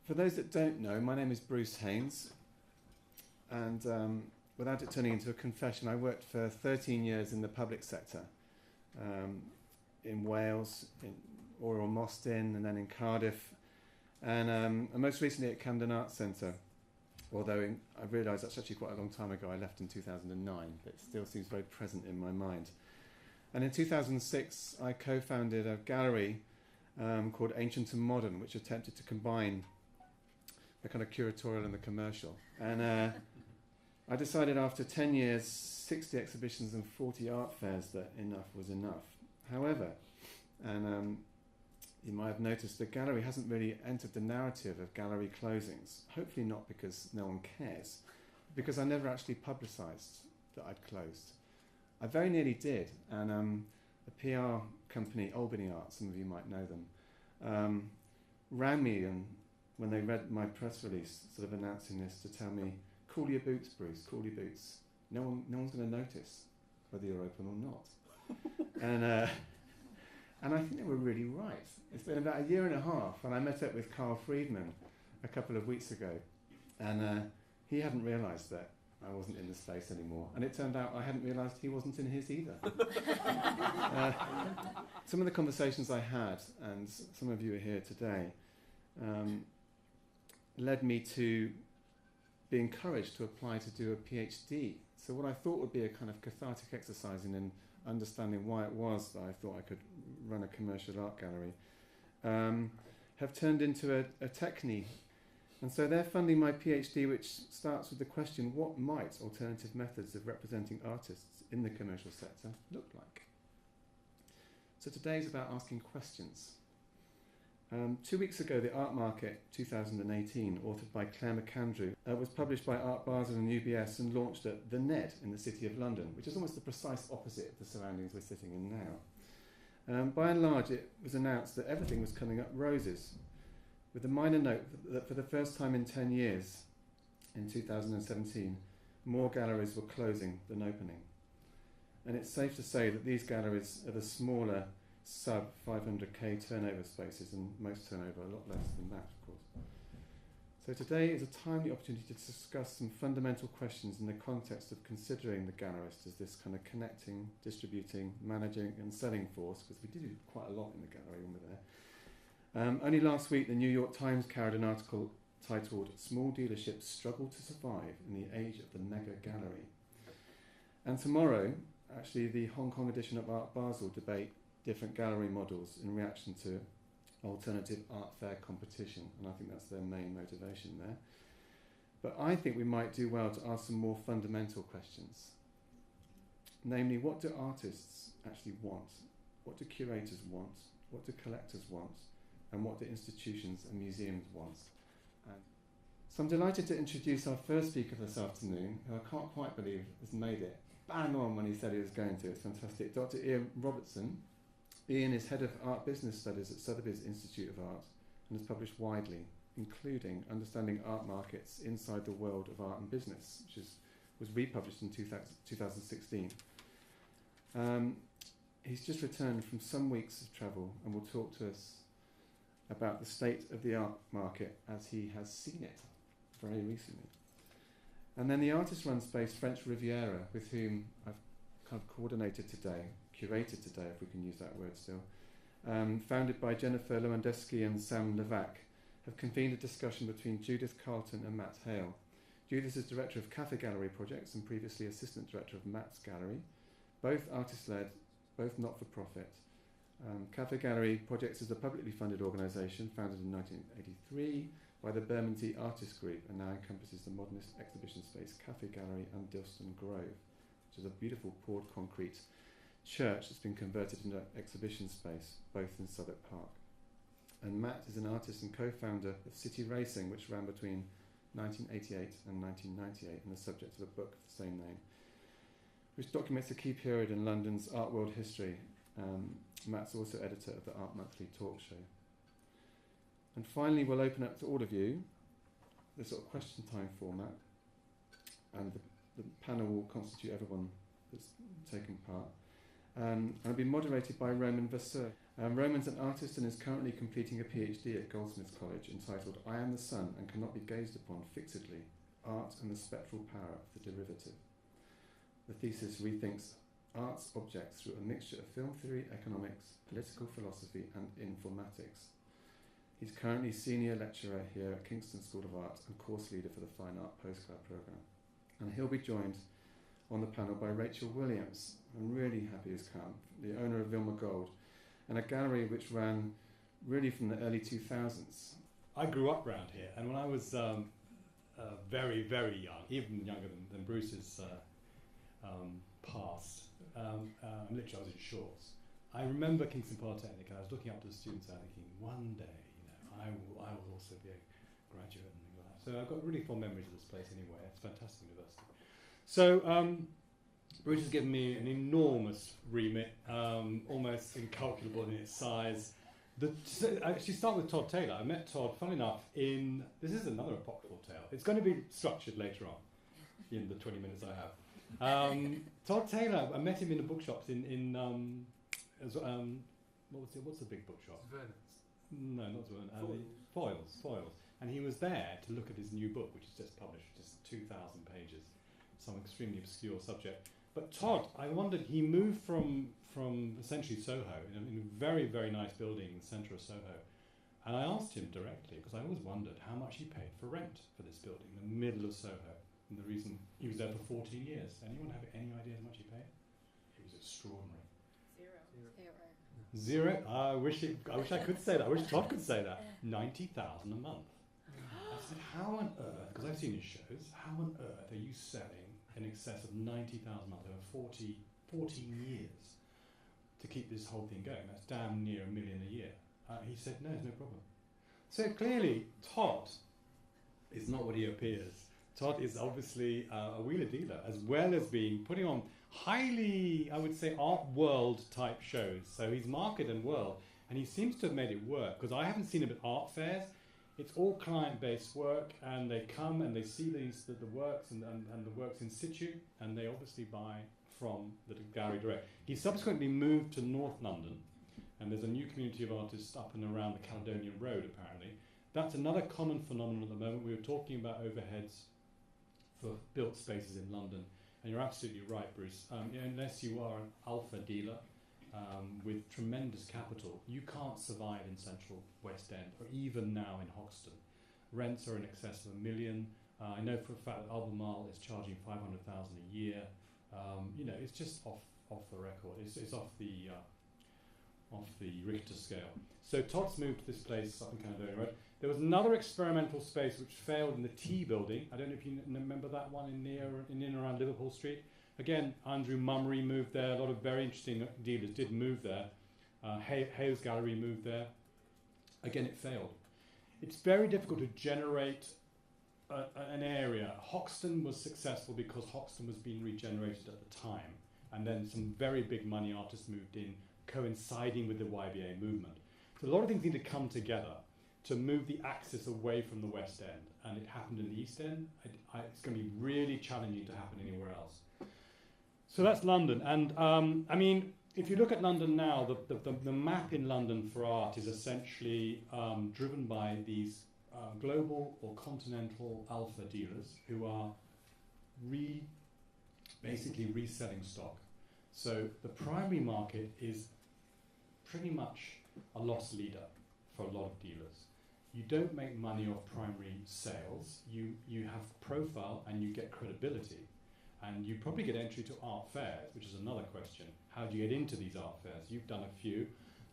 For those that don't know, my name is Bruce Haynes, and without it turning into a confession, I worked for 13 years in the public sector, in Wales, in Oriel Mostyn, and then in Cardiff, and most recently at Camden Arts Centre, although I realise that's actually quite a long time ago. I left in 2009, but it still seems very present in my mind. And in 2006, I co-founded a gallery called Ancient and Modern, which attempted to combine the kind of curatorial and the commercial. And I decided after 10 years, 60 exhibitions and 40 art fairs that enough was enough. However, and you might have noticed, the gallery hasn't really entered the narrative of gallery closings. Hopefully not because no one cares, because I never actually publicised that I'd closed. I very nearly did, and a PR company, Albany Art, some of you might know them, rang me and when they read my press release, sort of announcing this, to tell me, "Cool your boots, Bruce, cool your boots. No one's going to notice whether you're open or not." And I think they were really right. It's been about a year and a half, and I met up with Carl Friedman a couple of weeks ago, and he hadn't realised that I wasn't in the space anymore, and it turned out I hadn't realised he wasn't in his either. Some of the conversations I had, and some of you are here today, led me to be encouraged to apply to do a PhD. So what I thought would be a kind of cathartic exercise in understanding why it was that I thought I could run a commercial art gallery, have turned into a technie. And so they're funding my PhD, which starts with the question, what might alternative methods of representing artists in the commercial sector look like? So today is about asking questions. 2 weeks ago, The Art Market 2018, authored by Claire McAndrew, was published by Art Basel and UBS and launched at The Ned in the City of London, which is almost the precise opposite of the surroundings we're sitting in now. By and large, it was announced that everything was coming up roses, with the minor note that for the first time in 10 years, in 2017, more galleries were closing than opening. And it's safe to say that these galleries are the smaller, sub 500k turnover spaces, and most turnover a lot less than that, of course. So today is a timely opportunity to discuss some fundamental questions in the context of considering the gallerist as this kind of connecting, distributing, managing and selling force, because we do quite a lot in the gallery when we're there. Only last week the New York Times carried an article titled "Small Dealerships Struggle to Survive in the Age of the Mega Gallery." And tomorrow, actually, the Hong Kong edition of Art Basel debate different gallery models in reaction to alternative art fair competition, and I think that's their main motivation there. But I think we might do well to ask some more fundamental questions. Namely, what do artists actually want? What do curators want? What do collectors want? And what do institutions and museums want? So I'm delighted to introduce our first speaker this afternoon, who I can't quite believe has made it bang on when he said he was going to. It's fantastic. Dr. Ian Robertson. Ian is Head of Art Business Studies at Sotheby's Institute of Art and has published widely, including Understanding Art Markets Inside the World of Art and Business, which was republished in 2016. He's just returned from some weeks of travel and will talk to us about the state of the art market as he has seen it very recently. And then the artist-run space French Riviera, with whom I've kind of coordinated today, curated today, if we can use that word still, founded by Jennifer Lewandowski and Sam Levac, have convened a discussion between Judith Carlton and Matt Hale. Judith is Director of Cafe Gallery Projects and previously Assistant Director of Matt's Gallery, both artist-led, both not-for-profit. Cafe Gallery Projects is a publicly funded organisation founded in 1983 by the Bermondsey Artist Group and now encompasses the modernist exhibition space Cafe Gallery and Dilston Grove, which is a beautiful poured concrete church that's been converted into exhibition space, both in Southwark Park. And Matt is an artist and co-founder of City Racing, which ran between 1988 and 1998, and the subject of a book of the same name, which documents a key period in London's art world history. Matt's also editor of the Art Monthly talk show. And finally, we'll open up to all of you, the sort of question time format, and the panel will constitute everyone that's taken part. And it'll be moderated by Roman Vasseur. Roman's an artist and is currently completing a PhD at Goldsmiths College entitled I Am the Sun and Cannot Be Gazed Upon Fixedly, Art and the Spectral Power of the Derivative. The thesis rethinks art's objects through a mixture of film theory, economics, political philosophy and informatics. He's currently senior lecturer here at Kingston School of Art and course leader for the Fine Art Postgrad programme. And he'll be joined on the panel by Rachel Williams. I'm really happy he's come, the owner of Vilma Gold, and a gallery which ran really from the early 2000s. I grew up around here, and when I was very, very young, even younger than Bruce's past, literally I was in shorts. I remember Kingston Polytechnic, and I was looking up to the students and thinking, one day, I will also be a graduate and things like that. So I've got really fond memories of this place anyway. It's a fantastic university. So Bruce has given me an enormous remit, almost incalculable in its size. I actually start with Todd Taylor. I met Todd, fun enough, this is another apocryphal tale. It's going to be structured later on in the 20 minutes I have. Todd Taylor, I met him in the bookshops what's the big bookshop? Vernon's. No, not Vernon. Foyles. And he was there to look at his new book, which is just published, just 2,000 pages, some extremely obscure subject. But Todd, I wondered, he moved from essentially Soho, in a very, very nice building in the centre of Soho. And I asked him directly, because I always wondered how much he paid for rent for this building in the middle of Soho. And the reason he was there for 14 years. Anyone have any idea how much he paid? It was extraordinary. Zero? I wish I could say that. I wish Todd could say that. 90,000 a month. I said, how on earth, because I've seen his shows, how on earth are you selling in excess of 90,000 a month over 14 years to keep this whole thing going? That's damn near $1 million a year. He said, no, no problem. So clearly, Todd is not what he appears. Todd is obviously a wheeler dealer, as well as putting on highly, I would say, art world type shows. So he's market and world, and he seems to have made it work, because I haven't seen him at art fairs. It's all client-based work, and they come and they see the works and the works in situ, and they obviously buy from the gallery direct. He subsequently moved to North London, and there's a new community of artists up and around the Caledonian Road, apparently. That's another common phenomenon at the moment. We were talking about overheads for built spaces in London. And you're absolutely right, Bruce. Unless you are an alpha dealer with tremendous capital, you can't survive in central West End, or even now in Hoxton. Rents are in excess of $1 million. I know for a fact that Albemarle is charging $500,000 a year. It's just off the record. It's off the Richter scale. So Todd's moved to this place up in Caledonian Road. There was another experimental space which failed in the Tea Building. I don't know if you remember that one in and around Liverpool Street. Again, Andrew Mummery moved there. A lot of very interesting dealers did move there. Hayes Gallery moved there. Again, it failed. It's very difficult to generate an area. Hoxton was successful because Hoxton was being regenerated at the time. And then some very big money artists moved in, coinciding with the YBA movement. So a lot of things need to come together to move the axis away from the West End, and it happened in the East End. It's going to be really challenging to happen anywhere else. So that's London, and if you look at London now, the map in London for art is essentially driven by these global or continental alpha dealers who are basically reselling stock. So the primary market is pretty much a loss leader for a lot of dealers. You don't make money off primary sales. You have profile and you get credibility. And you probably get entry to art fairs, which is another question. How do you get into these art fairs? You've done a few.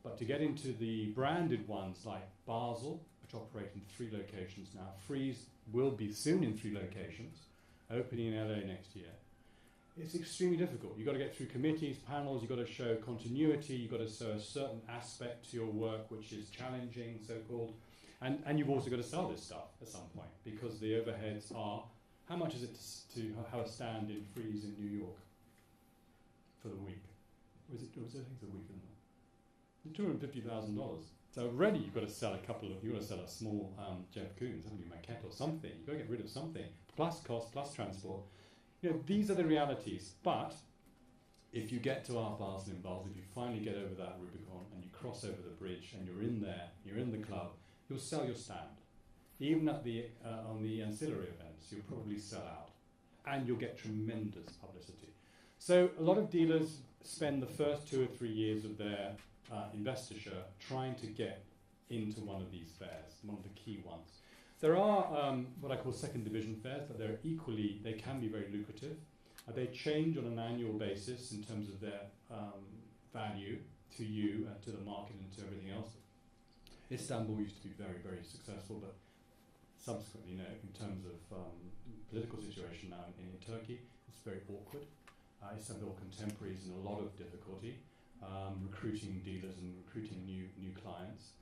But to get into the branded ones like Basel, which operate in 3 locations now, Frieze will be soon in 3 locations, opening in LA next year. It's extremely difficult. You've got to get through committees, panels, you've got to show continuity, you've got to show a certain aspect to your work which is challenging, so-called. And you've also got to sell this stuff at some point, because the overheads are, how much is it to have a stand in Frieze in New York for the week? I think it's a week, isn't it? $250,000. So already you've got to sell you've got to sell a small Jeff Koons, haven't you, maquette or something. You've got to get rid of something, plus cost, plus transport. These are the realities. But if you get to Art Basel involved, if you finally get over that Rubicon and you cross over the bridge and you're in there, you're in the club, you'll sell your stand. Even at the on the ancillary events, you'll probably sell out, and you'll get tremendous publicity. So a lot of dealers spend the first 2 or 3 years of their investiture trying to get into one of these fairs, one of the key ones. There are what I call second division fairs, but they can be very lucrative. They change on an annual basis in terms of their value to you and to the market and to everything else. Istanbul used to be very, very successful, but subsequently, in terms of political situation now in Turkey, it's very awkward. Istanbul contemporary is in a lot of difficulty, recruiting dealers and recruiting new clients.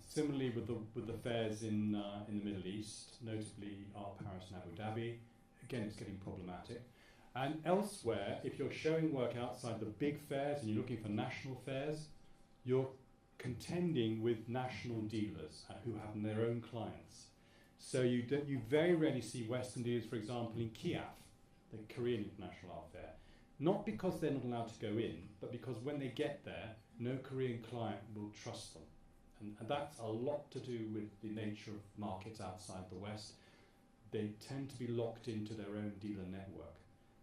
Similarly with the fairs in the Middle East, notably Art Paris and Abu Dhabi, again it's getting problematic. And elsewhere, if you're showing work outside the big fairs and you're looking for national fairs, you're contending with national dealers who have their own clients. So you very rarely see Western dealers, for example, in Kiev, the Korean International Art Fair. Not because they're not allowed to go in, but because when they get there, no Korean client will trust them. And that's a lot to do with the nature of markets outside the West. They tend to be locked into their own dealer network.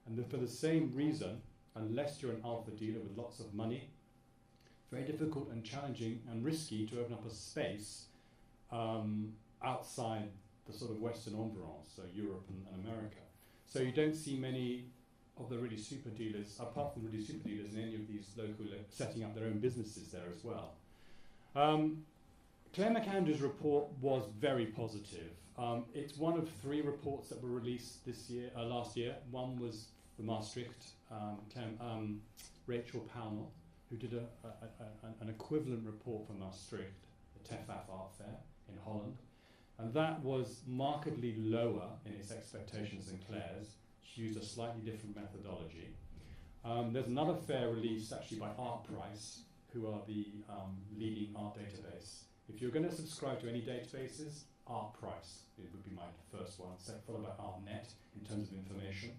And for the same reason, unless you're an alpha dealer with lots of money, very difficult and challenging and risky to open up a space outside the sort of Western environs, so Europe and America. So you don't see many of the really super dealers, apart from really super dealers, in any of these local setting up their own businesses there as well. Claire McAndrew's report was very positive. It's one of 3 reports that were released last year. One was the Maastricht, Rachel Pownell, who did an equivalent report for Maastricht, the TEFAF Art Fair in Holland. And that was markedly lower in its expectations than Claire's. She used a slightly different methodology. There's another fair release actually by Art Price, who are the leading art database. If you're going to subscribe to any databases, Art Price would be my first one, followed by ArtNet in terms of information.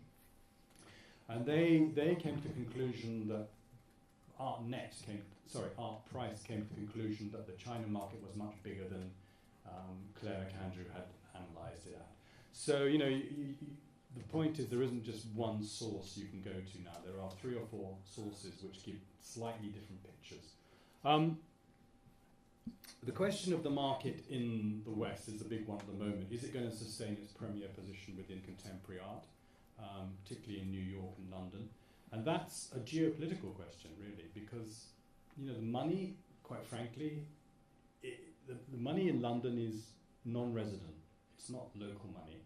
And they came to the conclusion that Art Price came to the conclusion that the China market was much bigger than Claire McAndrew had analysed it at. So, the point is there isn't just one source you can go to now. There are 3 or 4 sources which give slightly different pictures. The question of the market in the West is a big one at the moment. Is it going to sustain its premier position within contemporary art, particularly in New York and London? And that's a geopolitical question, really, because the money, quite frankly, the money in London is non-resident. It's not local money.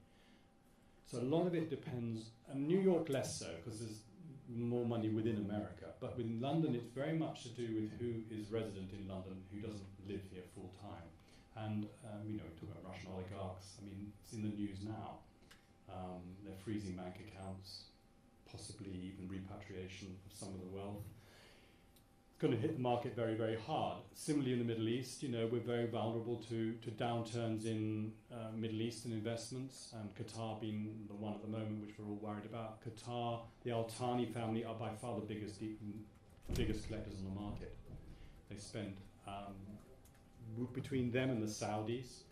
So a lot of it depends, and New York less so, because there's more money within America. But with London, it's very much to do with who is resident in London, who doesn't live here full time. And we talk about Russian oligarchs. I mean, it's in the news now. They're freezing bank accounts, possibly even repatriation of some of the wealth. It's going to hit the market very, very hard. Similarly in the Middle East, we're very vulnerable to downturns in Middle Eastern investments, and Qatar being the one at the moment which we're all worried about. Qatar, the Al Thani family are by far the biggest collectors on the market. They spend, between them and the Saudis,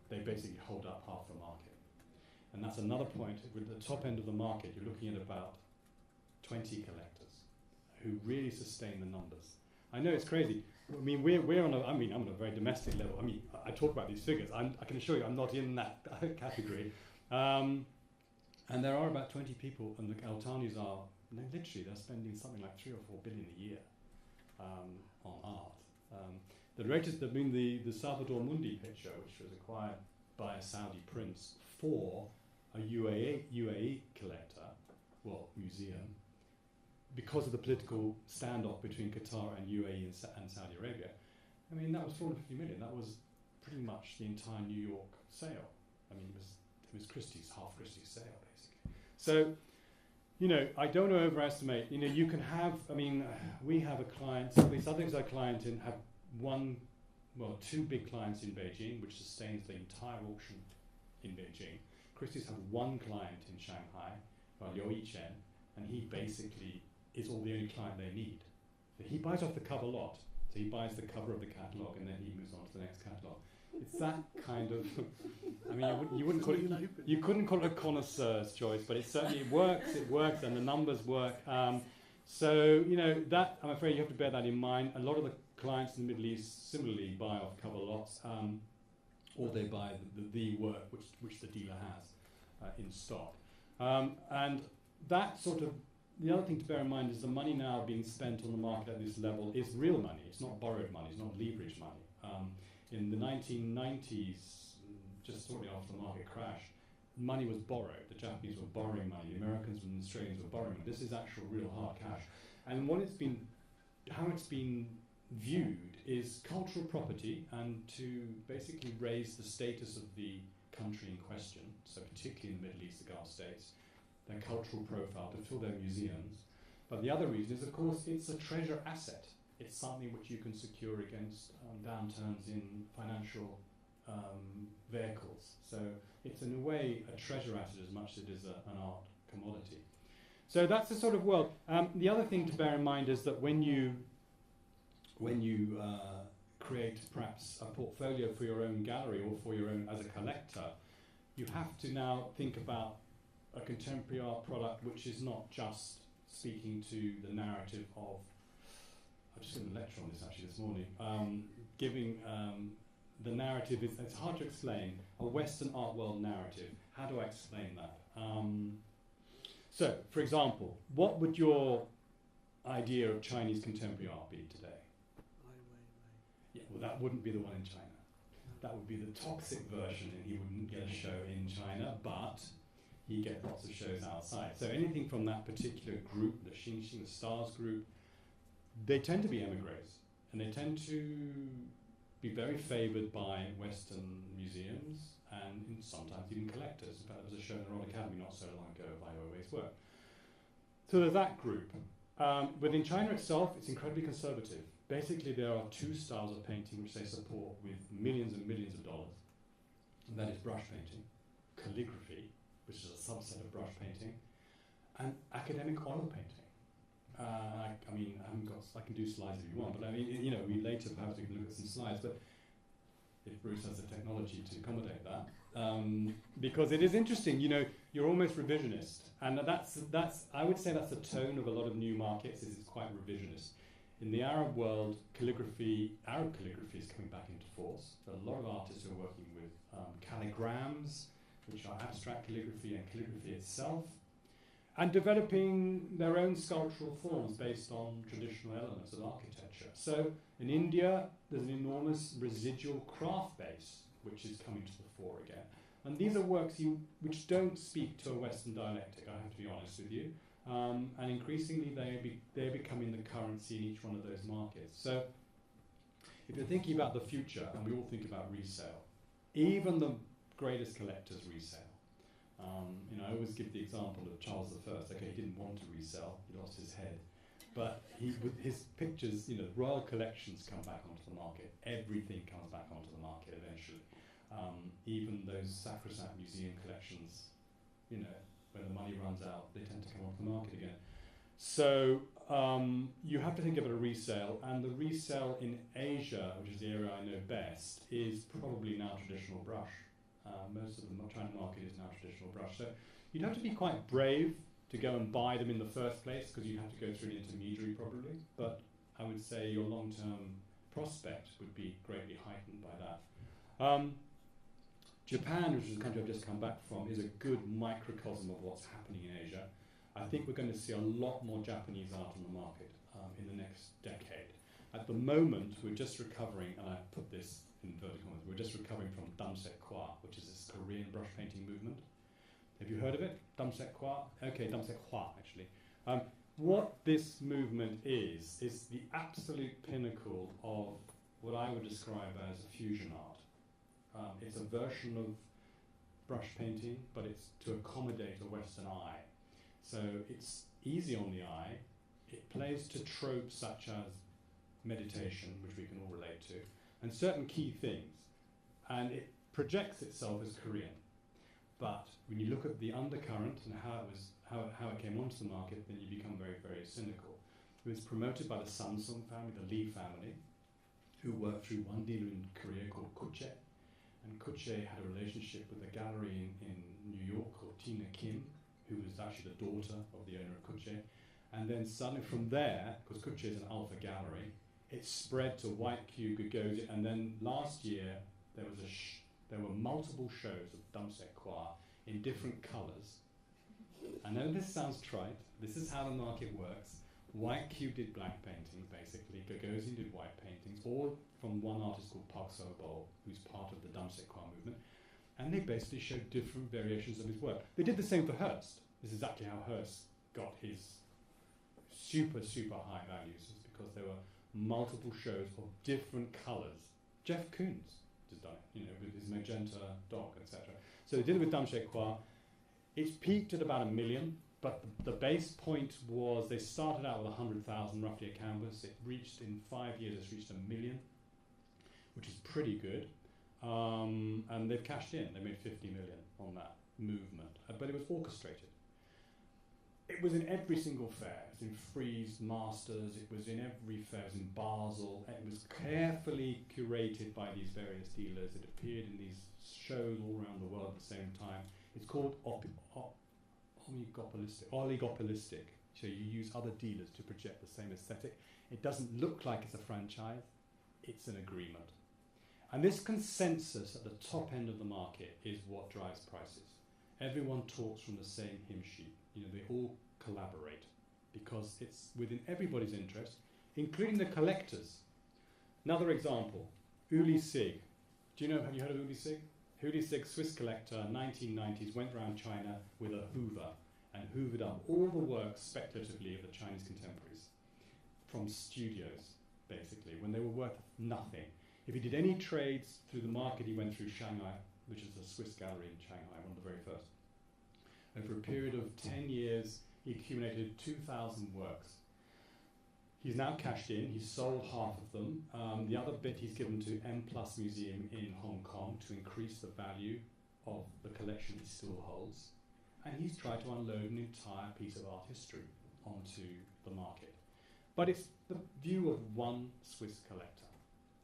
they basically hold up half the market. And that's another point. With the top end of the market, you're looking at about 20 collectors who really sustain the numbers. I know it's crazy. I mean, we're on I'm on a very domestic level. I mean, I talk about these figures. I can assure you I'm not in that category. And there are about 20 people, and the Al Thanis are, literally, they're spending something like 3 or 4 billion a year on art. The latest, the Salvador Mundi picture, which was acquired by a Saudi prince for a UAE collector, museum, because of the political standoff between Qatar and UAE and Saudi Arabia. I mean, that was 450 million. That was pretty much the entire New York sale. I mean, it was half Christie's sale, basically. So, I don't want to overestimate. You can have, we have a client, the Southern's our client have 2 big clients in Beijing, which sustains the entire auction in Beijing. Christie's have 1 client in Shanghai, Liu Yichen, and he basically is all the only client they need. So he buys off the cover lot. So he buys the cover of the catalogue and then he moves on to the next catalogue. It's that kind of, I mean, you wouldn't call it, you couldn't call it a connoisseur's choice, but it certainly works, and the numbers work. So, you know, that, I'm afraid you have to bear that in mind. A lot of the clients in the Middle East similarly buy off cover lots, or they buy the work which the dealer has in stock. And that sort of, the other thing to bear in mind is the money now being spent on the market at this level is real money. It's not borrowed money, it's not leveraged money. In the 1990s, just shortly after the market crashed, money was borrowed. The Japanese were borrowing money, the Americans and the Australians were borrowing money. This is actual real hard cash. And how it's been viewed is cultural property, and to basically raise the status of the country in question, so particularly in the Middle East, the Gulf states, their cultural profile, to fill their museums. But the other reason is, of course, it's a treasure asset. It's something which you can secure against downturns in financial vehicles. So it's in a way a treasure asset as much as it is an art commodity. So that's the sort of world. The other thing to bear in mind is that when you create perhaps a portfolio for your own gallery or for your own as a collector, you have to now think about a contemporary art product which is not just speaking to the narrative of, I just did a lecture on this actually this morning, giving the narrative, it's hard to explain, a Western art world narrative. How do I explain that? So, for example, what would your idea of Chinese contemporary art be today? Yeah, well, that wouldn't be the one in China. That would be the toxic version, and he wouldn't get a show in China, but he'd get lots of shows outside. So anything from that particular group, the Xingxing, the Stars group, they tend to be emigres, and they tend to be very favoured by Western museums and sometimes even collectors. In fact, there was a show in the Royal Academy not so long ago of Ai Weiwei's work. So there's that group. Within China itself, it's incredibly conservative. Basically, there are two styles of painting which they support with millions and millions of dollars. And that is brush painting, calligraphy, which is a subset of brush painting, and academic oil painting. I mean, I can do slides if you want, but I mean, you know, later perhaps we can look at some slides, but if Bruce has the technology to accommodate that, because it is interesting, you know, you're almost revisionist, and that's I would say that's the tone of a lot of new markets, is it's quite revisionist. In the Arab world, Arab calligraphy is coming back into force. There are a lot of artists who are working with calligrams, which are abstract calligraphy and calligraphy itself, and developing their own sculptural forms based on traditional elements of architecture. So in India, there's an enormous residual craft base which is coming to the fore again. And these are works which don't speak to a Western dialectic, I have to be honest with you. And increasingly they're becoming the currency in each one of those markets. So if you're thinking about the future, and we all think about resale, even the greatest collectors resale. You know, I always give the example of Charles I. Okay, he didn't want to resell, he lost his head. But with his pictures, you know, royal collections come back onto the market. Everything comes back onto the market eventually. Even those sacrosanct museum collections, you know, when the money runs out, they tend to come onto the market again. So you have to think of it a resale, and the resale in Asia, which is the area I know best, is probably now traditional brush. Most of the China market is now traditional brush. So you'd have to be quite brave to go and buy them in the first place, because you'd have to go through an intermediary probably. But I would say your long-term prospect would be greatly heightened by that. Japan, which is the country I've just come back from, is a good microcosm of what's happening in Asia. I think we're going to see a lot more Japanese art on the market in the next decade. At the moment, we're just recovering, and I put this in inverted commas, we're just recovering from Damsek Kwa, which is this Korean brush painting movement. Have you heard of it? Damsek Kwa? Okay, Damsek Hwa, actually. What this movement is the absolute pinnacle of what I would describe as a fusion art. It's a version of brush painting, but it's to accommodate a Western eye. So it's easy on the eye. It plays to tropes such as meditation, which we can all relate to, and certain key things. And it projects itself as Korean. But when you look at the undercurrent and how it came onto the market, then you become very, very cynical. It was promoted by the Samsung family, the Lee family, who worked through one dealer in Korea called Kuche. And Kuche had a relationship with a gallery in New York called Tina Kim, who was actually the daughter of the owner of Kuche. And then suddenly from there, because Kuche is an alpha gallery, it spread to White Q, Gagosian, and then last year there was there were multiple shows of Damsekwa in different colours. I know this sounds trite. This is how the market works. White Q did black paintings, basically. Gagosian did white paintings, all from one artist called Park So-bol, who's part of the Damsekwa movement. And they basically showed different variations of his work. They did the same for Hearst. This is exactly how Hearst got his super, super high values. It's because there were multiple shows of different colours. Jeff Koons has done it, with his magenta dog, etc. So they did it with Damsekwa. It's peaked at about 1 million. But the base point was they started out with 100,000 roughly a canvas. It reached, in 5 years, it's reached 1 million, which is pretty good. And they've cashed in. They made 50 million on that movement. But it was orchestrated. It was in every single fair. It was in Frieze, Masters. It was in every fair. It was in Basel. It was carefully curated by these various dealers. It appeared in these shows all around the world at the same time. It's called oligopolistic, so you use other dealers to project the same aesthetic. It doesn't look like it's a franchise, it's an agreement. And this consensus at the top end of the market is what drives prices. Everyone talks from the same hymn sheet. They all collaborate because it's within everybody's interest, including the collectors. Another example, Uli Sig. Have you heard of Uli Sig? Uli Sig, Swiss collector, 1990s, went around China with a Hoover and hoovered up all the works speculatively of the Chinese contemporaries from studios, basically, when they were worth nothing. If he did any trades through the market, he went through Shanghai, which is a Swiss gallery in Shanghai, one of the very first. Over a period of 10 years, he accumulated 2,000 works. He's now cashed in. He's sold half of them. The other bit he's given to M Plus Museum in Hong Kong to increase the value of the collection he still holds. And he's tried to unload an entire piece of art history onto the market. But it's the view of one Swiss collector.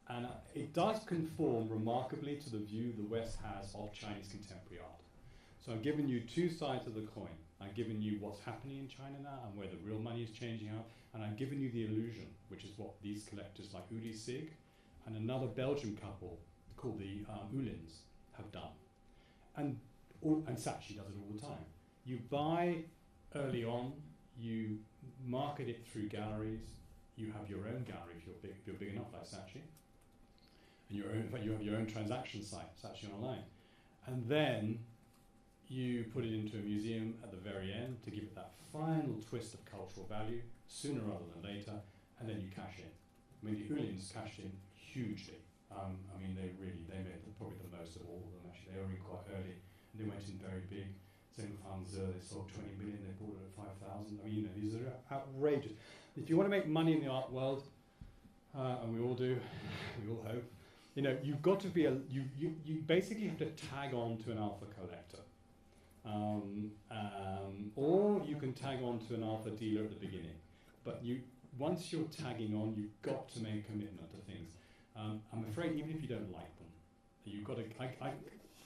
And it does conform remarkably to the view the West has of Chinese contemporary art. So I've given you two sides of the coin. I've given you what's happening in China now and where the real money is changing out. And I've given you the illusion, which is what these collectors like Uli Sig and another Belgian couple called the Ulins have done. And Saatchi does it all the time. You buy early on, you market it through galleries, you have your own gallery if you're big enough like Saatchi, and you have your own transaction site, Saatchi Online. And then you put it into a museum at the very end to give it that final twist of cultural value, sooner rather than later, and then you cash in. I mean, the Ulins cashed in hugely. They made probably the most of all of them, actually. They were in quite early, and they went in very big. Zhengfanzi, they sold 20 million, they bought it at 5,000. These are outrageous. If you want to make money in the art world, and we all do, we all hope, you've got to be you basically have to tag on to an alpha collector. Or you can tag on to an alpha dealer at the beginning. But once you're tagging on, you've got to make a commitment to things. I'm afraid even if you don't like them, you've got to.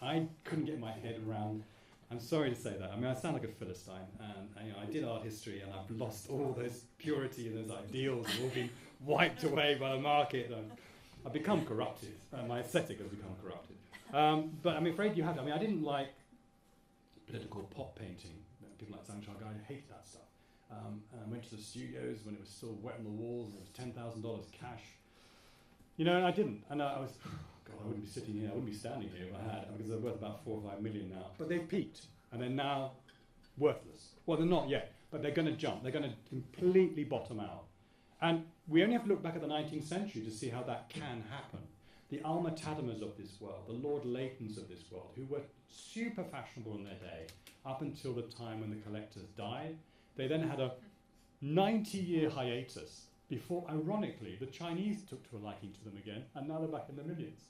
I couldn't get my head around. I'm sorry to say that. I sound like a Philistine, and I did art history, and I've lost all this purity and those ideals have all been wiped away by the market. And I've become corrupted. My aesthetic has become corrupted. But I'm afraid you have. I didn't like political pop painting. People like Zhang Chao, I hated that stuff. And I went to the studios when it was still wet on the walls, and it was $10,000 cash. And I didn't. And I was, God, I wouldn't be sitting here, I wouldn't be standing here if I had, because they're worth about 4 or 5 million now. But they've peaked, and they're now worthless. Well, they're not yet, but they're going to jump. They're going to completely bottom out. And we only have to look back at the 19th century to see how that can happen. The Alma Tadamers of this world, the Lord Leightons of this world, who were super fashionable in their day, up until the time when the collectors died. They then had a 90-year hiatus before, ironically, the Chinese took to a liking to them again, and now they're back in the millions.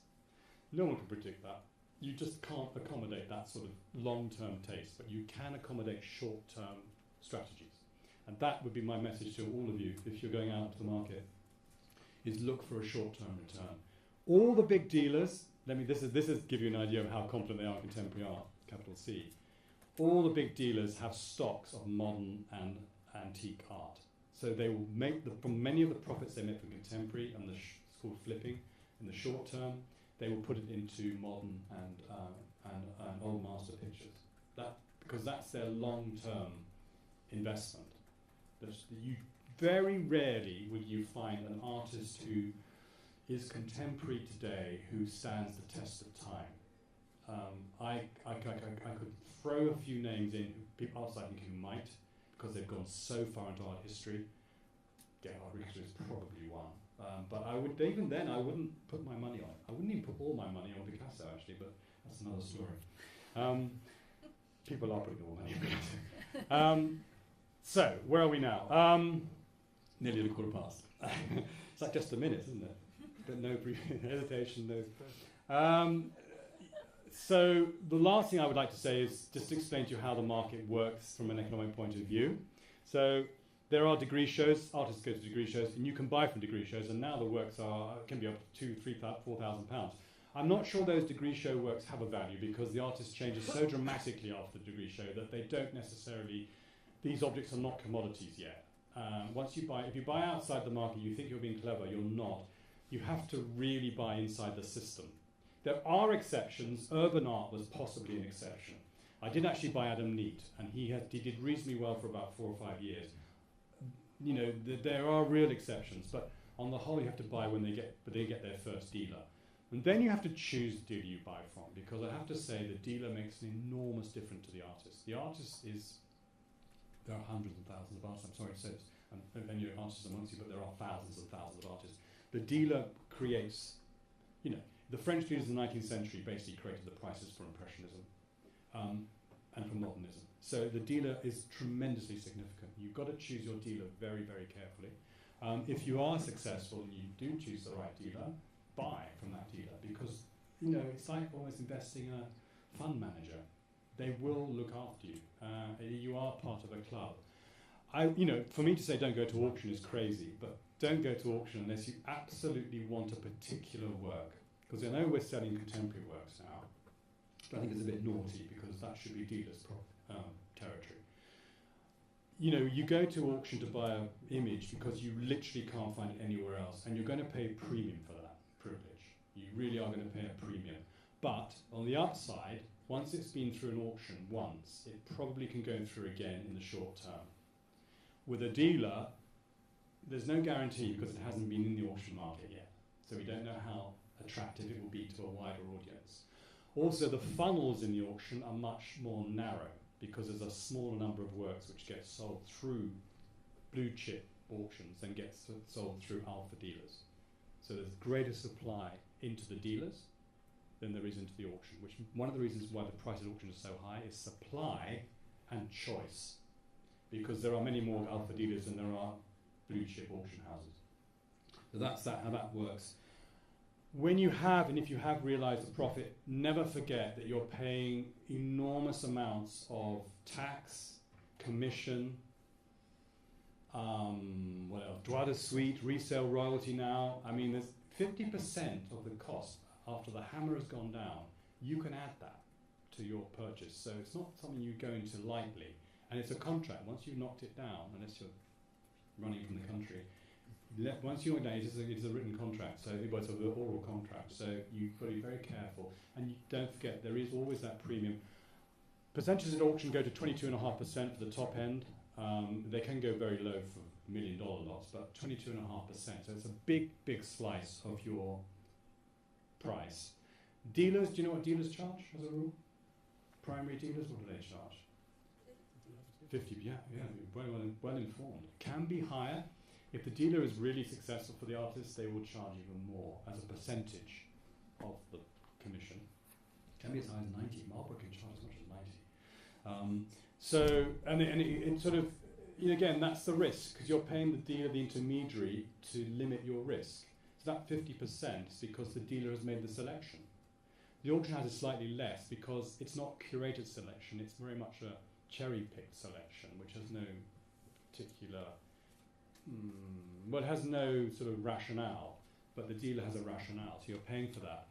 No one can predict that. you just can't accommodate that sort of long-term taste, but you can accommodate short-term strategies. And that would be my message to all of you, if you're going out to the market, is look for a short-term return. All the big dealers, this is give you an idea of how confident they are in contemporary art, capital C. All the big dealers have stocks of modern and antique art. So they will make, from many of the profits they make from contemporary and it's called flipping, in the short term, they will put it into modern and old master pictures. Because that's their long-term investment. You very rarely will you find an artist who is contemporary today who stands the test of time. I could throw a few names in, artists I think who might, because they've gone so far into art history. Gerhard Richter is probably one. But I would, even then, I wouldn't put my money on it. I wouldn't even put all my money on Picasso, actually, but that's another story. People are putting all money on Picasso. So, where are we now? Nearly a quarter past. It's like just a minute, isn't it? But no hesitation, no. So, the last thing I would like to say is just to explain to you how the market works from an economic point of view. So, there are degree shows, artists go to degree shows, and you can buy from degree shows, and now the works can be up to £2,000, £3,000, £4,000. I'm not sure those degree show works have a value because the artist changes so dramatically after the degree show that they don't necessarily, these objects are not commodities yet. If you buy outside the market, you think you're being clever, you're not. You have to really buy inside the system. There are exceptions. Urban art was possibly an exception. I did actually buy Adam Neat, and he did reasonably well for about 4 or 5 years. You know, there are real exceptions, but on the whole, you have to buy when they get their first dealer. And then you have to choose the dealer you buy from, because I have to say the dealer makes an enormous difference to the artist. The artist is, there are hundreds and thousands of artists, I'm sorry to say this, and you're artists amongst you, but there are thousands and thousands of artists. The dealer creates, you know, the French dealers in the 19th century basically created the prices for Impressionism and for modernism. So the dealer is tremendously significant. You've got to choose your dealer very, very carefully. If you are successful and you do choose the right dealer, buy from that dealer, because, you know, it's like almost investing in a fund manager. They will look after you. You are part of a club. For me to say don't go to auction is crazy, but don't go to auction unless you absolutely want a particular work. Because I know we're selling contemporary works now, but I think it's a bit naughty because that should be dealers' territory. You know, you go to auction to buy an image because you literally can't find it anywhere else, and you're going to pay a premium for that privilege. You really are going to pay a premium. But on the upside, once it's been through an auction once, it probably can go through again in the short term. With a dealer, there's no guarantee because it hasn't been in the auction market yet. So we don't know how attractive it will be to a wider audience. Also, the funnels in the auction are much more narrow because there's a smaller number of works which get sold through blue chip auctions than get sold through alpha dealers. So there's greater supply into the dealers than there is into the auction, which one of the reasons why the price at auction is so high is supply and choice, because there are many more alpha dealers than there are blue chip auction houses. So that's how that works. When you have, and if you have realized a profit, never forget that you're paying enormous amounts of tax, commission, what else? Droit de suite, resale royalty now. I mean, there's 50% of the cost after the hammer has gone down. You can add that to your purchase. So it's not something you go into lightly. And it's a contract. Once you've knocked it down, unless you're running from the country, once you're down, it's a written contract, so it's an oral contract, so you've got to be very careful. And you don't forget, there is always that premium. Percentages at auction go to 22.5% for the top end. They can go very low for $1 million lots, but 22.5%. So it's a big, big slice of your price. Dealers, do you know what dealers charge as a rule? Primary dealers, what do they charge? 50, yeah, well informed. Can be higher. If the dealer is really successful for the artist, they will charge even more as a percentage of the commission. Can be as high as 90. Marlborough can charge as much as 90. It sort of, again, that's the risk, because you're paying the dealer, the intermediary, to limit your risk. So that 50% is because the dealer has made the selection. The auction house is slightly less because it's not curated selection, it's very much a cherry-picked selection, which has no particular, well, it has no sort of rationale, but the dealer has a rationale, so you're paying for that.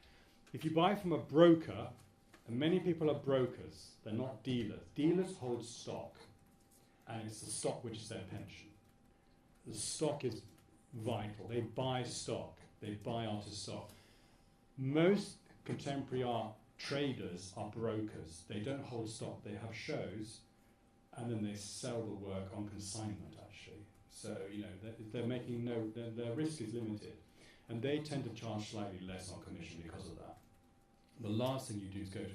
If you buy from a broker, and many people are brokers, they're not dealers. Dealers hold stock, and it's the stock which is their pension. The stock is vital. They buy stock. They buy artist stock. Most contemporary art traders are brokers. They don't hold stock. They have shows, and then they sell the work on consignment, actually. So, you know, they're making their risk is limited. And they tend to charge slightly less on commission because of that. The last thing you do is go to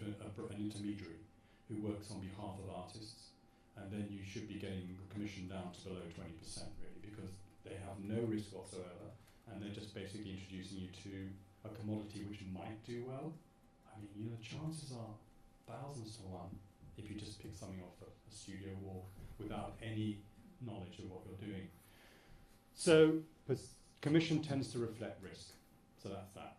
an intermediary who works on behalf of artists, and then you should be getting the commission down to below 20%, really, because they have no risk whatsoever, and they're just basically introducing you to a commodity which might do well. I mean, you know, the chances are thousands to one if you just pick something off a studio wall without any knowledge of what you're doing. So, commission tends to reflect risk. So that's that.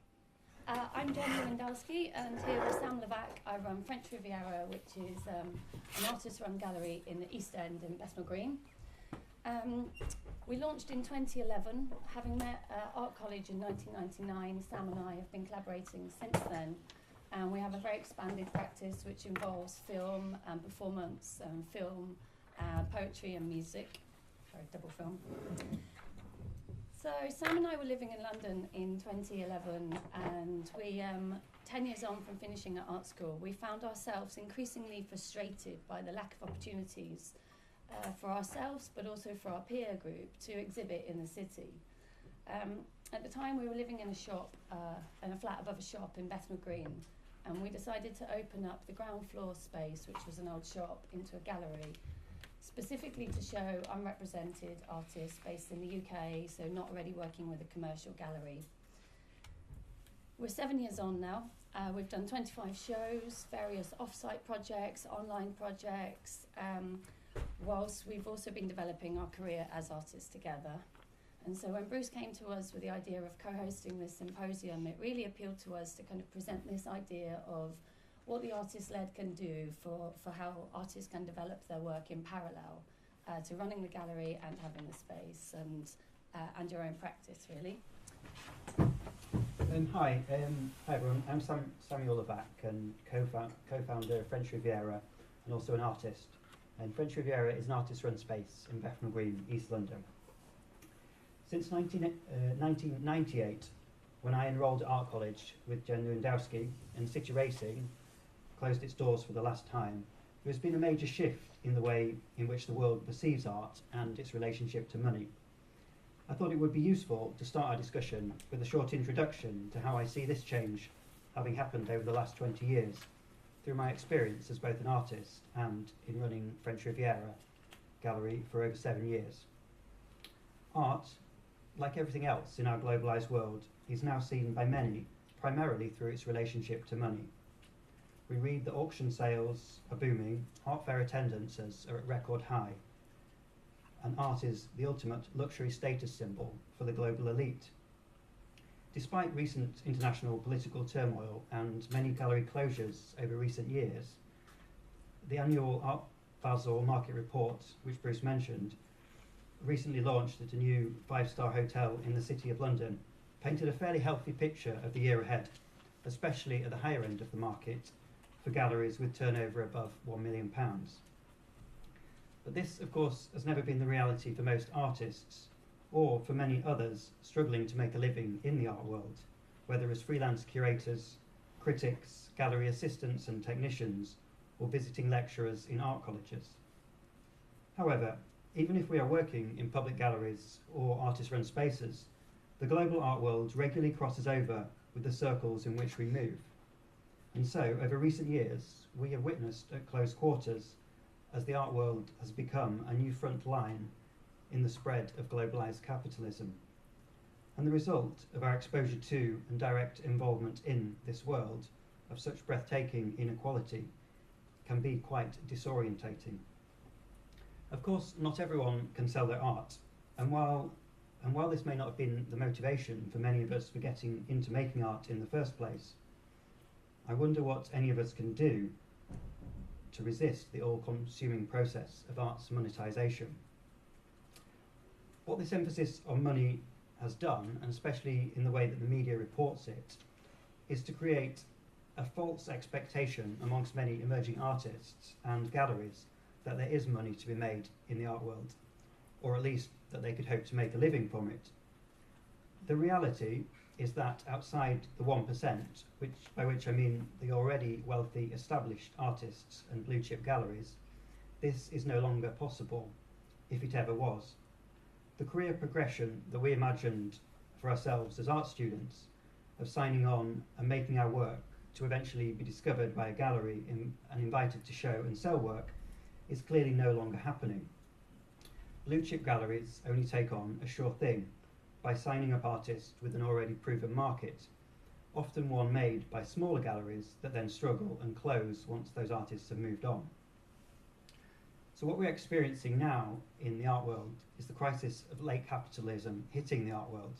I'm Jenny Lewandowski, and here with Sam Levac I run French Riviera, which is an artist-run gallery in the East End in Bethnal Green. We launched in 2011, having met Art College in 1999. Sam and I have been collaborating since then, and we have a very expanded practice which involves film and performance, film, poetry and music. Sorry, double film. So Sam and I were living in London in 2011, and we, 10 years on from finishing at art school, we found ourselves increasingly frustrated by the lack of opportunities for ourselves, but also for our peer group, to exhibit in the city. At the time, we were living in a shop, in a flat above a shop in Bethnal Green, and we decided to open up the ground floor space, which was an old shop, into a gallery, specifically to show unrepresented artists based in the UK, so not already working with a commercial gallery. We're 7 years on now. We've done 25 shows, various off-site projects, online projects, whilst we've also been developing our career as artists together. And so when Bruce came to us with the idea of co-hosting this symposium, it really appealed to us to kind of present this idea of what the artist-led can do for how artists can develop their work in parallel to running the gallery and having the space and your own practice, really. Hi everyone. I'm Samuel Levac, and co-founder of French Riviera and also an artist. And French Riviera is an artist-run space in Bethnal Green, East London. Since 1998, when I enrolled at Art College with Jen Lewandowski, and City Racing closed its doors for the last time, there has been a major shift in the way in which the world perceives art and its relationship to money. I thought it would be useful to start our discussion with a short introduction to how I see this change having happened over the last 20 years through my experience as both an artist and in running French Riviera Gallery for over 7 years. Art, like everything else in our globalised world, is now seen by many primarily through its relationship to money. We read that auction sales are booming, art fair attendances are at record high, and art is the ultimate luxury status symbol for the global elite. Despite recent international political turmoil and many gallery closures over recent years, the annual Art Basel market report, which Bruce mentioned, recently launched at a new 5-star hotel in the City of London, painted a fairly healthy picture of the year ahead, especially at the higher end of the market, for galleries with turnover above £1 million. But this, of course, has never been the reality for most artists, or for many others struggling to make a living in the art world, whether as freelance curators, critics, gallery assistants and technicians, or visiting lecturers in art colleges. However, even if we are working in public galleries or artist-run spaces, the global art world regularly crosses over with the circles in which we move. And so, over recent years, we have witnessed at close quarters as the art world has become a new front line in the spread of globalised capitalism. And the result of our exposure to and direct involvement in this world of such breathtaking inequality can be quite disorientating. Of course, not everyone can sell their art, and while this may not have been the motivation for many of us for getting into making art in the first place, I wonder what any of us can do to resist the all-consuming process of art's monetisation. What this emphasis on money has done, and especially in the way that the media reports it, is to create a false expectation amongst many emerging artists and galleries that there is money to be made in the art world, or at least that they could hope to make a living from it. The reality is that outside the 1%, by which I mean the already wealthy established artists and blue chip galleries, this is no longer possible, if it ever was. The career progression that we imagined for ourselves as art students, of signing on and making our work to eventually be discovered by a gallery and invited to show and sell work, is clearly no longer happening. Blue chip galleries only take on a sure thing by signing up artists with an already proven market, often one made by smaller galleries that then struggle and close once those artists have moved on. So what we're experiencing now in the art world is the crisis of late capitalism hitting the art world.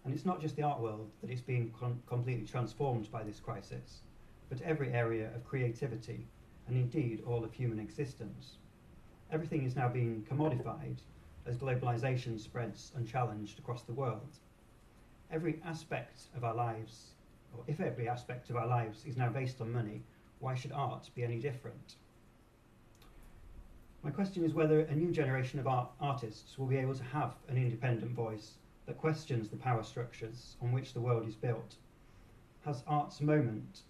And it's not just the art world that is being completely transformed by this crisis, but every area of creativity, and indeed all of human existence. Everything is now being commodified as globalization spreads unchallenged across the world. Every aspect of our lives, or if every aspect of our lives is now based on money, why should art be any different? My question is whether a new generation of artists will be able to have an independent voice that questions the power structures on which the world is built. Has art's moment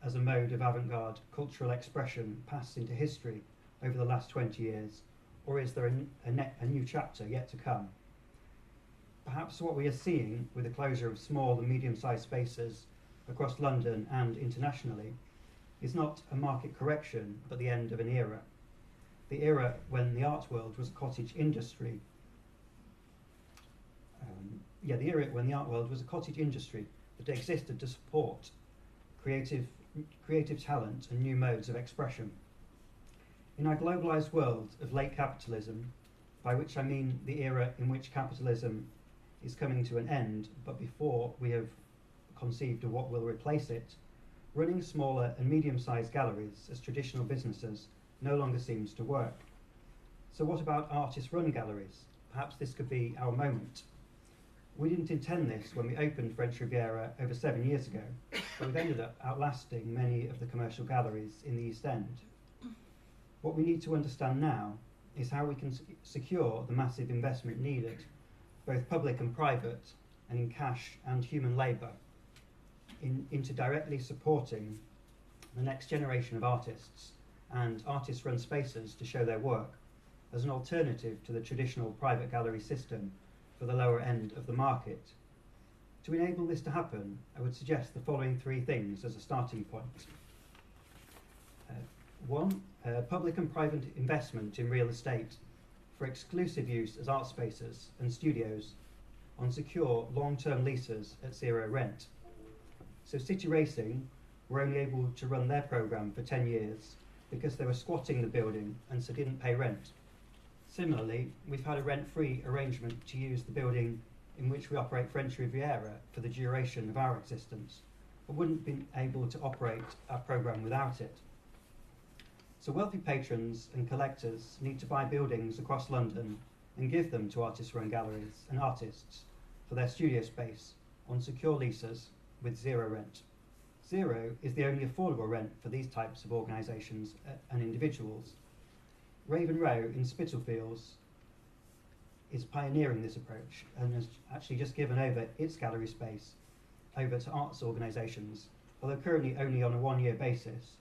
as a mode of avant-garde cultural expression passed into history over the last 20 years, or is there a new chapter yet to come? Perhaps what we are seeing with the closure of small and medium-sized spaces across London and internationally is not a market correction, but the end of an era. The era when the art world was a cottage industry. The era when the art world was a cottage industry that existed to support creative talent and new modes of expression. In our globalised world of late capitalism, by which I mean the era in which capitalism is coming to an end, but before we have conceived of what will replace it, running smaller and medium-sized galleries as traditional businesses no longer seems to work. So what about artist-run galleries? Perhaps this could be our moment. We didn't intend this when we opened French Riviera over 7 years ago, but we've ended up outlasting many of the commercial galleries in the East End. What we need to understand now is how we can secure the massive investment needed, both public and private, and in cash and human labour, into directly supporting the next generation of artists and artist-run spaces to show their work as an alternative to the traditional private gallery system for the lower end of the market. To enable this to happen, I would suggest the following three things as a starting point. One, public and private investment in real estate for exclusive use as art spaces and studios on secure long-term leases at zero rent. So City Racing were only able to run their programme for 10 years because they were squatting the building and so didn't pay rent. Similarly, we've had a rent-free arrangement to use the building in which we operate French Riviera for the duration of our existence, but wouldn't be able to operate our programme without it. So wealthy patrons and collectors need to buy buildings across London and give them to artist-run galleries and artists for their studio space on secure leases with zero rent. Zero is the only affordable rent for these types of organisations and individuals. Raven Row in Spitalfields is pioneering this approach and has actually just given over its gallery space over to arts organisations, although currently only on a one-year basis,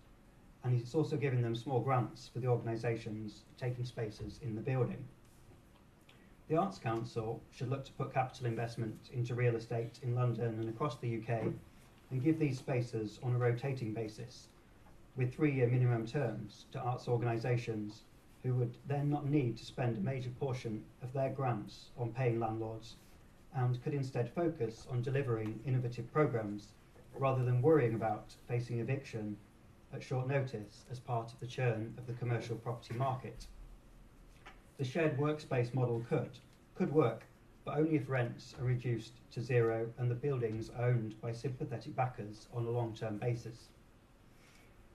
and it's also giving them small grants for the organisations taking spaces in the building. The Arts Council should look to put capital investment into real estate in London and across the UK and give these spaces on a rotating basis with 3-year minimum terms to arts organisations who would then not need to spend a major portion of their grants on paying landlords and could instead focus on delivering innovative programmes rather than worrying about facing eviction at short notice as part of the churn of the commercial property market. The shared workspace model could work, but only if rents are reduced to zero and the buildings are owned by sympathetic backers on a long-term basis.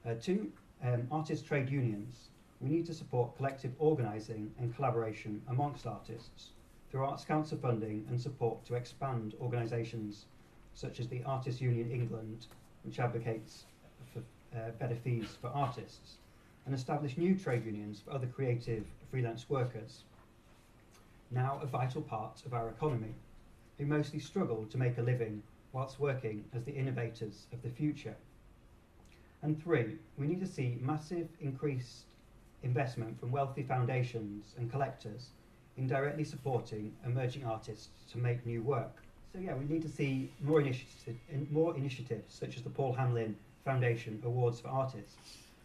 Artist trade unions. We need to support collective organising and collaboration amongst artists through Arts Council funding and support to expand organisations such as the Artists Union England, which advocates for better fees for artists, and establish new trade unions for other creative freelance workers, now a vital part of our economy, who mostly struggle to make a living whilst working as the innovators of the future. And 3, we need to see massive increased investment from wealthy foundations and collectors in directly supporting emerging artists to make new work. So yeah, we need to see more initiatives such as the Paul Hamlyn Foundation Awards for Artists,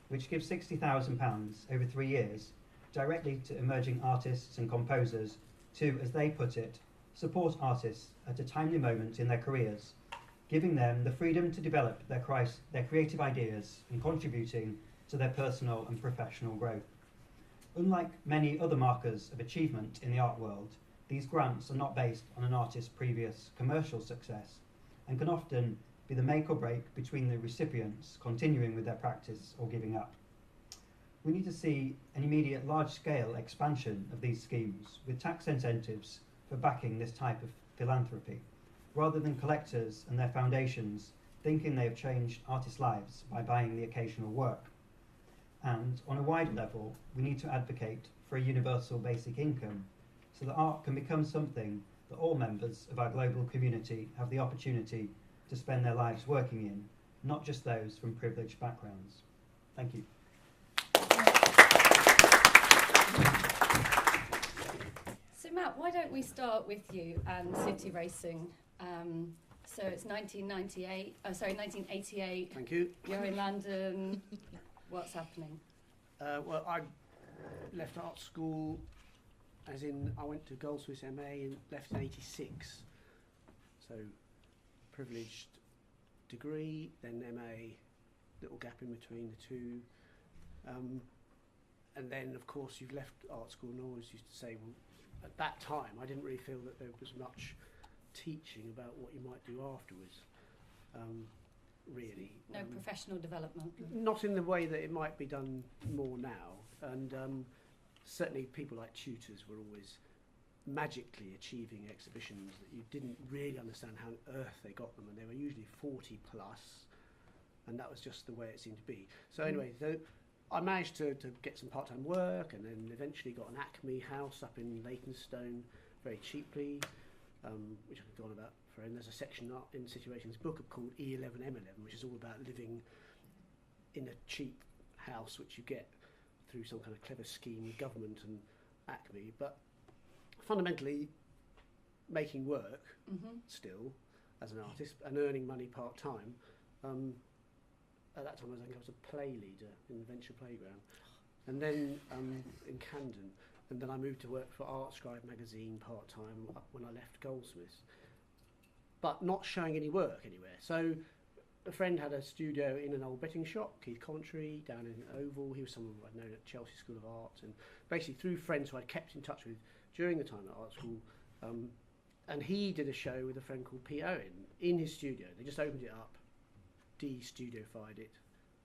which gives £60,000 over 3 years directly to emerging artists and composers to, as they put it, support artists at a timely moment in their careers, giving them the freedom to develop their creative ideas and contributing to their personal and professional growth. Unlike many other markers of achievement in the art world, these grants are not based on an artist's previous commercial success and can often be the make or break between the recipients continuing with their practice or giving up. We need to see an immediate large-scale expansion of these schemes with tax incentives for backing this type of philanthropy, rather than collectors and their foundations thinking they have changed artists' lives by buying the occasional work. And on a wider level, we need to advocate for a universal basic income so that art can become something that all members of our global community have the opportunity to spend their lives working in, not just those from privileged backgrounds. Thank you. So Matt, why don't we start with you and city racing? So it's 1988. Thank you. You're in London. What's happening? Well, I left art school, as in I went to Goldsmiths MA and left in '86. So privileged degree, then MA, little gap in between the two. And then, of course, you've left art school, and I always used to say, well, at that time, I didn't really feel that there was much teaching about what you might do afterwards, really. No professional development? Not in the way that it might be done more now. And certainly people like tutors were always magically achieving exhibitions that you didn't really understand how on earth they got them, and they were usually 40 plus, and that was just the way it seemed to be. So anyway, I managed to get some part-time work, and then eventually got an Acme house up in Leytonstone very cheaply, which I can go on about for. And there's a section in Situations book called E11M11, which is all about living in a cheap house, which you get through some kind of clever scheme with government and Acme. But fundamentally, making work still as an artist and earning money part-time. At that time, I think I was a play leader in the Venture Playground, and then in Camden, and then I moved to work for Art Scribe magazine part-time when I left Goldsmiths, but not showing any work anywhere. So a friend had a studio in an old betting shop, Keith Coventry, down in Oval. He was someone I'd known at Chelsea School of Art, and basically through friends who I'd kept in touch with during the time at art school, and he did a show with a friend called Pete Owen in his studio. They just opened it up, de-studiofied it,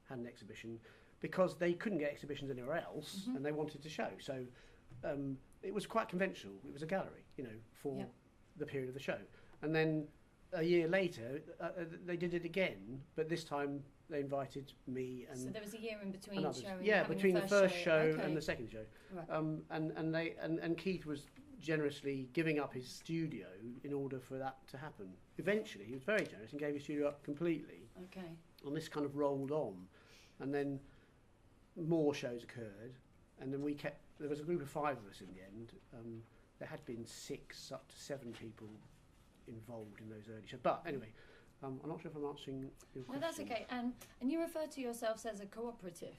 had an exhibition, because they couldn't get exhibitions anywhere else, and they wanted to show. So it was quite conventional. It was a gallery, for the period of the show. And then a year later, they did it again, but this time they invited me and. So there was a year in between others. showing. Yeah, between the first show and the second show. Right. And Keith was generously giving up his studio in order for that to happen. Eventually, he was very generous and gave his studio up completely. Okay. And this kind of rolled on, and then more shows occurred, and then there was a group of 5 of us in the end. There had been 6 up to 7 people involved in those early shows. But anyway, I'm not sure if I'm answering your question. No, that's okay. And you refer to yourselves as a cooperative.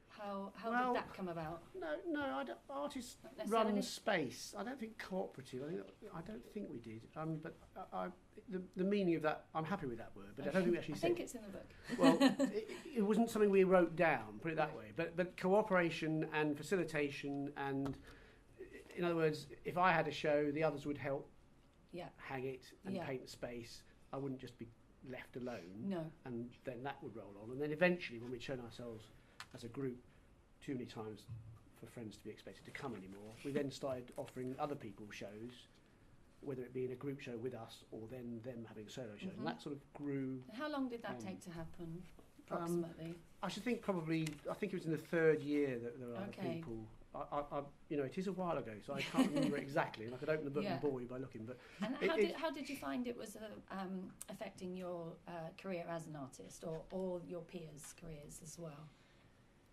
How did that come about? No, I don't, artists run space. I don't think cooperative. I don't think we did. But the meaning of that, I'm happy with that word, but I don't think we actually said. I think it's in the book. Well, it wasn't something we wrote down. Put it that way. But cooperation and facilitation, and in other words, if I had a show, the others would help hang it and paint the space. I wouldn't just be left alone, No. and then that would roll on. And then eventually, when we'd shown ourselves as a group too many times for friends to be expected to come anymore, we then started offering other people shows, whether it be in a group show with us or then them having a solo show. Mhm. And that sort of grew. How long did that take to happen, approximately? I should think I think it was in the third year that there were other Okay. people. It is a while ago, so I can't remember exactly, and I could open the book and bore you by looking. But And how did you find it was affecting your career as an artist, or your peers' careers as well?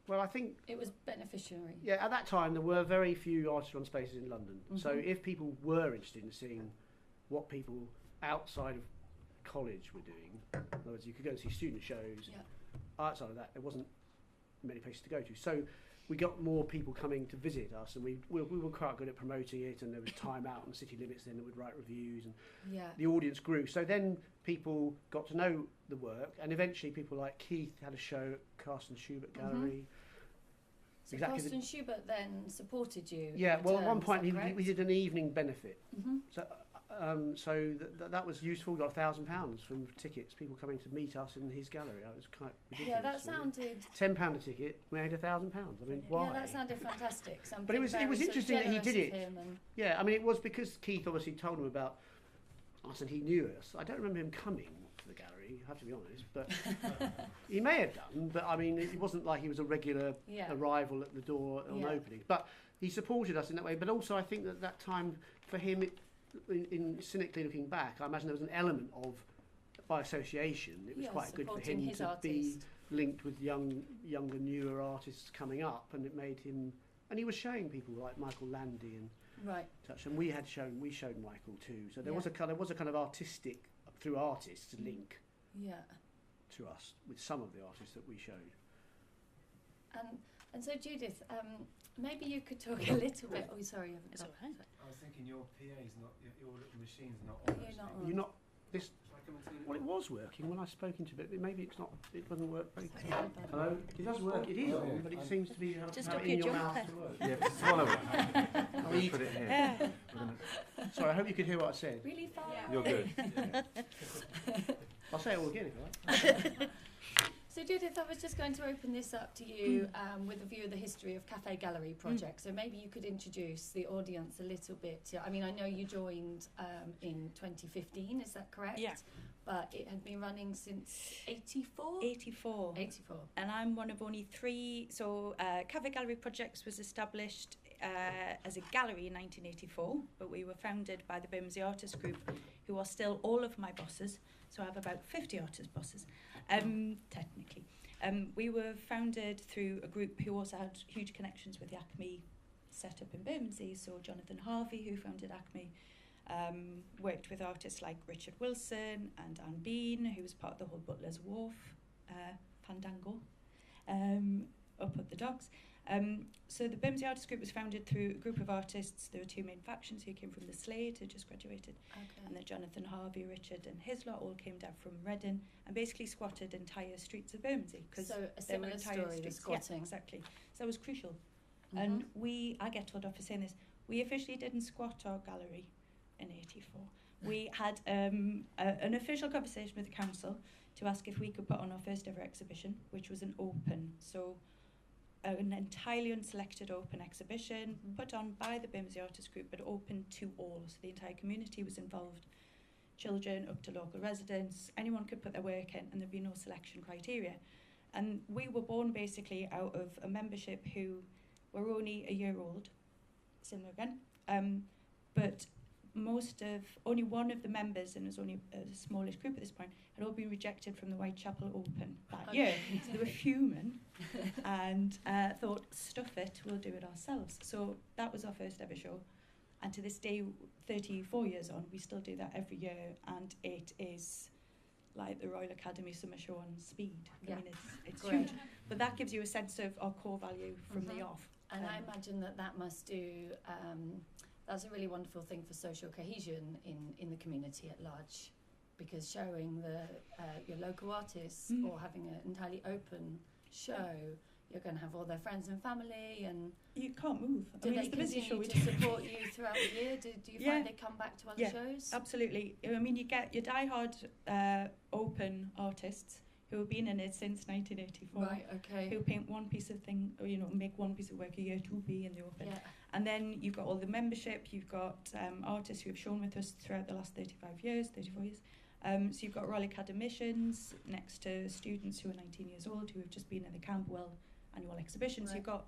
well, I think It was beneficiary. yeah, at that time there were very few artist-run spaces in London. So Mhm. if people were interested in seeing what people outside of college were doing, in other words, you could go and see student shows. Yeah. Outside of that, there wasn't many places to go to. So we got more people coming to visit us, and we were quite good at promoting it, and there was Time Out and City Limits then that would write reviews, and Yeah. the audience grew. So then people got to know the work, and eventually people like Keith had a show at Carsten Schubert Gallery. So Exactly Carsten Schubert then supported you. Yeah, in well, at one return, point is that we did an evening benefit. Mm-hmm. So that was useful. We got £1,000 from tickets, people coming to meet us in his gallery. That was quite ridiculous. Yeah, that really. sounded. £10 a ticket made £1,000. I mean, why? Yeah, that sounded fantastic. Something But it was very sort of interesting that he generous did of it. him and- Yeah, I mean, it was because Keith obviously told him about us, and he knew us. I don't remember him coming to the gallery, I have to be honest, but he may have done. But I mean, it wasn't like he was a regular Yeah. arrival at the door on Yeah. opening. But he supported us in that way. But also, I think that time for him, in cynically looking back, I imagine there was an element of, by association, it was Yeah, quite good for supporting him his to be artist. linked with younger, newer artists coming up, and it made him. And he was showing people like Michael Landy and Right. such, and we showed Michael too. So there Yeah. was a kind of artistic, through artists, link Yeah. to us with some of the artists that we showed. And so Judith, maybe you could talk a little bit. Oh, sorry, I haven't It's got. all right. I was thinking your PA's not, your little machine's not on. You're not actually. on. You're not this. Shall I come and turn it Well, it on? was working when I spoke into it. But maybe it's not. It doesn't work very. Sorry about that. Hello. It does work. It is Oh, on, yeah. but it seems to be Just how up in your your mouth jumper. to work. Yeah, but swallow it. Oh, you- Put it here. Yeah. We're gonna- Sorry, I hope you could hear what I said. Really far. You're good. I'll say it all again if you like. So Judith, I was just going to open this up to you with a view of the history of Cafe Gallery project. So maybe you could introduce the audience a little bit. I mean, I know you joined in 2015, is that correct? Yeah. But it had been running since 84? 84. 84. And I'm one of only three. So Cafe Gallery Projects was established as a gallery in 1984, but we were founded by the Bermondsey Artist Group, who are still all of my bosses. So I have about 50 artist bosses, technically. We were founded through a group who also had huge connections with the Acme setup in Bermondsey. So Jonathan Harvey, who founded Acme, worked with artists like Richard Wilson and Anne Bean, who was part of the whole Butler's Wharf fandango up at the docks. So the Bermondsey Artist Group was founded through a group of artists. There were two main factions who came from the Slade, who just graduated, Okay. and then Jonathan Harvey, Richard and his lot all came down from Reading and basically squatted entire streets of Bermondsey. So a there were similar entire story, the streets. squatting. Yeah, exactly. So that was crucial. Mhm. And I get told off for saying this, we officially didn't squat our gallery in 84. We had an official conversation with the council to ask if we could put on our first ever exhibition, which was an open, so an entirely unselected open exhibition put on by the Bermondsey Artist Group, but open to all, so the entire community was involved. Children up to local residents, anyone could put their work in, and there'd be no selection criteria. And we were born basically out of a membership who were only a year old, similar again, but only one of the members, and it was only a smallish group at this point, had all been rejected from the Whitechapel Open that year. So they were fuming and thought, stuff it, we'll do it ourselves. So that was our first ever show. And to this day, 34 years on, we still do that every year, and it is like the Royal Academy Summer Show on speed. Yeah. I mean, it's Great. huge. But that gives you a sense of our core value from the Mhm. off. And I imagine that must do, that's a really wonderful thing for social cohesion in the community at large, because showing your local artists or having an entirely open show, you're going to have all their friends and family, and You can't move. I do mean, they it's the busiest show continue we to do. support you throughout the year? Do you Yeah. find they come back to other Yeah. shows? Absolutely. I mean, you get your diehard open artists who have been in it since 1984. Right, okay. Who paint one piece of thing, or make one piece of work a year to be in the open. Yeah. And then you've got all the membership, you've got artists who have shown with us throughout the last 34 years. So you've got Royal Academicians next to students who are 19 years old who have just been in the Camberwell annual exhibition. So Right. you've got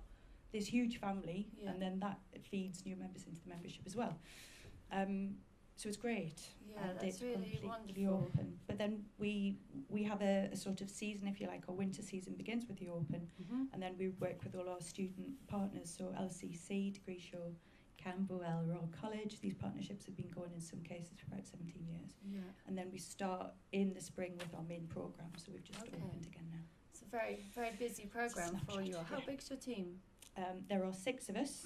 this huge family, Yeah. and then that feeds new members into the membership as well. So it's great. Yeah, and that's it's really completely wonderful. open. But then we have a sort of season, if you like. Our winter season begins with the open, Mm-hmm. and then we work with all our student partners, so LCC, Degree Show, Camberwell, Royal College. These partnerships have been going in some cases for about 17 years. Yeah. And then we start in the spring with our main programme, so we've just Okay. opened again now. It's a very, very busy programme for Snapshot, you. How yeah. big's your team? There are 6 of us.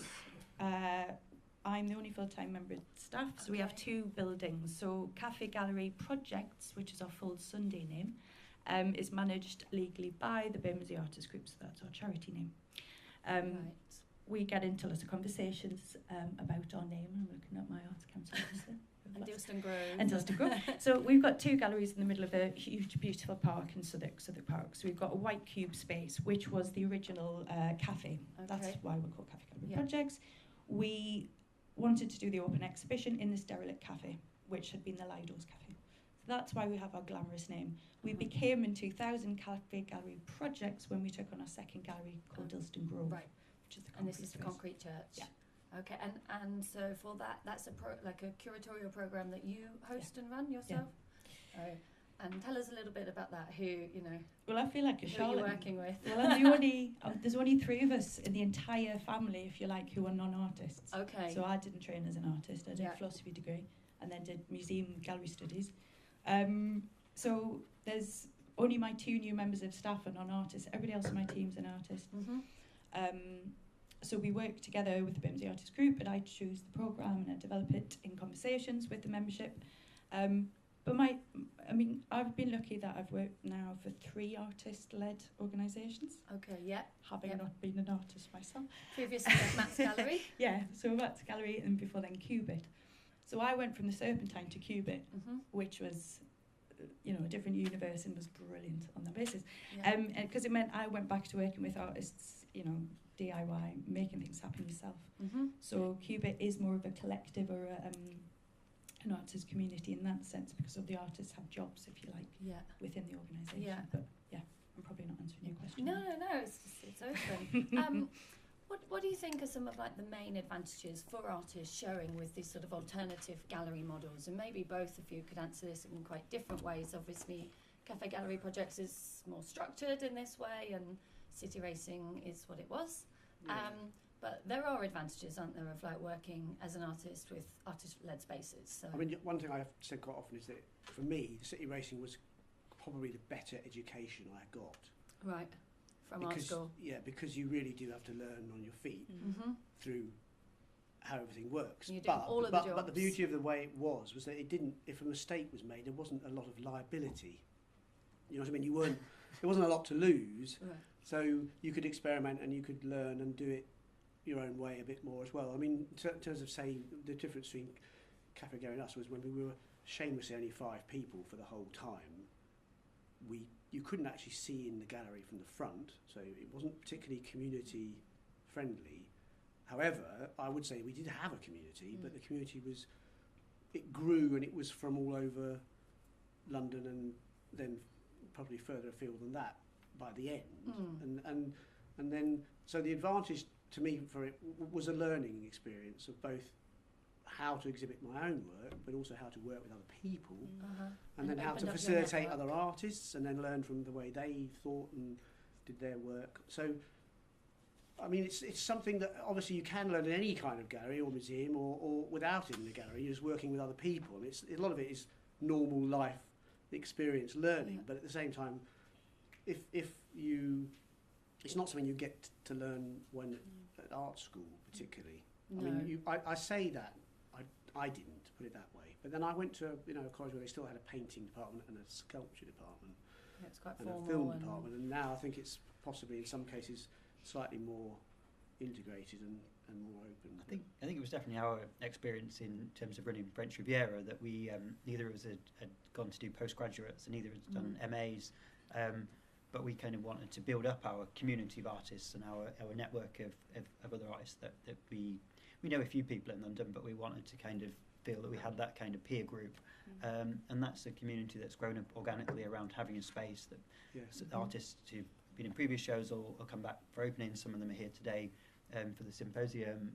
I'm the only full-time member of staff, so we have Okay. 2 buildings. So Cafe Gallery Projects, which is our full Sunday name, is managed legally by the Bermondsey Artists Group, so that's our charity name. Right. We get into lots of conversations about our name. I'm looking at my arts council officer. And Dilston Grove. And Dilston Grove. So we've got 2 galleries in the middle of a huge, beautiful park in Southwark Park. So we've got a white cube space, which was the original cafe. That's Okay. why we're called Cafe Gallery Yeah. Projects. We wanted to do the open exhibition in this derelict cafe, which had been the Lidos Cafe. So that's why we have our glamorous name. We Mhm. became in 2000 Cafe Gallery Projects when we took on our second gallery called Dilston Grove, Right. which is the And this concrete is the space. Concrete Church. Yeah. Okay, and so for that, that's like a curatorial program that you host and run yourself. Oh, and tell us a little bit about that. Who Well, I feel like a who are you charlatan. working with? Well, I'm the only. There's only 3 of us in the entire family, if you like, who are non-artists. Okay. So I didn't train as an artist. I did Yeah. a philosophy degree, and then did museum gallery studies. So there's only my 2 new members of staff are non-artists. Everybody else in my team's an artist. Mm-hmm. So we work together with the Bermondsey Artists Group, and I choose the programme and I develop it in conversations with the membership. But I've been lucky that I've worked now for 3 artist-led organisations, Okay. Yeah. having Yep. not been an artist myself. Previously at Matt's Gallery. Yeah, so Matt's Gallery, and before then Cubit. So I went from the Serpentine to Cubit, Mm-hmm. which was, a different universe, and was brilliant on that basis. Yeah. Because it meant I went back to working with artists, DIY, making things happen yourself. Mm-hmm. So Cubit is more of a collective or an artist community in that sense, because all the artists have jobs, if you like, Yeah. within the organisation. Yeah. But yeah, I'm probably not answering your question. No. It's open. What do you think are some of the main advantages for artists showing with these sort of alternative gallery models? And maybe both of you could answer this in quite different ways. Obviously, Cafe Gallery Projects is more structured in this way, and City Racing is what it was. Yeah. But there are advantages, aren't there, of working as an artist with artist-led spaces. So. I mean, one thing I have said quite often is that for me, City Racing was probably the better education I got. Right, from art school. Yeah, because you really do have to learn on your feet Mm-hmm. through how everything works. You're doing all of the but the jobs. beauty of the way it was that it didn't. If a mistake was made, there wasn't a lot of liability. You know what I mean? There wasn't a lot to lose, Right. so you could experiment and you could learn and do it your own way a bit more as well. I mean, in terms of say the difference between Cafe Gallery and us was when we were shamelessly only 5 people for the whole time. You couldn't actually see in the gallery from the front, so it wasn't particularly community friendly. However, I would say we did have a community, but the community it grew, and it was from all over London and then probably further afield than that by the end. And then so the advantage to me for it was a learning experience of both how to exhibit my own work, but also how to work with other people, Uh-huh. and then how to opened up your facilitate network. other artists, and then learn from the way they thought and did their work. So, I mean, it's something that obviously you can learn in any kind of gallery or museum, or without it in the gallery. You're just working with other people, and a lot of it is normal life experience learning. Yeah. But at the same time, if you, it's not something you get to learn when at art school particularly. No. I mean, I say that I didn't put it that way, but then I went to a college where they still had a painting department and a sculpture department Yeah, it's quite and formal. a film department, and now I think it's possibly in some cases slightly more integrated and more open. I think it was definitely our experience in terms of running French Riviera that we neither of us had gone to do postgraduates and neither had done MAs, but we kind of wanted to build up our community of artists and our network of other artists that we know a few people in London, but we wanted to kind of feel that we had that kind of peer group, and that's a community that's grown up organically around having a space that artists who've been in previous shows will come back for opening. Some of them are here today for the symposium,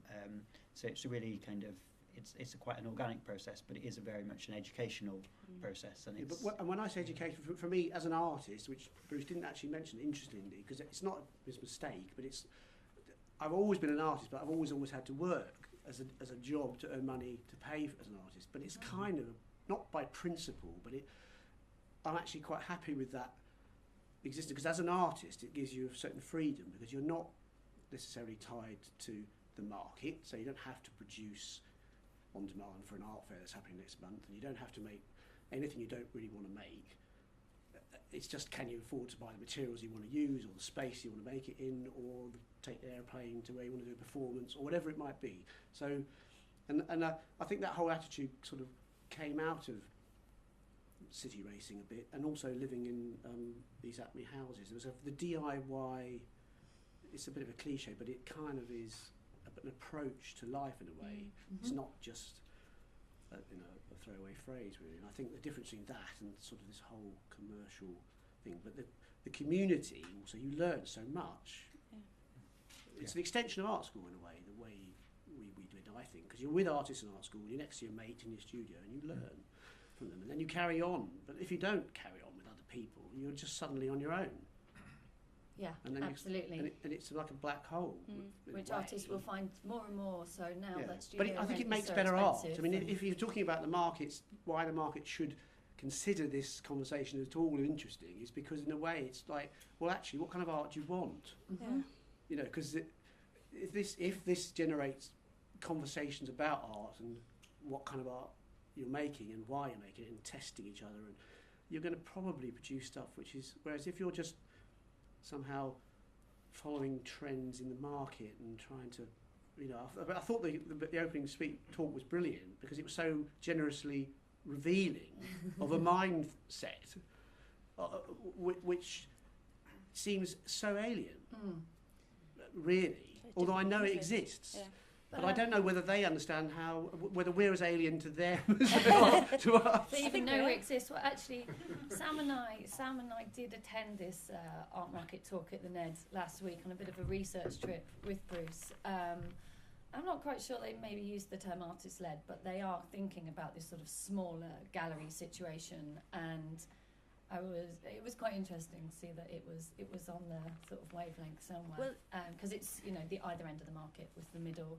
so it's a really kind of it's quite an organic process, but it is a very much an educational process. And it's and when I say education, for me as an artist, which Bruce didn't actually mention, interestingly, because it's not his mistake, but I've always been an artist, but I've always had to work as a job to earn money to pay as an artist. But it's kind of not by principle, but I'm actually quite happy with that existing, because as an artist it gives you a certain freedom, because you're not necessarily tied to the market, so you don't have to produce on demand for an art fair that's happening next month, and you don't have to make anything you don't really want to make. It's just, can you afford to buy the materials you want to use, or the space you want to make it in, or take the airplane to where you want to do a performance, or whatever it might be. So, and I think that whole attitude sort of came out of city racing a bit, and also living in these ATME houses. There was the DIY. It's a bit of a cliche, but it kind of is an approach to life in a way. It's not just a throwaway phrase, really. And I think the difference between that and sort of this whole commercial thing, but the community also, you learn so much. It's an extension of art school in a way, the way we do it, I think, because you're with artists in art school, you're next to your mate in your studio, and you learn from them, and then you carry on. But if you don't carry on with other people, you're just suddenly on your own. Yeah, and then absolutely. And it's like a black hole. Which artists will find more and more so now that studio But I think it rent makes is so better art. expensive. I mean, if you're talking about the markets, why the market should consider this conversation at all interesting is because, in a way, it's like, well, actually, what kind of art do you want? You know, because if this generates conversations about art and what kind of art you're making and why you're making it and testing each other, and you're going to probably produce stuff which is, whereas if you're just somehow following trends in the market and trying to, you know, I thought the opening talk was brilliant because it was so generously revealing of a mindset which seems so alien, really, although I know it exists. Yeah. But I don't know whether they understand whether we're as alien to them as they are to us. They even know it exists. Well, actually, Sam and I did attend this art market talk at the Neds last week on a bit of a research trip with Bruce. I'm not quite sure they maybe used the term artist-led, but they are thinking about this sort of smaller gallery situation, and it was quite interesting to see that it was on the sort of wavelength somewhere, because it's, you know, the either end of the market, with the middle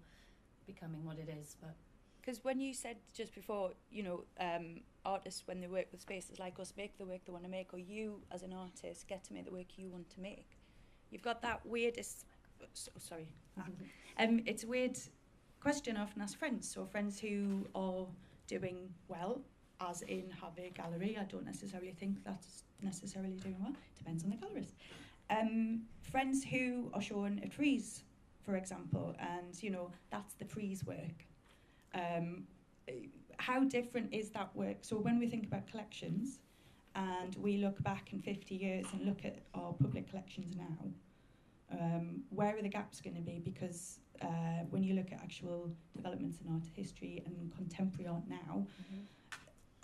becoming what it is. But because when you said just before, you know, artists, when they work with spaces like us, make the work they want to make, or you as an artist get to make the work you want to make, you've got that weird it's a weird question I often ask friends. So friends who are doing well, as in have a gallery, I don't necessarily think that's necessarily doing well, depends on the gallerist. Friends who are shown at Frieze, for example, and, you know, that's the Frieze work. How different is that work? So when we think about collections and we look back in 50 years and look at our public collections now, where are the gaps going to be? Because when you look at actual developments in art history and contemporary art now,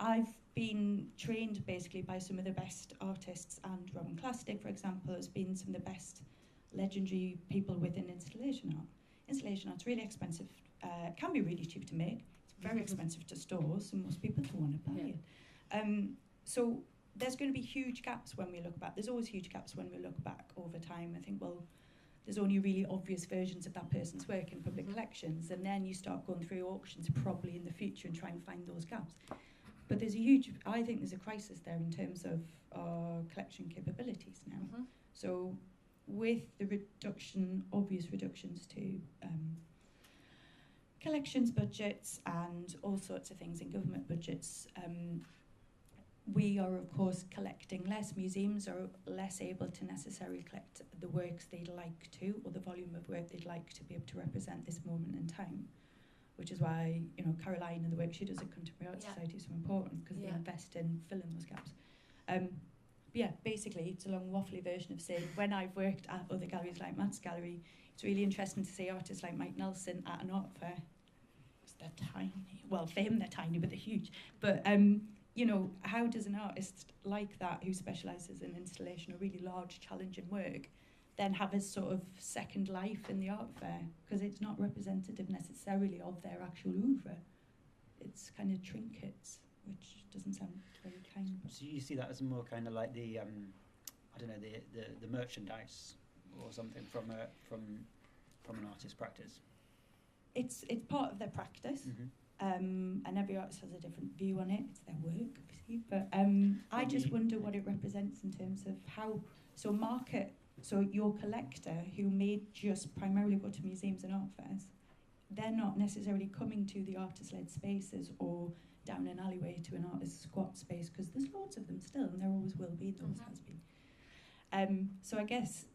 I've been trained basically by some of the best artists, and Robin Clastic, for example, has been some of the best legendary people within installation art. Installation art's really expensive. It can be really cheap to make. It's very expensive to store, so most people don't want to buy it. So there's going to be huge gaps when we look back. There's always huge gaps when we look back over time. I think, well, there's only really obvious versions of that person's work in public collections, and then you start going through auctions probably in the future and try and find those gaps. But I think there's a crisis there in terms of our collection capabilities now. So with the obvious reductions to collections budgets and all sorts of things in government budgets, we are, of course, collecting less. Museums are less able to necessarily collect the works they'd like to, or the volume of work they'd like to be able to represent this moment in time, which is why, you know, Caroline and the work she does at Contemporary Art Society is so important, because they invest in filling those gaps. Yeah, basically, it's a long waffly version of saying, when I've worked at other galleries like Matt's gallery, it's really interesting to see artists like Mike Nelson at an art fair. They're tiny. Well, for him, they're tiny, but they're huge. But, you know, how does an artist like that, who specialises in installation or really large, challenging work, then have a sort of second life in the art fair? Because it's not representative necessarily of their actual oeuvre. It's kind of trinkets, which doesn't sound very kind. So you see that as more kind of like the, I don't know, the merchandise or something from an artist's practice? It's part of their practice. And every artist has a different view on it. It's their work, obviously. But I just wonder what it represents in terms of how... So your collector, who may just primarily go to museums and art fairs, they're not necessarily coming to the artist-led spaces or down an alleyway to an artist squat space, because there's loads of them still, and there always will be, there always has been. So I guess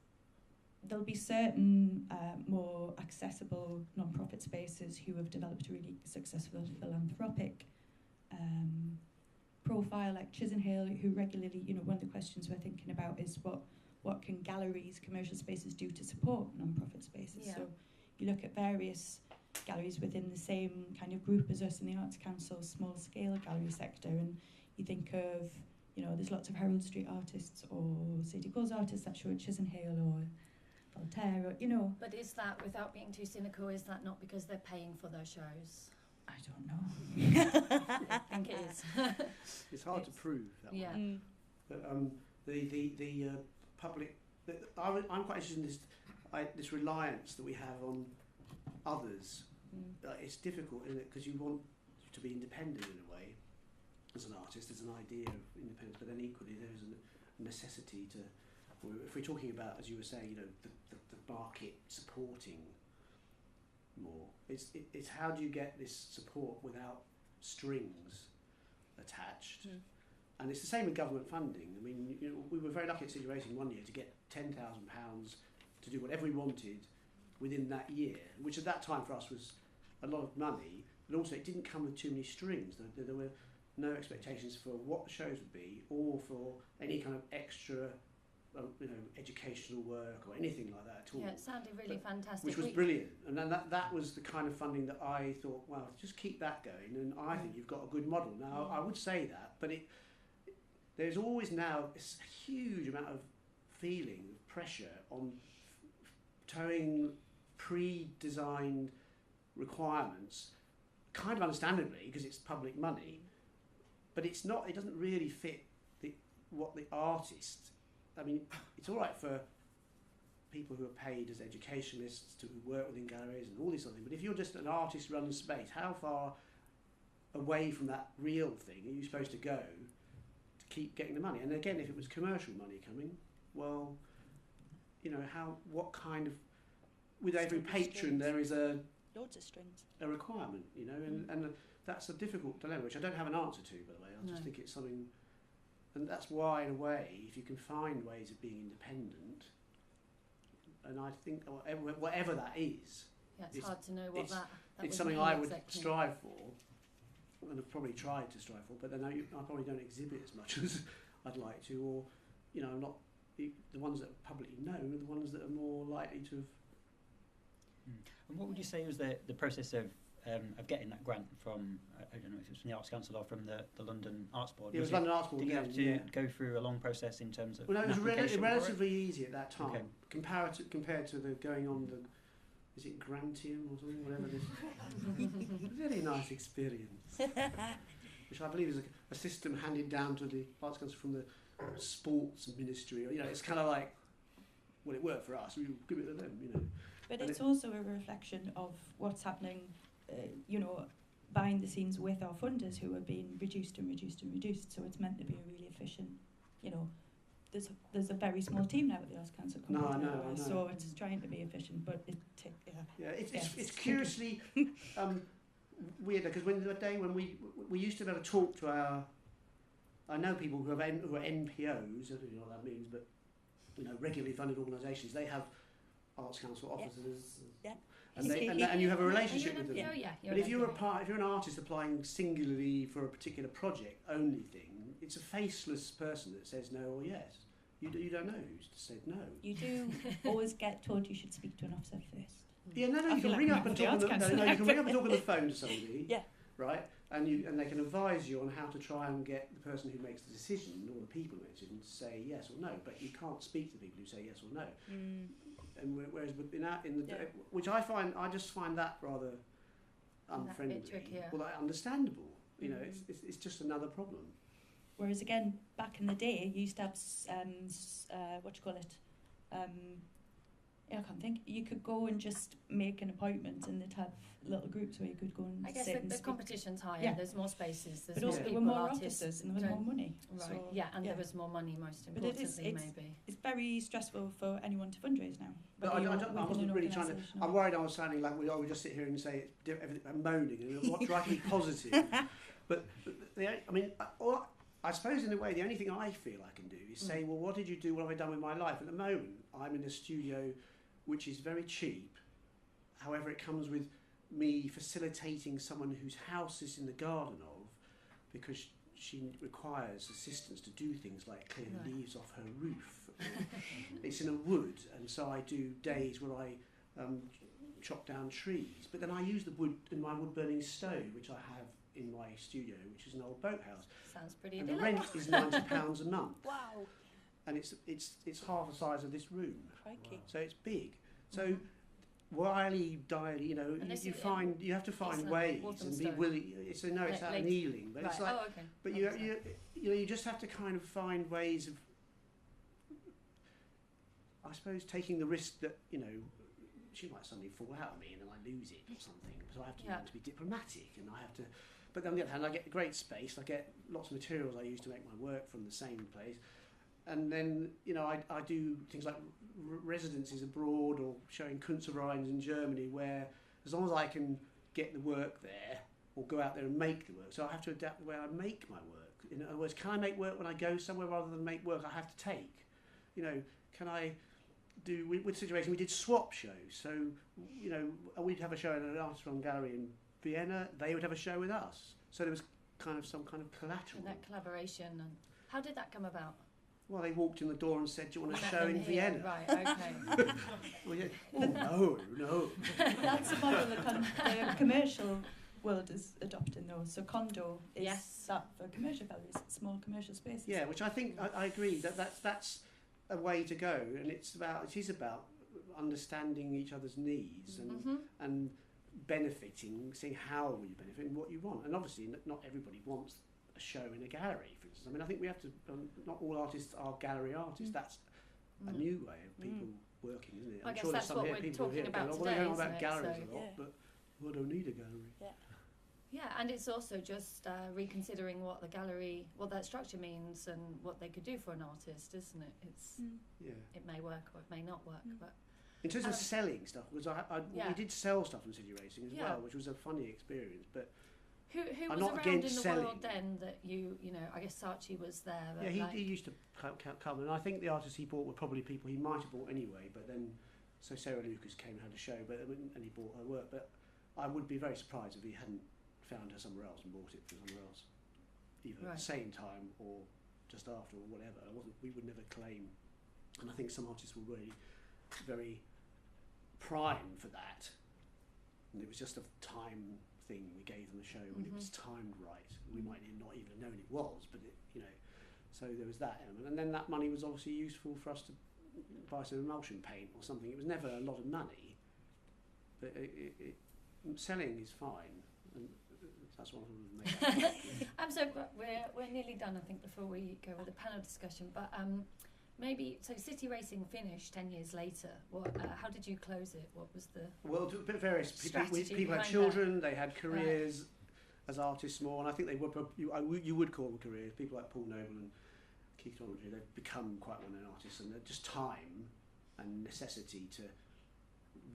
there'll be certain more accessible non-profit spaces who have developed a really successful philanthropic profile, like Chisenhale, who regularly, you know, one of the questions we're thinking about is what can galleries, commercial spaces do to support non-profit spaces? So you look at various galleries within the same kind of group as us in the Arts Council, small scale gallery sector, and you think of, you know, there's lots of Herald Street artists or City Goals artists that show at Chisenhale or Voltaire, or, you know. But is that, without being too cynical, is that not because they're paying for those shows? I don't know. I think it is. It's hard to prove that one. But the public... I'm quite interested in this reliance that we have on others. It's difficult, isn't it? Because you want to be independent in a way. As an artist, there's an idea of independence, but then equally there's a necessity to... If we're talking about, as you were saying, you know, the market supporting more, it's how do you get this support without strings attached? And it's the same with government funding. I mean, you know, we were very lucky at City Racing one year to get £10,000 to do whatever we wanted within that year, which at that time for us was a lot of money, but also it didn't come with too many strings. There were no expectations for what the shows would be or for any kind of extra you know, educational work or anything like that at all. Yeah, it sounded really fantastic. Which was brilliant. And then that was the kind of funding that I thought, well, just keep that going, and I think you've got a good model. Now, I would say that, but there's always now a huge amount of feeling, of pressure on towing pre-designed requirements, kind of understandably, because it's public money, but it doesn't really fit what the artist... I mean, it's all right for people who are paid as educationalists to work within galleries and all this sort of thing, but if you're just an artist-run space, how far away from that real thing are you supposed to go to keep getting the money? And again, if it was commercial money coming, well, you know, what kind of... With every patron, there is loads of strings. A requirement, you know, and that's a difficult dilemma, which I don't have an answer to, by the way. I just think it's something... And that's why, in a way, if you can find ways of being independent, and I think whatever that is... Yeah, it's hard to know what that it's something I would strive for, and I've probably tried to strive for, but then I probably don't exhibit as much as I'd like to, or, you know, I'm not... The ones that are publicly known are the ones that are more likely to have... And what would you say was the process of getting that grant from, I don't know if it was from the Arts Council or from the London Arts Board? Yeah, it was London Arts Board. Did you have to go through a long process in terms of... Well, no, it was application relatively easy at that time, Okay. compared to the going on the... Is it Grantium or something, whatever it is? Really nice experience. Which I believe is a system handed down to the Arts Council from the Sports Ministry. You know, it's kind of like, well, it worked for us, we give it to them, you know. But it's also a reflection of what's happening, you know, behind the scenes with our funders, who are being reduced and reduced and reduced. So it's meant to be a really efficient, you know, there's a very small team now at the Arts Council. No, I know. So it's trying to be efficient, but it's curiously weird, because when we used to be able to talk to our I know people who are NPOs, I don't know what that means, but regularly funded organisations. They have Arts Council officers, and you have a relationship with them. Yeah, but if you're an artist applying singularly for a particular project only thing, it's a faceless person that says no or yes. You don't know who's said no. You do always get told you should speak to an officer first. Yeah, no, you can ring up and talk on the phone to somebody. Yeah. Right, and they can advise you on how to try and get the person who makes the decision, or the people who make the decision, to say yes or no. But you can't speak to the people who say yes or no. And whereas which I just find that rather unfriendly. That bit trickier. Well, understandable. It's just another problem. Whereas again, back in the day, you used to have I can't think. You could go and just make an appointment, and they'd have little groups where you could go and I guess sit and the speak. competition's higher. Yeah. There's more spaces. There's But more also there people, were more artists, officers and there was more money. Right. So, There was more money, most But it is- importantly, maybe. It's very stressful for anyone to fundraise now. But whether I you're within an wasn't really trying to. organisation I'm or- worried I was sounding like we just sit here and say everything. I'm moaning and what try to be positive. But I suppose in a way the only thing I feel I can do is say, well, what did you do? What have I done with my life? At the moment, I'm in a studio which is very cheap. However, it comes with me facilitating someone whose house is in the garden of, because she requires assistance to do things like clear leaves off her roof. It's in a wood, and so I do days where I chop down trees. But then I use the wood in my wood burning stove, which I have in my studio, which is an old boathouse. Sounds pretty And the idyllic. rent is £90 a month. Wow. And it's half the size of this room. Crikey. So it's big. So wily, you have to find ways and be willing. It's not kneeling, but it's like. okay. But you just have to kind of find ways of, I suppose, taking the risk that she might suddenly fall out of me and then I lose it or something. So I have to learn to be diplomatic, and I have to. But on the other hand, I get great space. I get lots of materials I use to make my work from the same place. And then, I do things like residencies abroad or showing Kunstvereins in Germany, where as long as I can get the work there or go out there and make the work, so I have to adapt the way I make my work. In other words, can I make work when I go somewhere rather than make work I have to take? Can I do, with Situation, we did swap shows. So, we'd have a show in an artist-run gallery in Vienna, they would have a show with us. So there was some kind of collateral. And that collaboration. And how did that come about? Well, they walked in the door and said, do you want a Met show them in here, Vienna? Right, okay. Well, yeah. Oh, no. That's a model the commercial world is adopting though. So condo is that for commercial galleries, small commercial spaces. Yeah, which I think I agree that's a way to go, and it is about understanding each other's needs and benefiting, seeing how will you benefit and what you want. And obviously, not everybody wants a show in a gallery, for instance. I mean, I think we have to. Not all artists are gallery artists. That's a new way of people working, isn't it? I I'm guess sure that's there's some what we're people talking here about going, today, well, they know isn't about it? galleries So, a lot, but I don't need a gallery. Yeah, and it's also just reconsidering what that structure means and what they could do for an artist, isn't it? It may work or it may not work, but. In terms of selling stuff, because we did sell stuff in City Racing as well, which was a funny experience. But who I'm was not around in against the selling. world then that I guess Saatchi was there. But He used to come, and I think the artists he bought were probably people he might have bought anyway. But then, so Sarah Lucas came and had a show, and he bought her work. But I would be very surprised if he hadn't found her somewhere else and bought it from somewhere else, either at the same time or just after or whatever. We would never claim, and I think some artists were really very prime for that, and it was just a time thing. We gave them a show when it was timed right. We might not even have known it was, but so there was that element, and then that money was obviously useful for us to buy some emulsion paint or something. It was never a lot of money, but selling is fine, and that's what I want to make. So we're nearly done, I think, before we go with the panel discussion, but maybe, so City Racing finished 10 years later. How did you close it? What was the various strategy people had behind children, they had careers as artists more, and I think they were, you would call them careers. People like Paul Noble and Keith Donaldry, they've become quite well-known artists, and just time and necessity to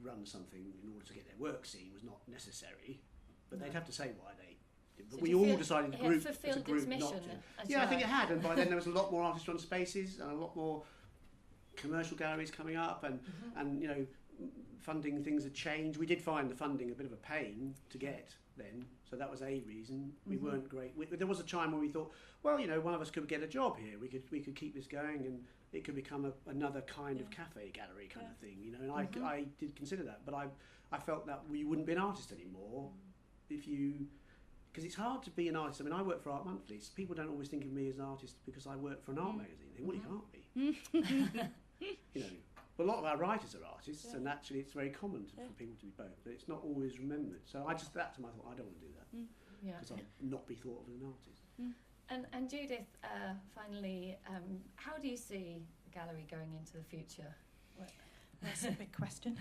run something in order to get their work seen was not necessary, but they'd have to say why they But So we do you all feel decided it as a fulfilled its group mission, not to. as Yeah, you I think know? it had, and by then there was a lot more artist-run spaces and a lot more commercial galleries coming up, and you know, funding things had changed. We did find the funding a bit of a pain to get then, so that was a reason. We weren't great. There was a time where we thought, well, you know, one of us could get a job here. We could keep this going, and it could become another kind of cafe gallery kind of thing, you know. And I did consider that, but I felt that we wouldn't be an artist anymore if you. Because it's hard to be an artist. I mean, I work for Art Monthly. So people don't always think of me as an artist because I work for an art magazine. They think, well, you can't be. You know, but a lot of our writers are artists, and actually it's very common for people to be both. But it's not always remembered. So I just, that time I thought, I don't want to do that because I'll not be thought of as an artist. And Judith, finally, how do you see the gallery going into the future? That's a big question.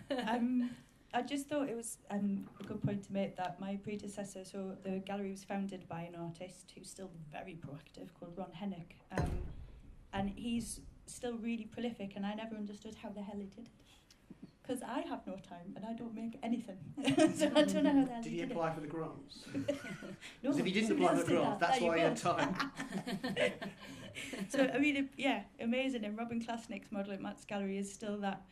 I just thought it was a good point to make that my predecessor, so the gallery was founded by an artist who's still very proactive called Ron Hennick, and he's still really prolific, and I never understood how the hell he did it. Because I have no time and I don't make anything. So I don't know how the hell Did he he did apply for the grants? No, Because if he didn't apply for the grants, that's why he had time. So, I mean, amazing. And Robin Klasnick's model at Matt's Gallery is still that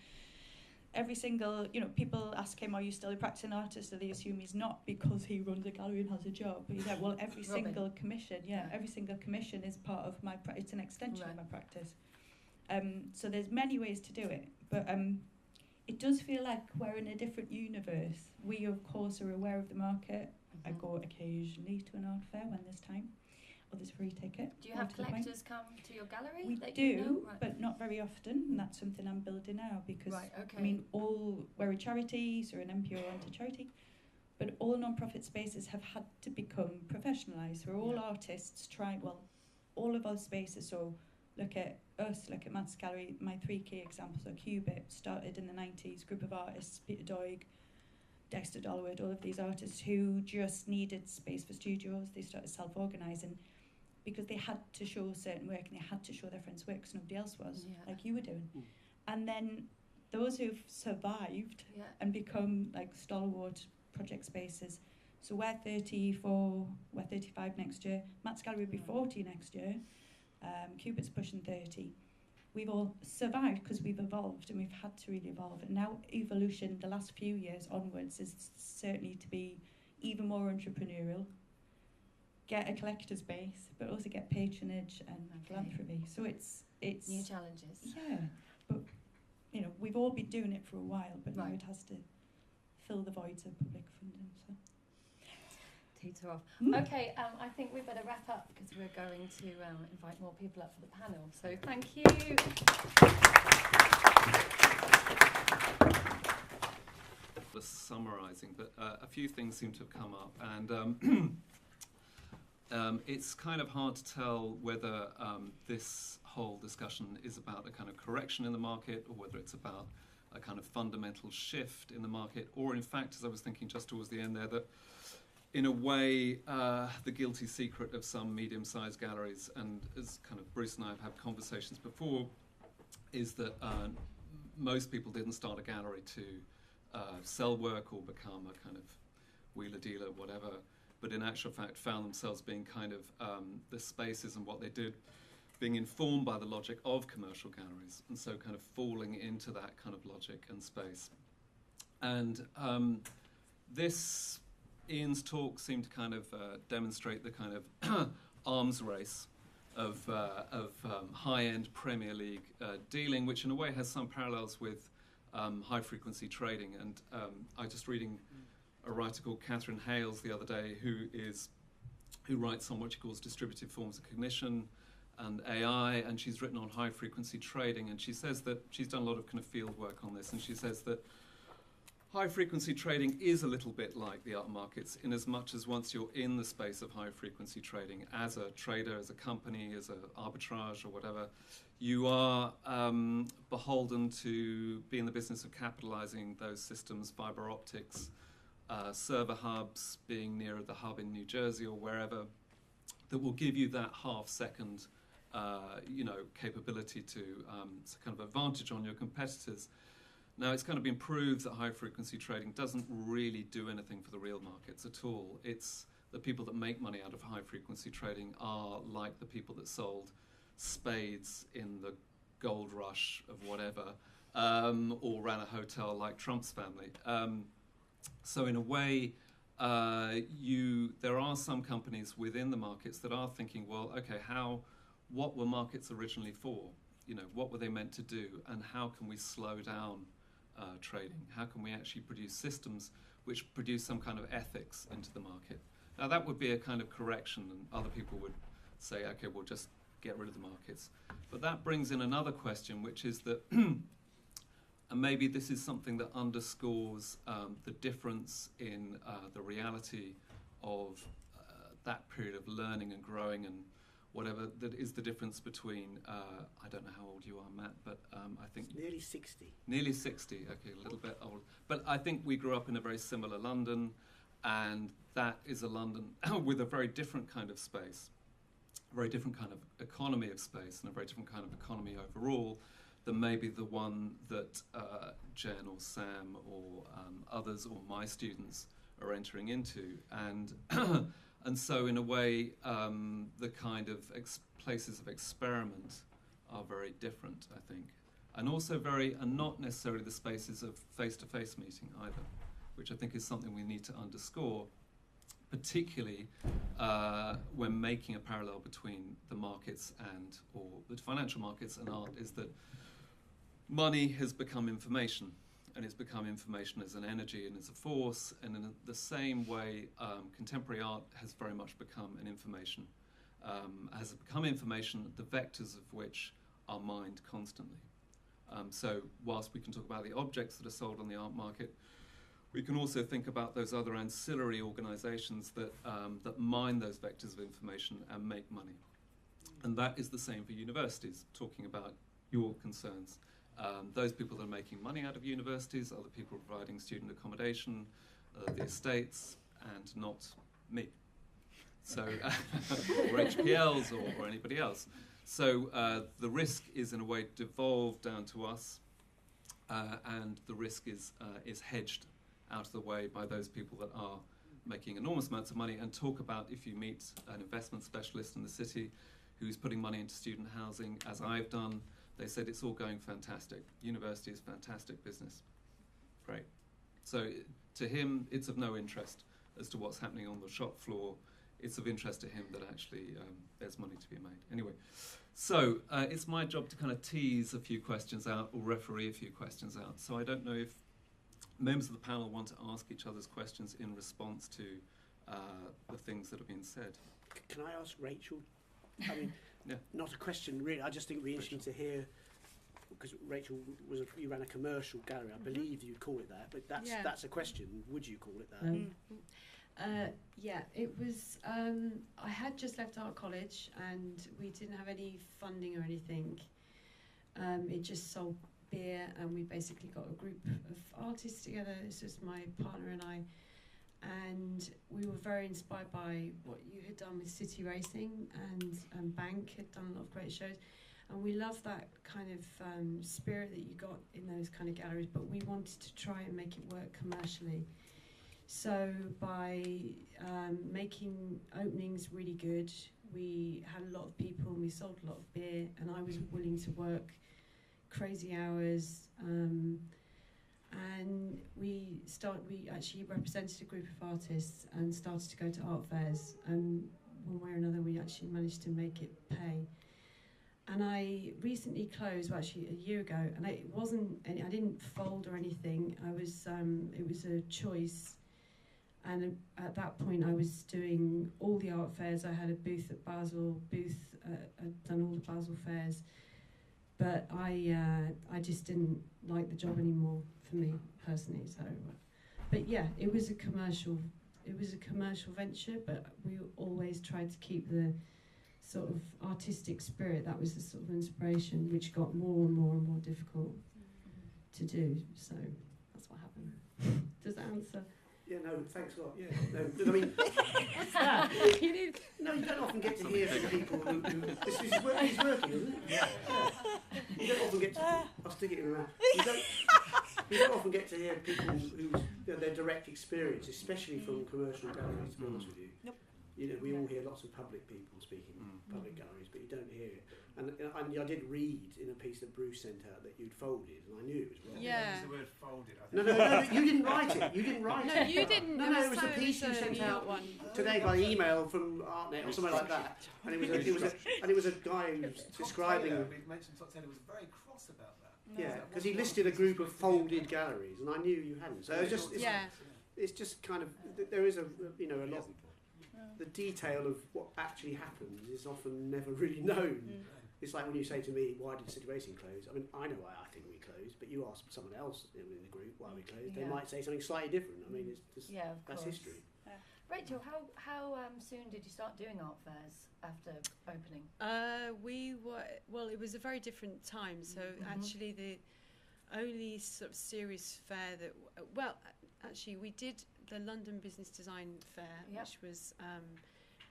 every single, you know, people ask him, are you still a practicing artist? So they assume he's not because he runs a gallery and has a job. But he's like, well, every single commission, every single commission is part of my, it's an extension of my practice. So there's many ways to do it. But it does feel like we're in a different universe. We, of course, are aware of the market. I go occasionally to an art fair when there's time, or there's a free ticket. Do you have collectors come to your gallery? We that do, you know? but not very often, and that's something I'm building now because, okay. I mean, we're a charity, so an NPO and a charity, but all non-profit spaces have had to become professionalised. We're all artists all of our spaces, so look at us, look at Matt's Gallery. My three key examples are Cubit, started in the 90s, group of artists, Peter Doig, Dexter Dollarwood, all of these artists who just needed space for studios. They started self-organising because they had to show certain work and they had to show their friends' work because nobody else was, like you were doing. And then those who've survived and become like stalwart project spaces. So we're 34, we're 35 next year. Matt's Gallery will be 40 next year. Cubit's pushing 30. We've all survived because we've evolved and we've had to really evolve. And now evolution, the last few years onwards, is certainly to be even more entrepreneurial, get a collector's base, but also get patronage and philanthropy. So it's new challenges. Yeah, but you know, we've all been doing it for a while, but now it has to fill the voids of public funding. So. Teeter off. Okay, I think we better wrap up because we're going to invite more people up for the panel. So thank you. Summarising, but a few things seem to have come up, and it's kind of hard to tell whether this whole discussion is about a kind of correction in the market or whether it's about a kind of fundamental shift in the market, or in fact, as I was thinking just towards the end there, that in a way, the guilty secret of some medium-sized galleries, and as kind of Bruce and I have had conversations before, is that most people didn't start a gallery to sell work or become a kind of wheeler dealer, whatever, but in actual fact found themselves being kind of the spaces and what they did being informed by the logic of commercial galleries, and so kind of falling into that kind of logic and space. And Ian's talk seemed to kind of demonstrate the kind of arms race of high-end Premier League dealing, which in a way has some parallels with high-frequency trading. And I was just reading a writer called Catherine Hales the other day, who writes on what she calls distributive forms of cognition and AI, and she's written on high-frequency trading, and she says that she's done a lot of kind of field work on this, and she says that high-frequency trading is a little bit like the art markets in as much as once you're in the space of high-frequency trading as a trader, as a company, as an arbitrage or whatever, you are beholden to be in the business of capitalizing those systems, fiber optics, server hubs, being near the hub in New Jersey or wherever, that will give you that half-second capability to kind of advantage on your competitors. Now, it's kind of been proved that high-frequency trading doesn't really do anything for the real markets at all. the people that make money out of high-frequency trading are like the people that sold spades in the gold rush of whatever, or ran a hotel like Trump's family. So in a way, there are some companies within the markets that are thinking, well, okay, what were markets originally for? What were they meant to do, and how can we slow down trading? How can we actually produce systems which produce some kind of ethics into the market? Now that would be a kind of correction, and other people would say, okay, we'll just get rid of the markets. But that brings in another question, which is that, and maybe this is something that underscores the difference in the reality of that period of learning and growing and whatever, that is the difference between, I don't know how old you are, Matt, but I think... Nearly 60. Nearly 60, okay, a little bit old. But I think we grew up in a very similar London, and that is a London with a very different kind of space, a very different kind of economy of space, and a very different kind of economy overall than maybe the one that Jen or Sam or others or my students are entering into. And and so in a way, the kind of places of experiment are very different, I think. And also and not necessarily the spaces of face-to-face meeting either, which I think is something we need to underscore, particularly when making a parallel between the markets or the financial markets and art, is that money has become information, and it's become information as an energy and as a force, and in the same way contemporary art has very much become an information, has become information, the vectors of which are mined constantly. So whilst we can talk about the objects that are sold on the art market, we can also think about those other ancillary organisations that mine those vectors of information and make money. And that is the same for universities, talking about your concerns. Those people that are making money out of universities are the people providing student accommodation, the estates, and not me. So, or HPLs or anybody else. So the risk is in a way devolved down to us, and the risk is hedged out of the way by those people that are making enormous amounts of money. And talk about, if you meet an investment specialist in the city who's putting money into student housing, as I've done, they said it's all going fantastic. University is fantastic business. Great. So to him, it's of no interest as to what's happening on the shop floor. It's of interest to him that actually there's money to be made. Anyway, so it's my job to kind of tease a few questions out or referee a few questions out. So I don't know if members of the panel want to ask each other's questions in response to the things that have been said. Can I ask Rachel? I mean, yeah. Not a question really. I just think it'd be interesting to hear, because Rachel you ran a commercial gallery. I believe you'd call it that, but that's a question. Would you call it that? Yeah, it was. I had just left art college, and we didn't have any funding or anything. It just sold beer, and we basically got a group of artists together. This was my partner and I. And we were very inspired by what you had done with City Racing, and Bank had done a lot of great shows, and we loved that kind of spirit that you got in those kind of galleries, but we wanted to try and make it work commercially. So by making openings really good, we had a lot of people and we sold a lot of beer, and I was willing to work crazy hours, and we actually represented a group of artists and started to go to art fairs, and one way or another we actually managed to make it pay. And I recently closed, well, actually a year ago, and I didn't fold or anything. It was a choice, and at that point I was doing all the art fairs. I had a booth at Basel, I'd done all the Basel fairs, but I just didn't like the job anymore for me personally. So, but yeah, it was a commercial venture, but we always tried to keep the sort of artistic spirit. That was the sort of inspiration, which got more and more and more difficult to do. So that's what happened. Does that answer? Yeah, no, thanks a lot. Yeah, no, I mean, no, you don't often get to hear from people who this is working, isn't it? Yeah. You don't often get to. I'll stick it in my mouth. You don't often get to hear people who their direct experience, especially from commercial galleries. To be honest with you. Nope. You know, we all hear lots of public people speaking, public galleries, but you don't hear it. And I did read in a piece that Bruce sent out that you'd folded, and I knew it was wrong. Yeah. The word folded, I No, think. you didn't write it. You didn't write No, it. you didn't. No, it was a piece you sent out one. today by email from ArtNet or something like that. And it was a guy who was describing. We mentioned Todd Taylor was very cross about that. Yeah, because he listed a group of folded galleries, and I knew you hadn't. So it's just it's just kind of there is a lot. The detail of what actually happens is often never really known. It's like when you say to me, "Why did City Racing close?" I mean, I know why I think we closed, but you ask someone else in the group why we closed, they might say something slightly different. I mean, it's just that's history. Rachel, how soon did you start doing art fairs after opening? It was a very different time. So actually, the only sort of serious fair that actually we did the London Business Design Fair, which was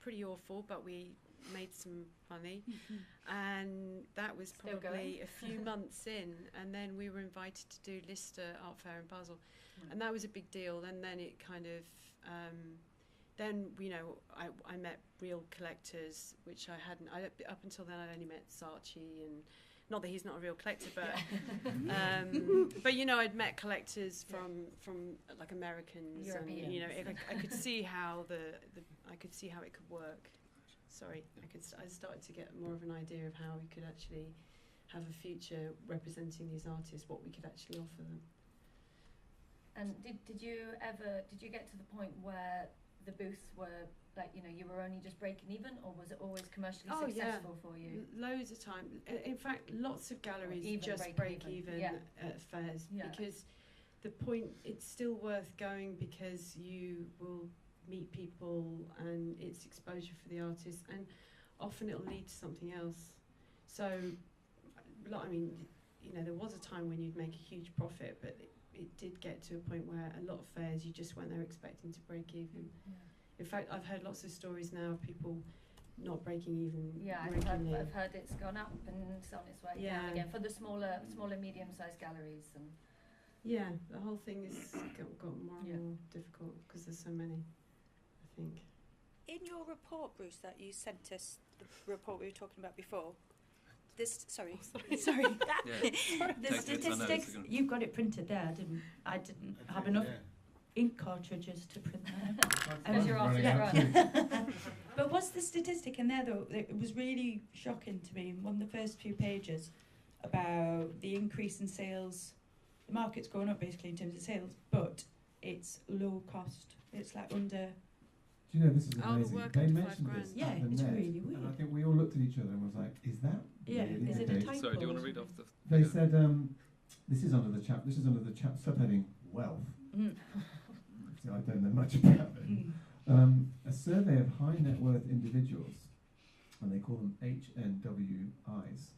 pretty awful, but we made some money, and that was probably a few months in, and then we were invited to do Lister Art Fair in Basel, and that was a big deal. And then it kind of then I met real collectors, which I hadn't. Up until then, I'd only met Saatchi, and not that he's not a real collector, but but I'd met collectors from like Americans, Europeans. and I could see how I could see how it could work. Sorry, I started to get more of an idea of how we could actually have a future representing these artists, what we could actually offer them. And did you get to the point where the booths were like, you were only just breaking even, or was it always commercially successful for you? Loads of time. In fact, lots of galleries just break even at fairs, because the point, it's still worth going because you will meet people and it's exposure for the artist, and often it'll lead to something else. So, I mean, there was a time when you'd make a huge profit, but it did get to a point where a lot of fairs you just went there expecting to break even. In fact, I've heard lots of stories now of people not breaking even. Yeah, I've heard it's gone up and it's on its way down again for the smaller, medium-sized galleries. And the whole thing has got more and more difficult because there's so many, I think. In your report, Bruce, that you sent us, the report we were talking about before, the statistics, you've got it printed there. I didn't have enough ink cartridges to print that. As your artist, But what's the statistic in there, though? It was really shocking to me in one of the first few pages about the increase in sales. The market's going up basically in terms of sales, but it's low cost. It's like under... Do you know, this is amazing. They mentioned £5,000. this Yeah, at the it's net, really weird. and I think we all looked at each other and was like, is that really is it the a case? typo? Sorry, do you want to read off the... They said, this is under the subheading wealth. So I don't know much about it. A survey of high net worth individuals, and they call them HNWIs,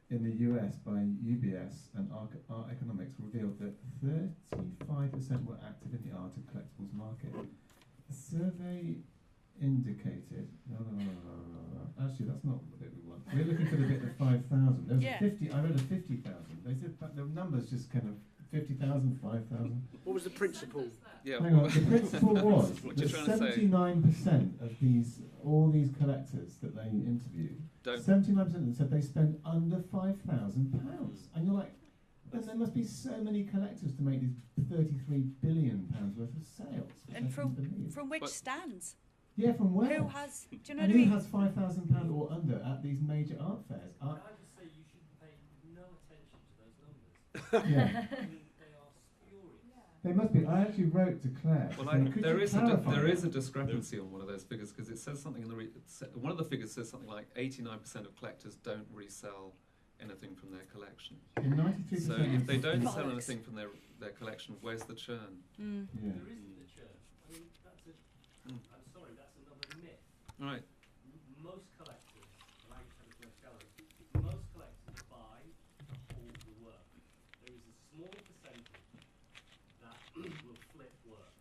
in the US by UBS and Art Economics revealed that 35% were active in the art and collectibles market. The survey indicated... No. Actually, that's not the bit we want. We're looking for the bit of 5,000. There was 50. I read a 50,000. They said the numbers just kind of 50,000, 5,000. What was the principle? Yeah. Hang on. The principle was What that you're trying to say? 79% of all these collectors that they interviewed, 79% of them said they spend under £5,000, and you're like, then there must be so many collectors to make these £33 billion worth of sales. And from which stands? Yeah, from where? Who has? Do you know and what I mean? who has £5,000 or under at these major art fairs? Can I just say you should pay no attention to those numbers? Yeah. I mean, they are spurious. They must be. I actually wrote to Claire. Well, there is a discrepancy on one of those figures, because it says something in the one of the figures says something like 89% of collectors don't resell anything from their collection. So if they don't sell anything from their collection, where's the churn? Yeah. There isn't a churn. I mean, I'm sorry, that's another myth. Right. Most collectors, and I used to have a first gallery, most collectors buy all the work. There is a small percentage that will flip work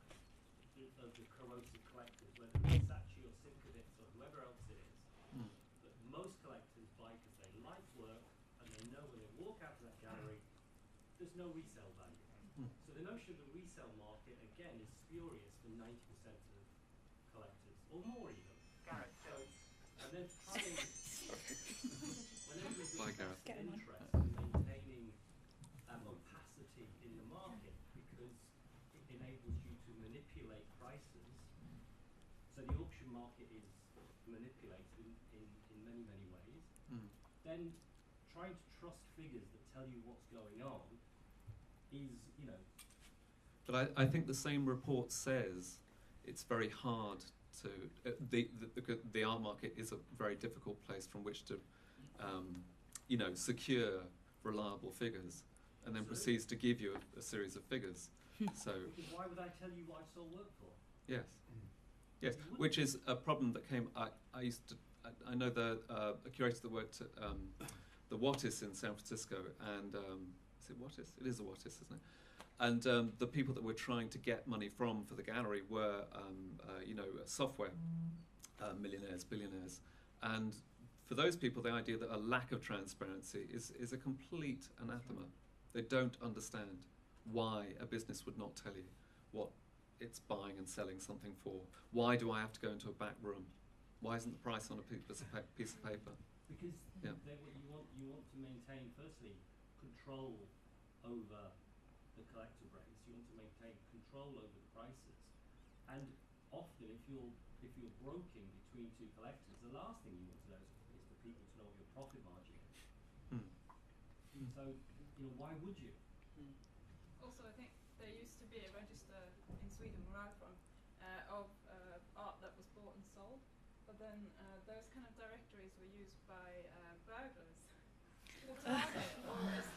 of the corrosive collectors, whether it's Saatchi or Simkovitz or whoever else it is. But most collectors buy because they like work and they know when they walk out of that gallery, there's no resale value. So the notion of the resale market, again, is spurious for 90% of collectors, or more even. And then trying, whenever there's Bye, Gareth. interest in maintaining opacity in the market, because it enables you to manipulate prices. So the auction market is manipulated in many, many ways. Mm. Then trying to trust figures that tell you what's going on is, you know. But I think the same report says it's very hard to the art market is a very difficult place from which to secure reliable figures, and then proceeds to give you a series of figures. So because why would I tell you what I sold work for? yes, yes, which is a problem that came. I know a curator that worked at the Wattis in San Francisco, and is it Wattis? It is the Wattis, isn't it? And the people that we're trying to get money from for the gallery were, software millionaires, billionaires. And for those people, the idea that a lack of transparency is a complete anathema. They don't understand why a business would not tell you what it's buying and selling something for. Why do I have to go into a back room? Why isn't the price on a piece of paper? Because you want to maintain, firstly, control over the collector rates. You want to maintain control over the prices, and often if you're broking between two collectors, the last thing you want to know is for people to know what your profit margin is. So why would you? Also, I think there used to be a register in Sweden, where I'm from, of art that was bought and sold, but then those kind of directories were used by burglars to target.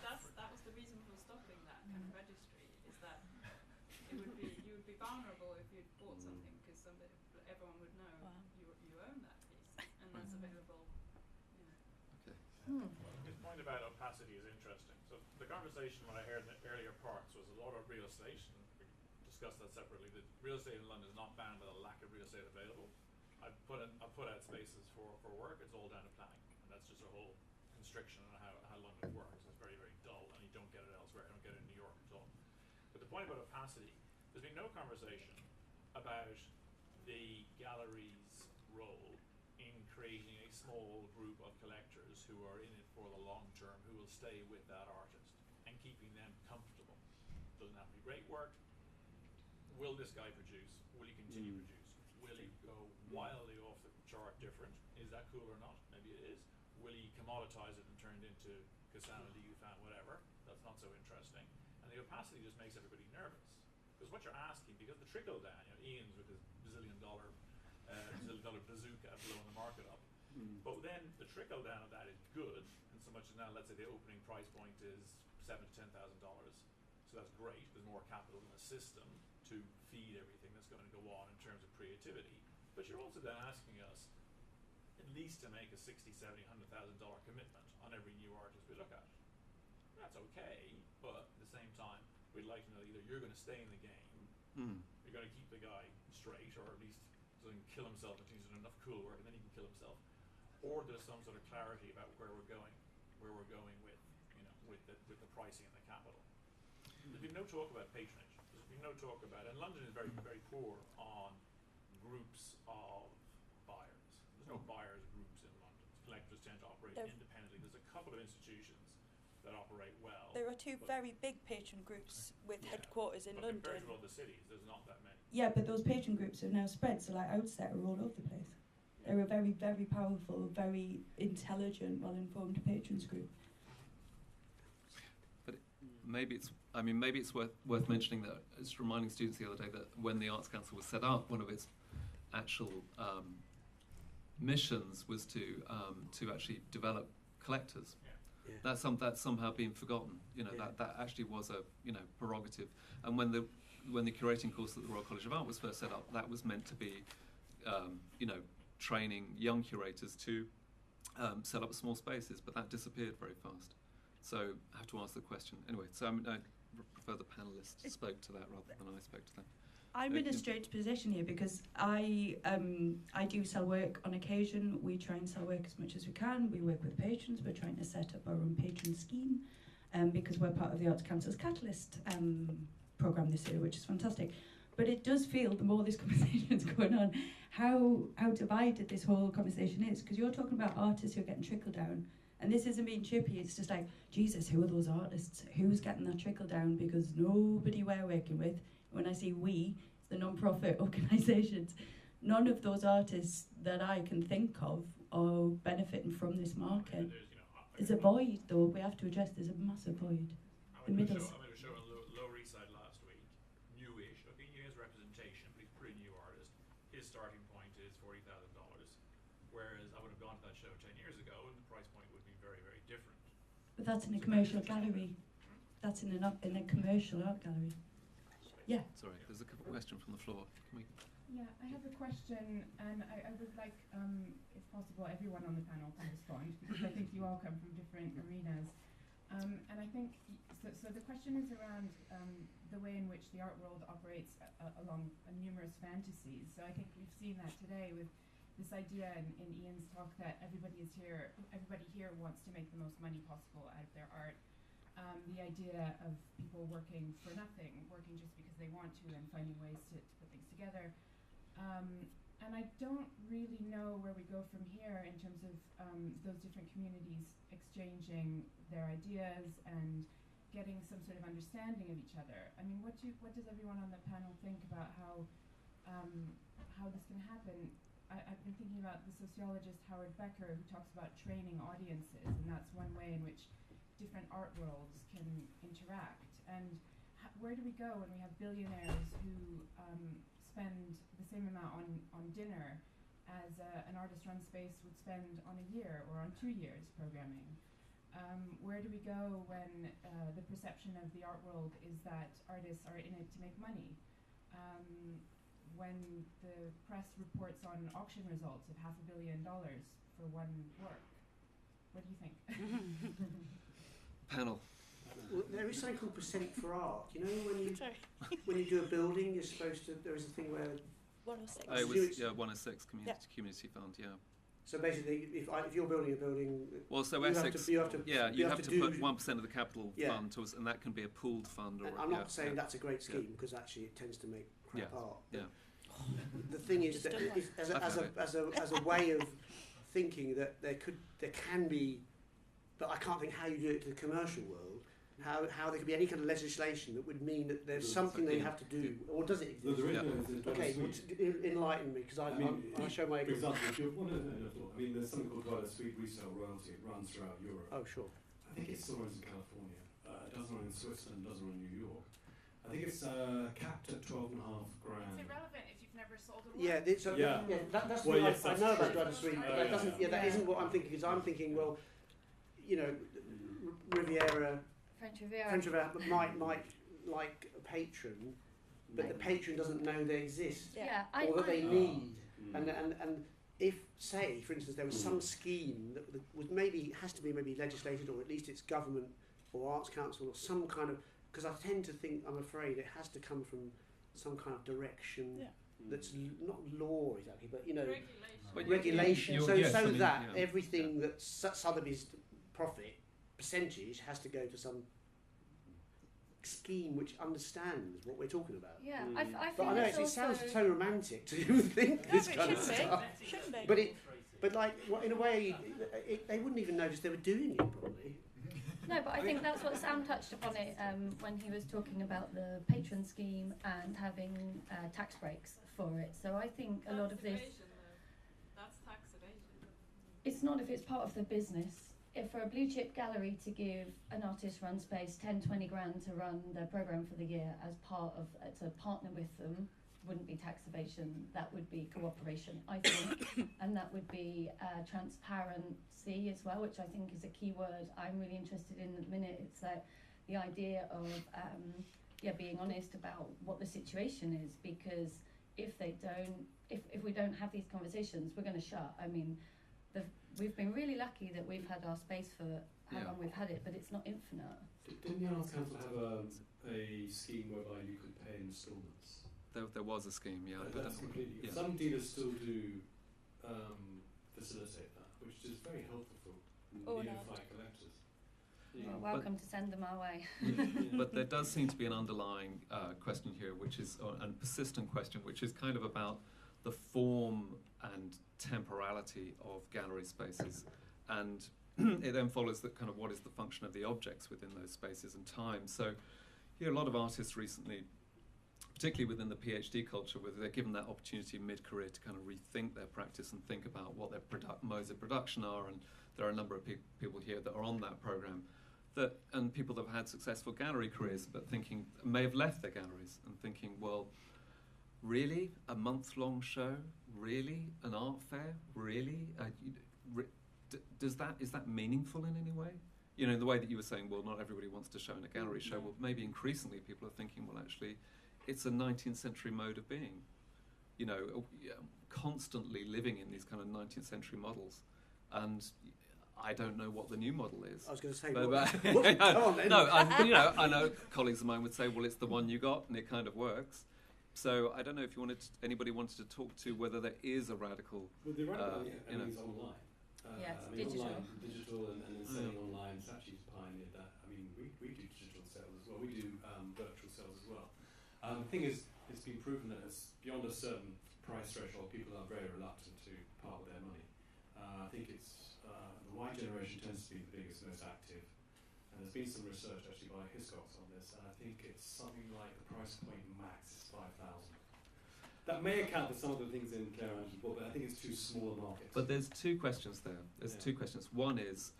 That was the reason for stopping that kind of registry. Is that you would be vulnerable if you'd bought something, because everyone would know you own that piece, and that's available. Okay. His point about opacity is interesting. So the conversation when I heard in the earlier parts was a lot of real estate, and we discussed that separately. That real estate in London is not bound by the lack of real estate available. I've put out spaces for work. It's all down to planning, and that's just a whole constriction on how London works. It's very, very dull, and you don't get it elsewhere. You don't get it in New York at all. But the point about opacity, there's been no conversation about the gallery's role in creating a small group of collectors who are in it for the long term, who will stay with that artist, and keeping them comfortable. Doesn't have to be great work. Will this guy produce? Will he continue to produce? Will he go wildly off the chart different? Is that cool or not? Maybe it is. Will he commoditize it and turn it into Kasama, Fan, whatever? That's not so interesting. And the opacity just makes everybody nervous. Because what you're asking, because the trickle down, Ian's with his bazillion dollar bazooka blowing the market up. But then the trickle down of that is good, and so much as now, let's say the opening price point is $7,000 to $10,000. So that's great. There's more capital in the system to feed everything that's going to go on in terms of creativity. But you're also then asking us at least to make a $60,000, $70,000, $100,000 commitment on every new artist we look at. That's okay, but at the same time, we'd like to know either you're going to stay in the game, you're going to keep the guy straight, or at least doesn't kill himself if he's doing enough cool work, and then he can kill himself, or there's some sort of clarity about where we're going with the pricing and the capital. There's been no talk about patronage. There's been no talk about, and London is very, very poor on groups of buyers. There's no buyers groups in London. Collectors tend to operate independently. There's a couple of institutions that operate well. There are two very big patron groups with headquarters in London. Compared to other cities, there's not that many. Yeah, but those patron groups have now spread, so like Outset are all over the place. They're a very, very powerful, very intelligent, well-informed patrons group. But maybe it's worth mentioning that, just reminding students the other day that when the Arts Council was set up, one of its actual missions was to actually develop collectors. Yeah. That's somehow been forgotten. That actually was a prerogative. And when the curating course at the Royal College of Art was first set up, that was meant to be training young curators to set up small spaces, but that disappeared very fast. So I have to ask the question anyway. So I prefer the panelists spoke to that rather than I spoke to that. I'm in a strange position here because I do sell work on occasion. We try and sell work as much as we can. We work with patrons. We're trying to set up our own patron scheme because we're part of the Arts Council's Catalyst programme this year, which is fantastic. But it does feel, the more this conversation's going on, how divided this whole conversation is. Because you're talking about artists who are getting trickle down, and this isn't being chippy, it's just like, Jesus, who are those artists? Who's getting that trickle down? Because nobody we're working with, when I say we, it's the non-profit organisations, none of those artists that I can think of are benefiting from this market. There's a void, though, we have to address. There's a massive void. The middle. I made a show on Lower East Side last week, newish. Okay, he has representation, but he's a pretty new artist. His starting point is $40,000, whereas I would have gone to that show 10 years ago, and the price point would be very, very different. But that's in a commercial gallery. That's in a commercial art gallery. Yeah. Sorry, there's a question from the floor. Can we? Yeah, I have a question, and I would like, if possible, everyone on the panel to respond, because I think you all come from different arenas. And I think, so the question is around the way in which the art world operates along numerous fantasies. So I think we've seen that today with this idea in Ian's talk that everybody here wants to make the most money possible out of their art. The idea of people working for nothing, working just because they want to, and finding ways to put things together. And I don't really know where we go from here in terms of those different communities exchanging their ideas and getting some sort of understanding of each other. I mean, what does everyone on the panel think about how this can happen? I've been thinking about the sociologist Howard Becker, who talks about training audiences, and that's one way in which different art worlds can interact. And where do we go when we have billionaires who spend the same amount on dinner as an artist-run space would spend on a year or on 2 years programming? Where do we go when the perception of the art world is that artists are in it to make money? When the press reports on auction results of $500 million for one work, what do you think? Panel. Well, there is something called percent for art. You know, when you do a building, you're supposed to. There is a thing where 106. It was 106 community fund. Yeah. So basically, if you're building a building, well, so you Essex, you have to put 1% of the capital fund to us, and that can be a pooled fund. Or I'm not saying that's a great scheme because actually it tends to make crap art. Yeah. The thing is that as a way of thinking that there can be, but I can't think how you do it to the commercial world. How there could be any kind of legislation that would mean that there's something they have to do, or does it exist? Okay, enlighten me, because I show my ignorance. For example, I mean, there's something called Violet Street resale royalty. It runs throughout Europe. Oh, sure. I think it still runs in California. It doesn't run in Switzerland, doesn't run in New York. I think it's capped at $12.5 grand. It's irrelevant if you've never sold a work. Yeah, that's well, yes, I know about Violet Street. That isn't what I'm thinking, because I'm thinking, well, you know, French Riviera might like a patron, but the patron doesn't know they exist, or that they need. And if, say, for instance, there was some scheme that was has to be legislated, or at least it's government or arts council or some kind of, because I tend to think, I'm afraid, it has to come from some kind of direction that's not law exactly, but you know, regulation. Everything that Sotheby's profit percentage has to go to some scheme which understands what we're talking about. Yeah, I but I know it sounds so romantic to think this kind of stuff. But like, in a way, they wouldn't even notice they were doing it probably. No, but I think that's what Sam touched upon it when he was talking about the patron scheme and having tax breaks for it. So I think a lot of this. That's tax evasion. It's not if it's part of the business. If for a blue chip gallery to give an artist run space 10-20 grand to run their program for the year as part of to partner with them wouldn't be tax evasion, that would be cooperation, I think. And that would be transparency as well, which I think is a key word I'm really interested in at the minute. It's that the idea of being honest about what the situation is, because if we don't have these conversations, we're going to shut. I mean, we've been really lucky that we've had our space for how long we've had it, but it's not infinite. Didn't the Arts Council have a scheme whereby you could pay instalments? There was a scheme, That's completely. Some dealers still do facilitate that, which is very helpful for neophyte collectors. You're welcome to send them our way. But there does seem to be an underlying question here, which is a persistent question, which is kind of about the form and temporality of gallery spaces, and it then follows that kind of what is the function of the objects within those spaces and time. So here a lot of artists recently, particularly within the PhD culture, where they're given that opportunity mid-career to kind of rethink their practice and think about what their modes of production are, and there are a number of people here that are on that program, and people that have had successful gallery careers, but may have left their galleries and thinking, well, really, a month-long show? Really, an art fair? Really? Is that meaningful in any way? You know, in the way that you were saying, well, not everybody wants to show in a gallery show. Well, maybe increasingly people are thinking, well, actually, it's a 19th century mode of being. You know, constantly living in these kind of 19th century models, and I don't know what the new model is. I was going to say, go on then. No, I know colleagues of mine would say, well, it's the one you got, and it kind of works. So I don't know if anybody wanted to talk to whether there is a radical. Well, the radical is online. Yes, I mean, digital. and then selling online. Saatchi's pioneered that. I mean, we do digital sales as well. We do virtual sales as well. The thing is, it's been proven that beyond a certain price threshold, people are very reluctant to part with their money. I think it's the Y generation tends to be the biggest, most active. And there's been some research actually by Hiscox on this, and I think it's something like the price point max is 5,000. That may account for some of the things in Claire Angela's book, but I think it's too small a market. But there's two questions there. There's two questions. One is,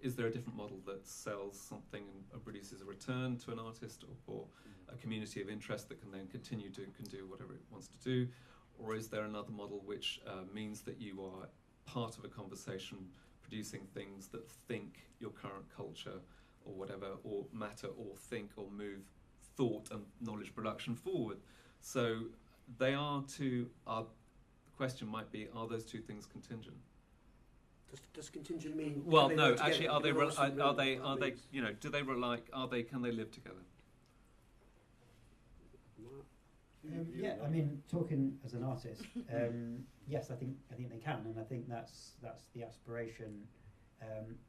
is there a different model that sells something and produces a return to an artist, or a community of interest that can then continue to do whatever it wants to do? Or is there another model which means that you are part of a conversation, producing things that think your current culture or whatever, or matter, or think, or move thought and knowledge production forward? So they are two. The question might be: are those two things contingent? Does contingent mean? Well, no. Actually, are they? You know, do they rely? Can they live together? Yeah, I mean, talking as an artist, yes, I think they can, and I think that's the aspiration,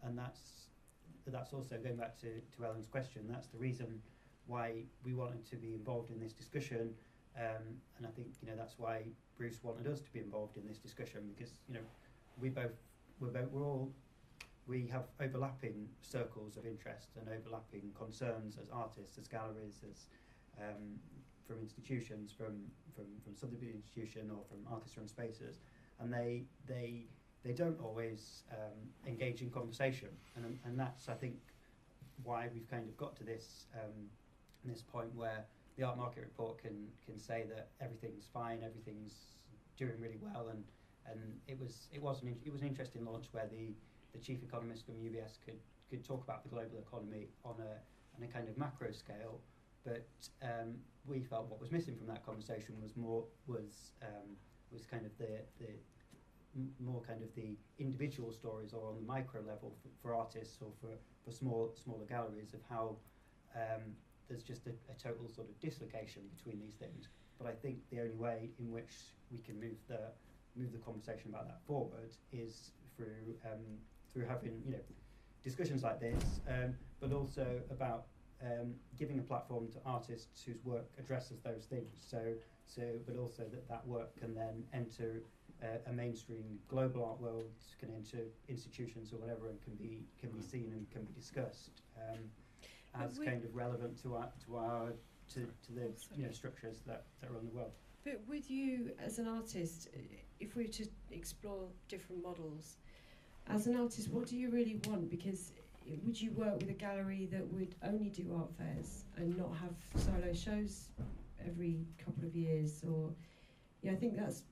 and that's also going back to Ellen's question. That's the reason why we wanted to be involved in this discussion, and I think that's why Bruce wanted us to be involved in this discussion, because we have overlapping circles of interest and overlapping concerns as artists, as galleries, as from institutions, from Sotheby's institution or from artist-run spaces, and they don't always engage in conversation, and that's, I think, why we've kind of got to this point where the Art Market Report can say that everything's fine, everything's doing really well, and it was an interesting launch where the chief economist from UBS could talk about the global economy on a kind of macro scale, but we felt what was missing from that conversation was kind of the more kind of the individual stories, or on the micro level for artists or for smaller galleries, of how there's just a total sort of dislocation between these things. But I think the only way in which we can move the conversation about that forward is through having discussions like this, but also about giving a platform to artists whose work addresses those things. But also that work can then enter a mainstream global art world, can enter institutions or whatever, and can be seen and can be discussed as kind of relevant to the structures that run the world. But with you as an artist, if we were to explore different models, as an artist, what do you really want? Because would you work with a gallery that would only do art fairs and not have solo shows every couple of years? Or I think that's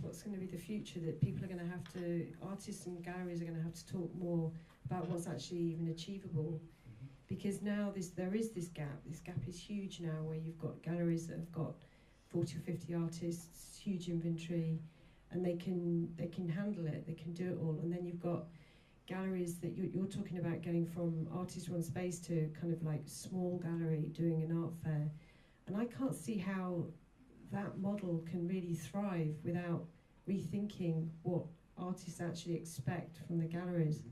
what's going to be the future, that people are going to have to, artists and galleries are going to have to talk more about what's actually even achievable. Because now there is this gap. This gap is huge now, where you've got galleries that have got 40 or 50 artists, huge inventory, and they can handle it, they can do it all. And then you've got galleries that you're talking about going from artist-run space to kind of like small gallery doing an art fair. And I can't see how that model can really thrive without rethinking what artists actually expect from the galleries.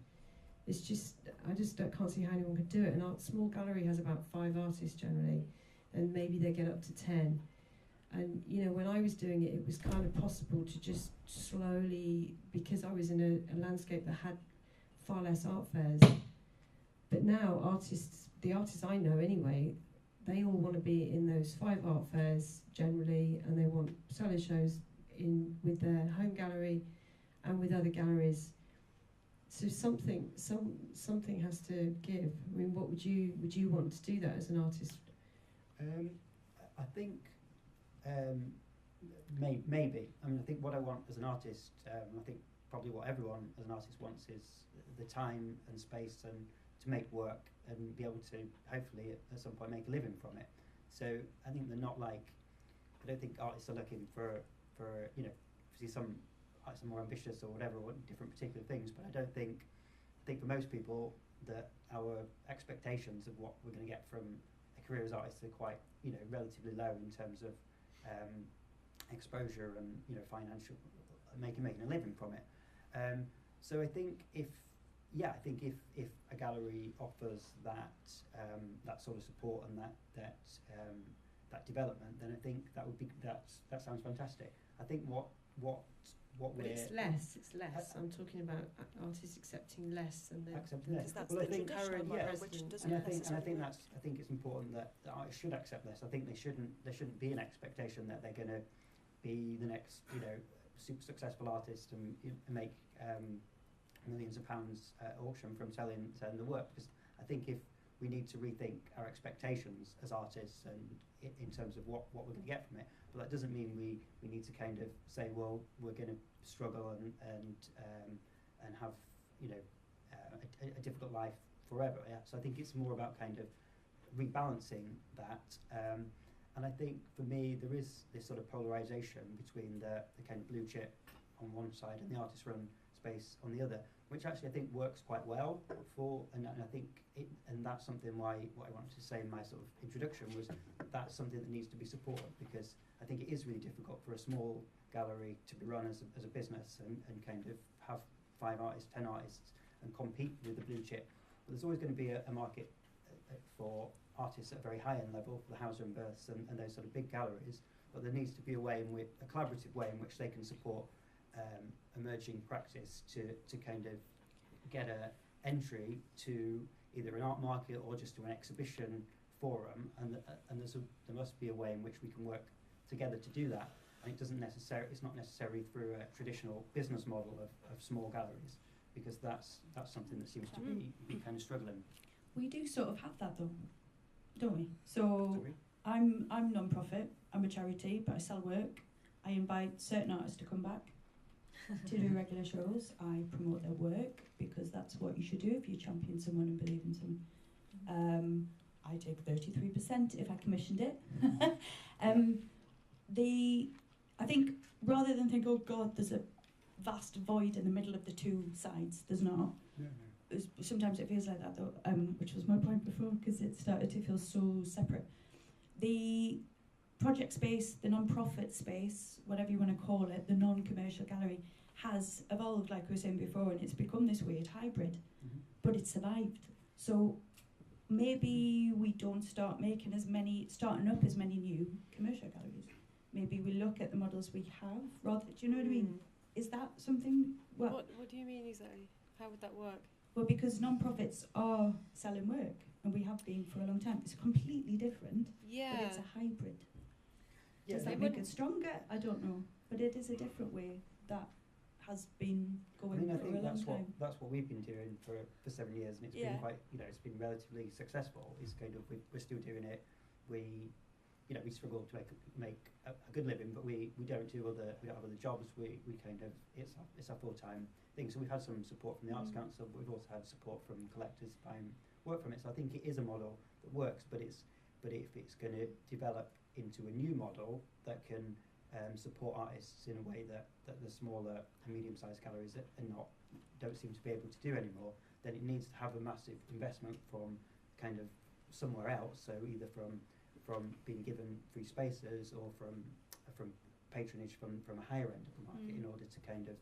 It's just, I just can't see how anyone could do it. And a small gallery has about 5 artists generally, and maybe they get up to 10. And you know, when I was doing it, it was kind of possible to just slowly, because I was in a landscape that had far less art fairs. But now the artists I know anyway, they all want to be in those 5 art fairs generally, and they want solo shows in with their home gallery and with other galleries. So something has to give. I mean, what would you want to do that as an artist? I think maybe. I mean, I think what I want as an artist, I think probably what everyone as an artist wants is the time and space and to make work and be able to hopefully at some point make a living from it. So I think they're not like, I don't think artists are looking for you know, see some artists are more ambitious or whatever, or different particular things, but I think for most people that our expectations of what we're going to get from a career as artists are quite, you know, relatively low in terms of exposure and, you know, financial, making a living from it. So I think if a gallery offers that sort of support and that development, then I think that sounds fantastic. I think what But it's less. I'm talking about artists accepting less than the less. That's Well, I the think current I think it's important that artists should accept less. I think there shouldn't be an expectation that they're going to be the next, you know, super successful artist and make millions of pounds at auction from selling the work. Because I think if we need to rethink our expectations as artists and in terms of what we're going to get from it. But that doesn't mean we need to kind of say, well, we're going to struggle and have, you know, a difficult life forever. Yeah? So I think it's more about kind of rebalancing that. And I think for me there is this sort of polarisation between the kind of blue chip on one side and the artist run space on the other, which actually I think works quite well for, and I think and that's something what I wanted to say in my sort of introduction was that's something that needs to be supported, because I think it is really difficult for a small gallery to be run as a business and kind of have 5 artists, 10 artists and compete with the blue chip. But there's always going to be a market for artists at a very high end level, for the Hauser and Births and those sort of big galleries, but there needs to be a collaborative way in which they can support emerging practice to kind of get a entry to either an art market or just to an exhibition forum, and there must be a way in which we can work together to do that. And it's not necessarily through a traditional business model of small galleries, because that's something that seems to be kind of struggling. We do sort of have that though, don't we? So I'm non-profit, I'm a charity, but I sell work. I invite certain artists to come back to do regular shows. I promote their work because that's what you should do if you champion someone and believe in someone. I take 33% if I commissioned it. I think rather than think, oh God, there's a vast void in the middle of the two sides, there's not. Sometimes it feels like that though, which was my point before, because it started to feel so separate. The project space, the non-profit space, whatever you want to call it, the non-commercial gallery, has evolved, like we were saying before, and it's become this weird hybrid, but it's survived. So maybe we don't starting up as many new commercial galleries. Maybe we look at the models we have, rather, do you know what I mean? Is that something, What do you mean exactly? How would that work? Well, because non-profits are selling work, and we have been for a long time. It's completely different, but it's a hybrid. Yeah, does that make it stronger? I don't know, but it is a different way that has been going for a long time. That's what we've been doing for 7 years, and it's been quite, you know, it's been relatively successful. It's kind of we're still doing it. We struggle to make a good living, but we don't have other jobs. We kind of it's our full-time thing. So we've had some support from the Arts Council, but we've also had support from collectors buying work from it. So I think it is a model that works, but if it's going to develop into a new model that can support artists in a way that the smaller and medium-sized galleries don't seem to be able to do anymore, then it needs to have a massive investment from kind of somewhere else. So either from being given free spaces or from patronage from a higher end of the market in order to kind of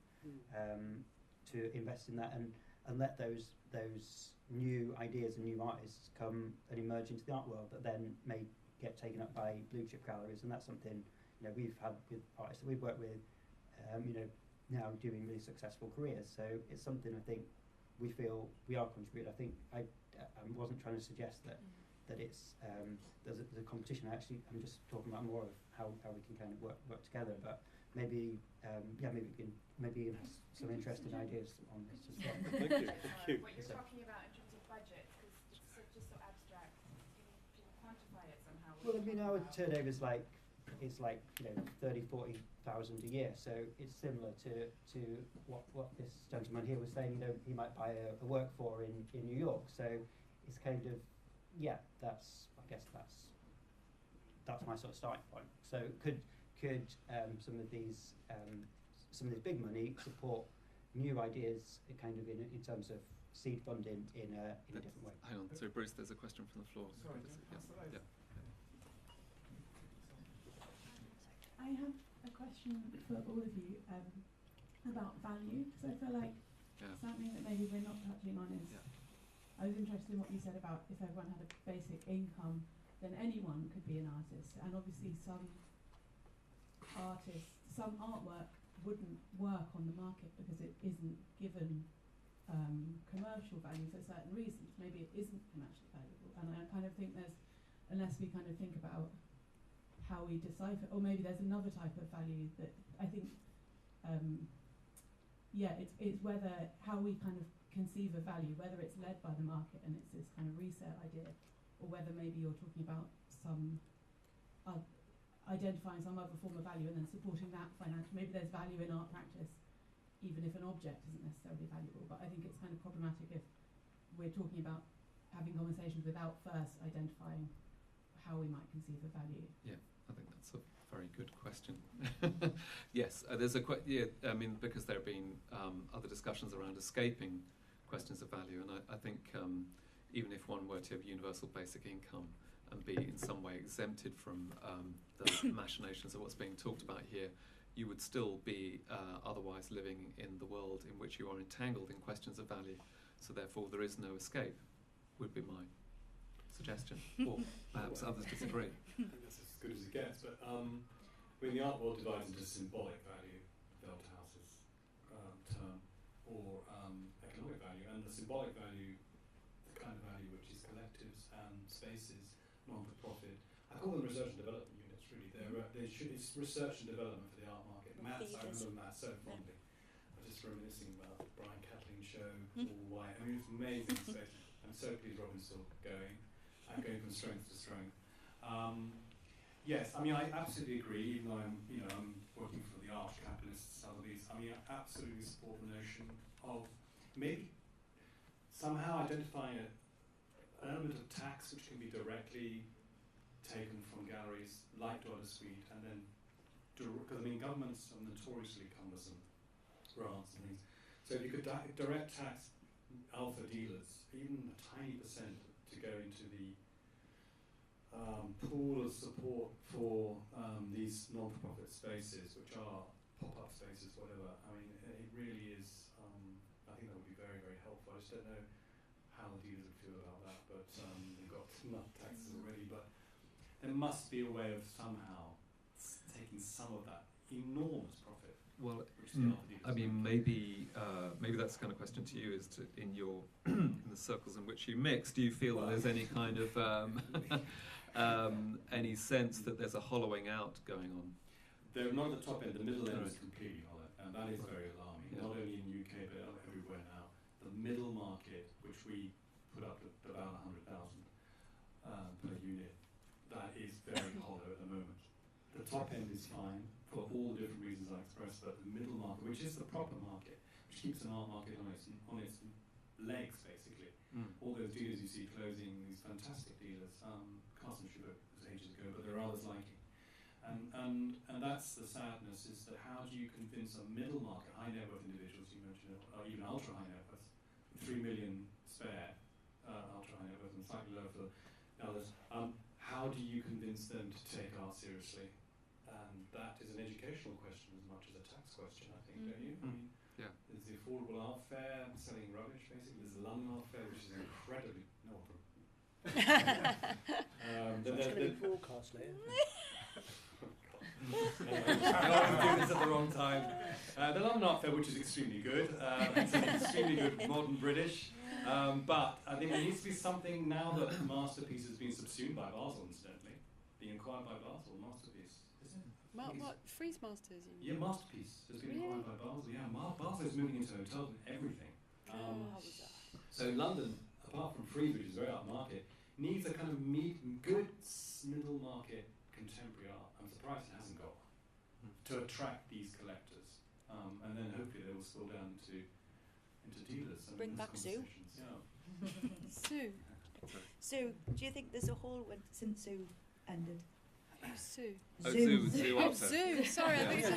to invest in that. And and let those new ideas and new artists come and emerge into the art world that then may get taken up by blue chip galleries. And that's something, you know, we've had with artists that we've worked with, you know, now doing really successful careers. So it's something I think we feel we are contributing. I think I wasn't trying to suggest that it's there's a competition. I'm just talking about more of how we can kind of work together. But maybe maybe you can have some interesting ideas on this as well. Thank you. What you're talking about in terms of budget, because it's just so abstract. Can you quantify it somehow? Well, I mean, our turnover is like you know 30,000-40,000 a year. So it's similar to what this gentleman here was saying. You know, he might buy a work for in New York. So it's kind of I guess that's my sort of starting point. So could some of these big money support new ideas kind of in terms of seed funding in a different way? Hang on, so Bruce, there's a question from the floor. Sorry, Yeah. I have a question for all of you about value, because I feel like something that maybe we're not touching on is, I was interested in what you said about if everyone had a basic income, then anyone could be an artist. And obviously some artwork wouldn't work on the market because it isn't given commercial value for certain reasons. Maybe it isn't commercially valuable. And I kind of think unless we kind of think about how we decipher, or maybe there's another type of value that I think, it's whether how we kind of conceive of value, whether it's led by the market and it's this kind of resale idea, or whether maybe you're talking about some identifying some other form of value and then supporting that financially. Maybe there's value in art practice even if an object isn't necessarily valuable, but I think it's kind of problematic if we're talking about having conversations without first identifying how we might conceive of value. Yeah, I think that's a very good question. Yes, there's I mean, because there have been other discussions around escaping questions of value, and I think even if one were to have universal basic income and be in some way exempted from the machinations of what's being talked about here, you would still be otherwise living in the world in which you are entangled in questions of value. So therefore there is no escape, would be my suggestion. Or perhaps others disagree. I think that's as good as it gets, but I mean, the art world divides into symbolic value, Velthouse's term, or economic value, and the symbolic value, the kind of value which is collectives and spaces, non-for-profit. I call them research and development units, really. It's research and development for the art market. Matt's, I remember Matt so fondly. I was just reminiscing about the Brian Catlin show, all white. I mean, it's amazing space. I'm so pleased Robin's still going. I'm going from strength to strength. Yes, I mean, I absolutely agree, even though I'm working for the arch capitalists, Sotheby's. I mean, I absolutely support the notion of maybe somehow identifying an element of tax which can be directly taken from galleries like Dweller's Suite, and then, because I mean, governments are notoriously cumbersome, grants and things. So if you could direct tax alpha dealers, even a tiny percent, to go into the pool of support for these non-profit spaces, which are pop-up spaces, whatever. I mean, it really is. I think that would be very, very helpful. I just don't know how the dealers would feel about that, but they've got enough taxes already. But there must be a way of somehow taking some of that enormous profit. Well, I mean, maybe that's the kind of question to you, is to, in your in the circles in which you mix, do you feel that there's any kind of any sense that there's a hollowing out going on? They're not at the top end. The middle end is completely hollow, and that is very alarming. Not only in the UK but everywhere now. The middle market, which we put up at about 100,000 per unit, that is very hollow at the moment. The top end is fine for all the different reasons I expressed, but the middle market, which is the proper market, which keeps an art market on its legs, basically. All those dealers you see closing, these fantastic dealers, Carson Schubert was ages ago, but there are others like him. And that's the sadness, is that how do you convince a middle market, high net worth individuals, you mentioned it, or even ultra high net worth, 3 million spare, ultra high net worth, and slightly lower for others, how do you convince them to take art seriously? And that is an educational question as much as a tax question, I think, don't you? I mean, Yeah. There's the affordable art fair, selling rubbish basically. There's the London art fair, which is incredibly That's going to be broadcast later. I always do this at the wrong time. The London Art Fair, which is extremely good. It's an extremely good modern British. But I think there needs to be something now that Masterpiece has been subsumed by Basel, incidentally. Being acquired by Basel, Masterpiece. What? Freeze Masters? Yeah, Masterpiece has been acquired by Basel. Yeah, Basel is moving into hotels and everything. So London, apart from Frieze, which is very upmarket, needs a kind of good middle market contemporary art. I'm surprised it hasn't got one to attract these collectors, and then hopefully they will spill down into dealers. Bring back Sue. Yeah. Sue. Sue, do you think there's a hole since Sue ended? Who's Sue? Oh, Zoo Oh, Arthur. Zoo. Sorry, I think it's Zoo.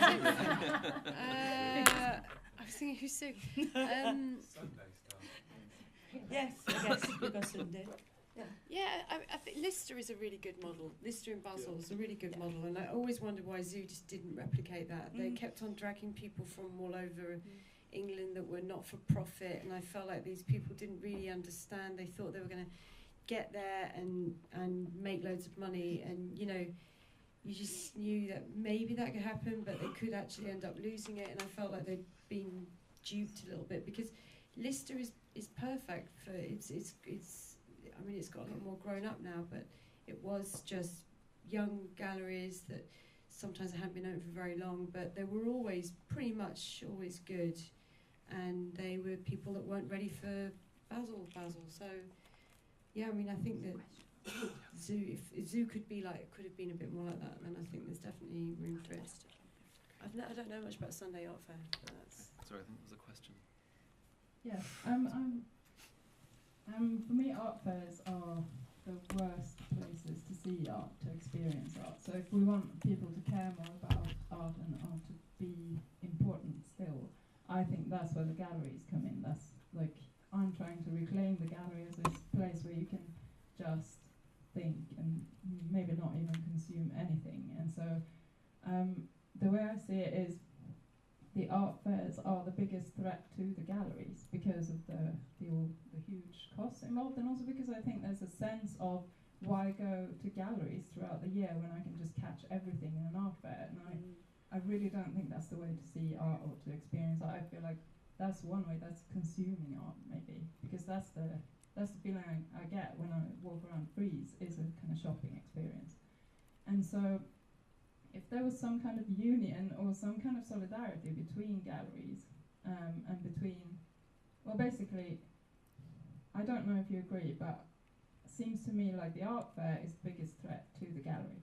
I was thinking, who's Sue? Sunday stuff. Yes, I guess because Sunday. Yeah, I think Lister is a really good model. Lister in Basel is a really good model, and I always wondered why Zoo just didn't replicate that. They kept on dragging people from all over England that were not for profit, and I felt like these people didn't really understand. They thought they were going to get there and make loads of money, and you know, you just knew that maybe that could happen, but they could actually end up losing it. And I felt like they'd been duped a little bit, because Lister is perfect for it's. I mean, it's got a lot more grown up now, but it was just young galleries that sometimes hadn't been open for very long, but they were always pretty much always good, and they were people that weren't ready for Basel. So, yeah, I mean, I think that Zoo, if Zoo could have been a bit more like that, then I think there's definitely room for it. I don't know much about Sunday Art Fair. But that's Sorry, I think there was a question. Yeah. For me, art fairs are the worst places to see art, to experience art. So if we want people to care more about art and art to be important still, I think that's where the galleries come in. That's like, I'm trying to reclaim the gallery as this place where you can just think and maybe not even consume anything. And so the way I see it is the art fairs are the biggest threat to the galleries because of the huge costs involved, and also because I think there's a sense of why go to galleries throughout the year when I can just catch everything in an art fair. And I really don't think that's the way to see art or to experience art. I feel like that's one way, that's consuming art maybe, because that's the feeling I get when I walk around Frieze, is a kind of shopping experience. And so if there was some kind of union or some kind of solidarity between galleries and between, well, basically, I don't know if you agree, but it seems to me like the art fair is the biggest threat to the gallery.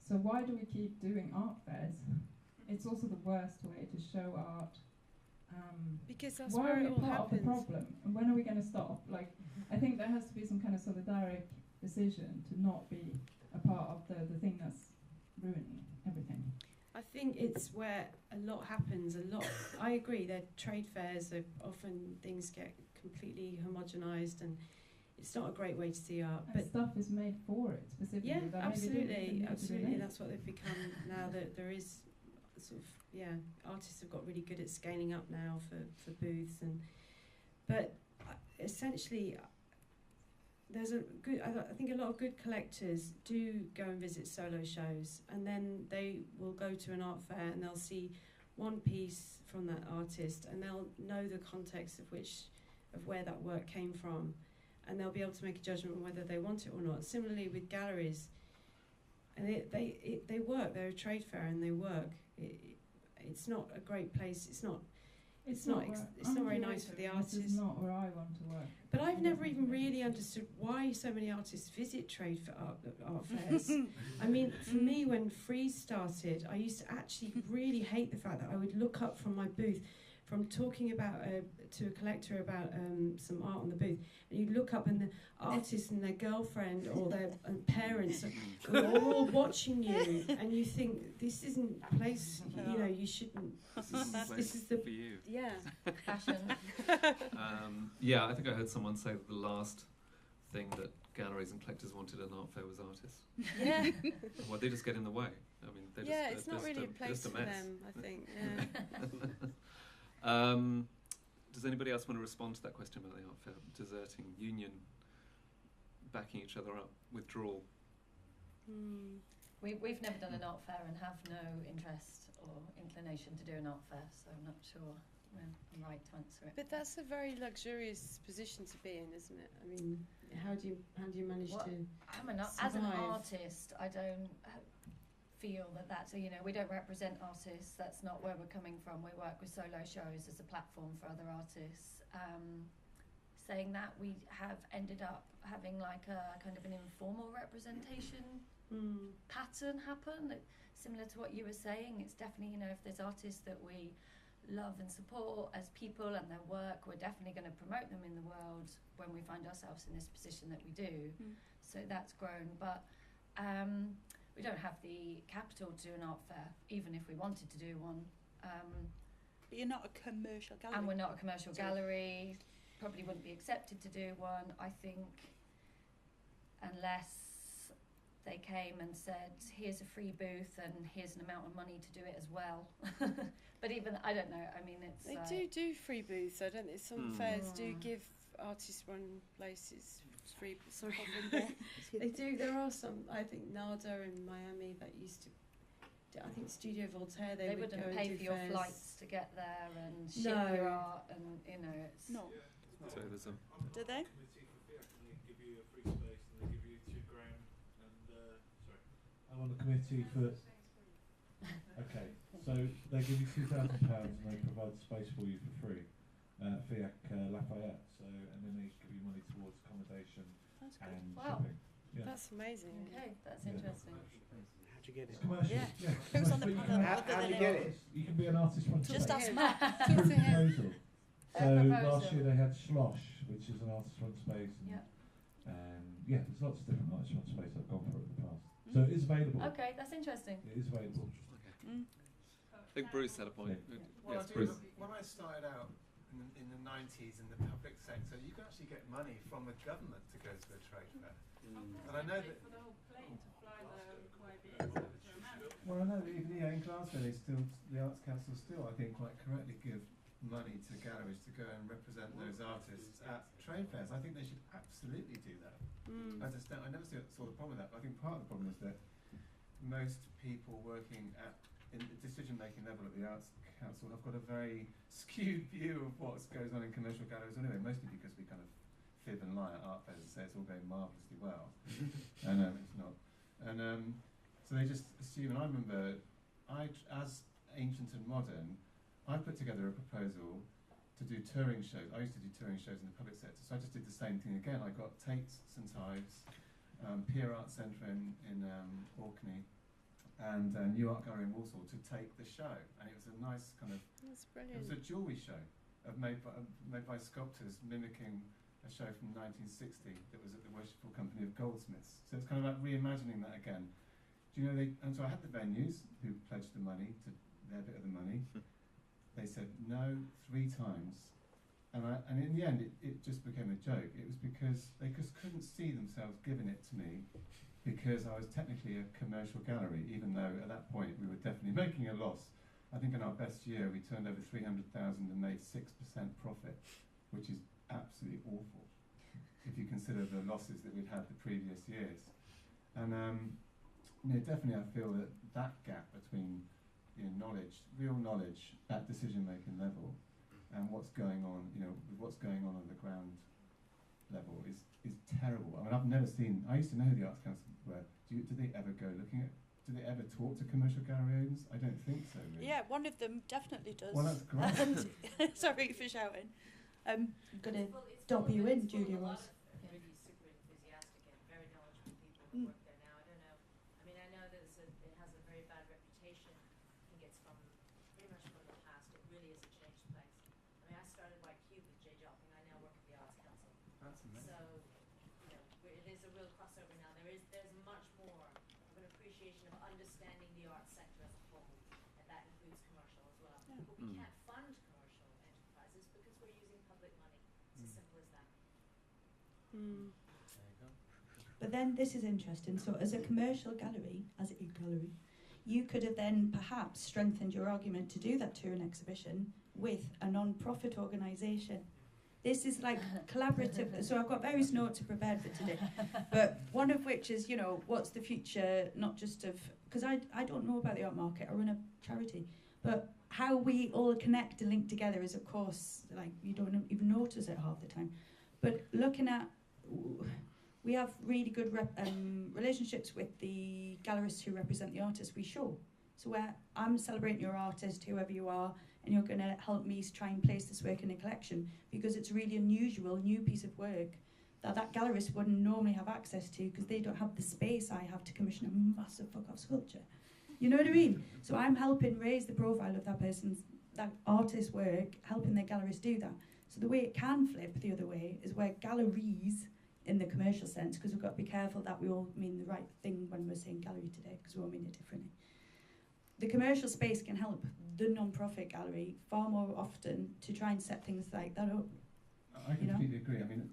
So why do we keep doing art fairs? It's also the worst way to show art. because that's why where are we it all part happens. of the problem? And when are we going to stop? Like, I think there has to be some kind of solidaric decision to not be a part of the thing that's ruining everything. I think it's where a lot happens. I agree. They're trade fairs. Often things get completely homogenised, and it's not a great way to see art. And But stuff is made for it specifically. yeah, that maybe didn't even absolutely, need to be absolutely. made. That's what they've become now. That there is sort of artists have got really good at scaling up now for booths, but essentially. There's I think a lot of good collectors do go and visit solo shows, and then they will go to an art fair and they'll see one piece from that artist, and they'll know the context of where that work came from, and they'll be able to make a judgment on whether they want it or not. Similarly with galleries, and they work. They're a trade fair and they work. It's not a great place. It's not very nice for the artists. This is not where I want to work. But I've never even really understood why so many artists visit trade for art fairs. I mean, for me, when Frieze started, I used to actually really hate the fact that I would look up from my booth, from talking about to a collector about some art on the booth, and you'd look up and the artist and their girlfriend or their parents are all watching you, and you think, this isn't a place, you shouldn't. This is the for you. Yeah, Passion. Yeah, I think I heard someone say that the last thing that galleries and collectors wanted at an art fair was artists. Yeah. Well, they just get in the way. I mean, it's not really a place for them, I think. Yeah. Does anybody else want to respond to that question about the art fair? Deserting, union, backing each other up, withdrawal? We've never done an art fair and have no interest or inclination to do an art fair, so I'm not sure I'm right to answer it. But that's a very luxurious position to be in, isn't it? I mean, how do you manage to as an survive? artist, I don't feel that that's we don't represent artists. That's not where we're coming from. We work with solo shows as a platform for other artists. Saying that, we have ended up having like a kind of an informal representation pattern happen, similar to what you were saying. It's definitely, if there's artists that we love and support as people and their work, we're definitely going to promote them in the world when we find ourselves in this position that we do. So that's grown, but we don't have the capital to do an art fair, even if we wanted to do one. But you're not a commercial gallery. And we're not a commercial gallery. Probably wouldn't be accepted to do one, I think, unless they came and said, here's a free booth and here's an amount of money to do it as well. But even, I don't know, I mean, it's... They do free booths, I don't know. Some fairs do give artist-run places free... Sorry. They do. There are some, I think, NADA in Miami that used to... I think Studio Voltaire, they would wouldn't go pay and for do your fairs. flights to get there and ship your art and, it's... No. So there's a... Do they? Give you a free space and they give you £2 grand and sorry. I'm on the committee for. Okay, so they give you £2,000 and they provide space for you for free, FIAC Lafayette. So and then they give you money towards accommodation and shipping. Yeah. That's amazing. Okay, that's interesting. How'd you get it? It's commercial. Yeah. Who's on the panel? How do you get it? You can be an artist from Just space. ask Mark. With a proposal. So proposal. last year they had Slosh, which is an artist-run space, and there's lots of different artist-run space I've gone for in the past. So it is available. Okay, that's interesting. It is available. I think Bruce had a point. Well, Yes, I do, Bruce. when I started out in the 90s in the public sector, you could actually get money from the government to go to a trade fair. And I know that... For the whole plane to fly the YBs over to America. Well, I know that even in Glasgow, the Arts Council still, I think, quite correctly give money to galleries to go and represent those artists at trade fairs. I think they should absolutely do that. I never saw the problem with that, but I think part of the problem is that most people working in the decision-making level at the Arts Council have got a very skewed view of what goes on in commercial galleries anyway, mostly because we kind of fib and lie at art fairs and say it's all going marvellously well. And it's not. And so they just assume, and I remember, as Ancient and Modern, I put together a proposal to do touring shows. I used to do touring shows in the public sector, so I just did the same thing again. I got Tate St Ives, Pier Art Centre in Orkney, and New Art Gallery in Walsall to take the show. And it was a nice kind of... That's It brilliant. was a jewellery show made by sculptors mimicking a show from 1960 that was at the Worshipful Company of Goldsmiths. So it's kind of like reimagining that again. Do you know, and so I had the venues who pledged the money to their bit of the money. They said no 3 times, and in the end it just became a joke. It was because they just couldn't see themselves giving it to me because I was technically a commercial gallery, even though at that point we were definitely making a loss. I think in our best year we turned over 300,000 and made 6% profit, which is absolutely awful if you consider the losses that we'd had the previous years. And definitely I feel that gap between knowledge, real knowledge at decision-making level, and what's going on, with what's going on the ground level is terrible. I mean, I've never seen. I used to know who the Arts Council were. Do they ever go looking at? Do they ever talk to commercial gallery owners? I don't think so. Really. Yeah, one of them definitely does. Well, that's great. And sorry for shouting. I'm gonna dob you in, Julia Ross. Really super enthusiastic and very knowledgeable people who work there now. I don't know. I mean, I know that it has a very bad reputation. I think it's from pretty much from the past. It really is a changed place. I mean, I started by Cube with Jay Jopping. I now work at the Arts Council. That's amazing. So, it is a real crossover now. There's much more of an appreciation of understanding the arts sector as a whole, and that includes commercial as well. Yeah. But we can't fund commercial enterprises because we're using public money. It's as simple as that. But then this is interesting. So as a commercial gallery, you could have then perhaps strengthened your argument to do that touring exhibition with a non-profit organisation. This is like collaborative. So I've got various notes prepared for today, but one of which is, you know, what's the future, not just of, because I don't know about the art market, I run a charity, but how we all connect and link together is, of course, like, you don't even notice it half the time. But looking at, we have really good relationships with the gallerists who represent the artists we show. So where I'm celebrating your artist, whoever you are, and you're going to help me try and place this work in a collection, because it's a really unusual, new piece of work that gallerist wouldn't normally have access to, because they don't have the space I have to commission a massive fuck-off sculpture. You know what I mean? So I'm helping raise the profile of that artist's work, helping the gallerist do that. So the way it can flip the other way is where galleries, in the commercial sense, because we've got to be careful that we all mean the right thing when we're saying gallery today, because we all mean it differently. The commercial space can help the non-profit gallery far more often to try and set things like that up. I completely agree. I mean,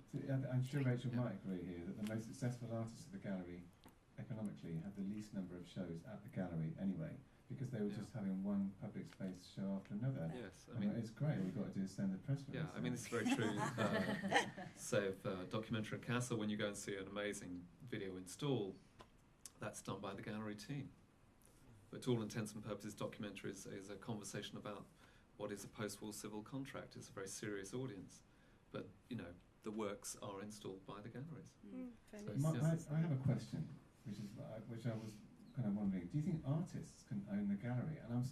I'm sure Rachel might agree here that the most successful artists of the gallery economically had the least number of shows at the gallery anyway, because they were just having one public space show after another. Yes, I mean, it's great. All we've got to do is send the press release. Yeah, I mean, it's very true. So, documentary at Castle, when you go and see an amazing video install, that's done by the gallery team. But to all intents and purposes, documentary is a conversation about what is a post-war civil contract. It's a very serious audience. But, you know, the works are installed by the galleries. So I have a question, which I was kind of wondering. Do you think artists can own the gallery? And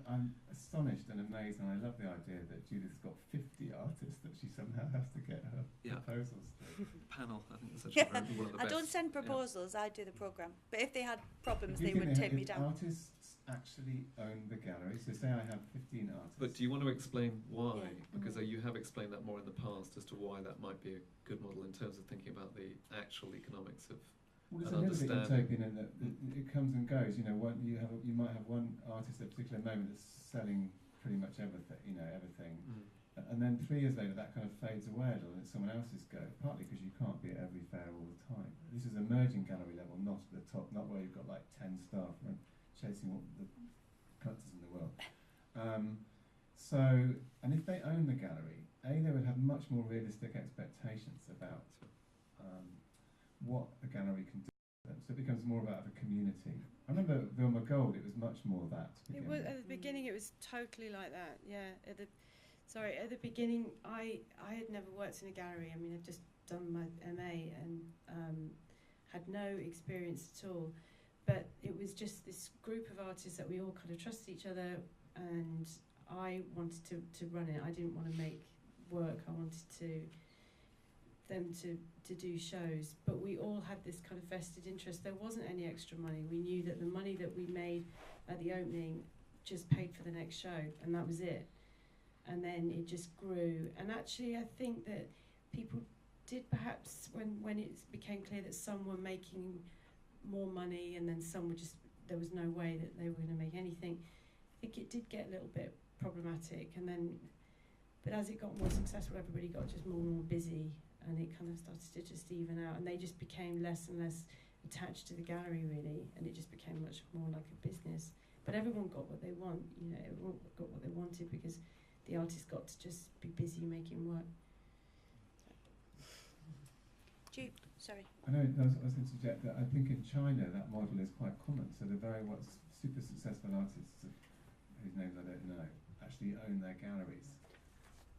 I'm astonished and amazed, and I love the idea that Judith's got 50 artists that she somehow has to get her proposals to. Panel, I think that's actually one of the best. I don't send proposals, I do the programme. But if they had problems, Do you they would think take me down. Artists actually own the gallery? So say I have 15 artists. But do you want to explain why? Because you have explained that more in the past as to why that might be a good model in terms of thinking about the actual economics of Well, it's a little bit utopian in that it comes and goes. You know, you might have one artist at a particular moment that's selling pretty much everything. You know, everything, and then 3 years later that kind of fades away a little, and it's someone else's go. Partly because you can't be at every fair all the time. This is emerging gallery level, not at the top, not where you've got like 10 staff and chasing all the collectors in the world. And if they own the gallery, they would have much more realistic expectations about what a gallery can do. So it becomes more about the community. I remember Vilma Gold, it was much more that. It was, at the beginning, it was totally like that, yeah. At the beginning, I had never worked in a gallery. I mean, I'd just done my MA and had no experience at all. But it was just this group of artists that we all kind of trusted each other, and I wanted to run it. I didn't want to make work. I wanted them to do shows, but we all had this kind of vested interest. There wasn't any extra money. We knew that the money that we made at the opening just paid for the next show, and that was it. And then it just grew. And actually, I think that people did perhaps, when it became clear that some were making more money and then some were just, there was no way that they were going to make anything, I think it did get a little bit problematic. And then, but as it got more successful, everybody got just more and more busy, and it kind of started to just even out, and they just became less and less attached to the gallery, really, and it just became much more like a business. But everyone got what they want, you know, everyone got what they wanted because the artists got to just be busy making work. Sorry. I know, I was going to suggest that I think in China that model is quite common. So the super successful artists, whose names I don't know, actually own their galleries.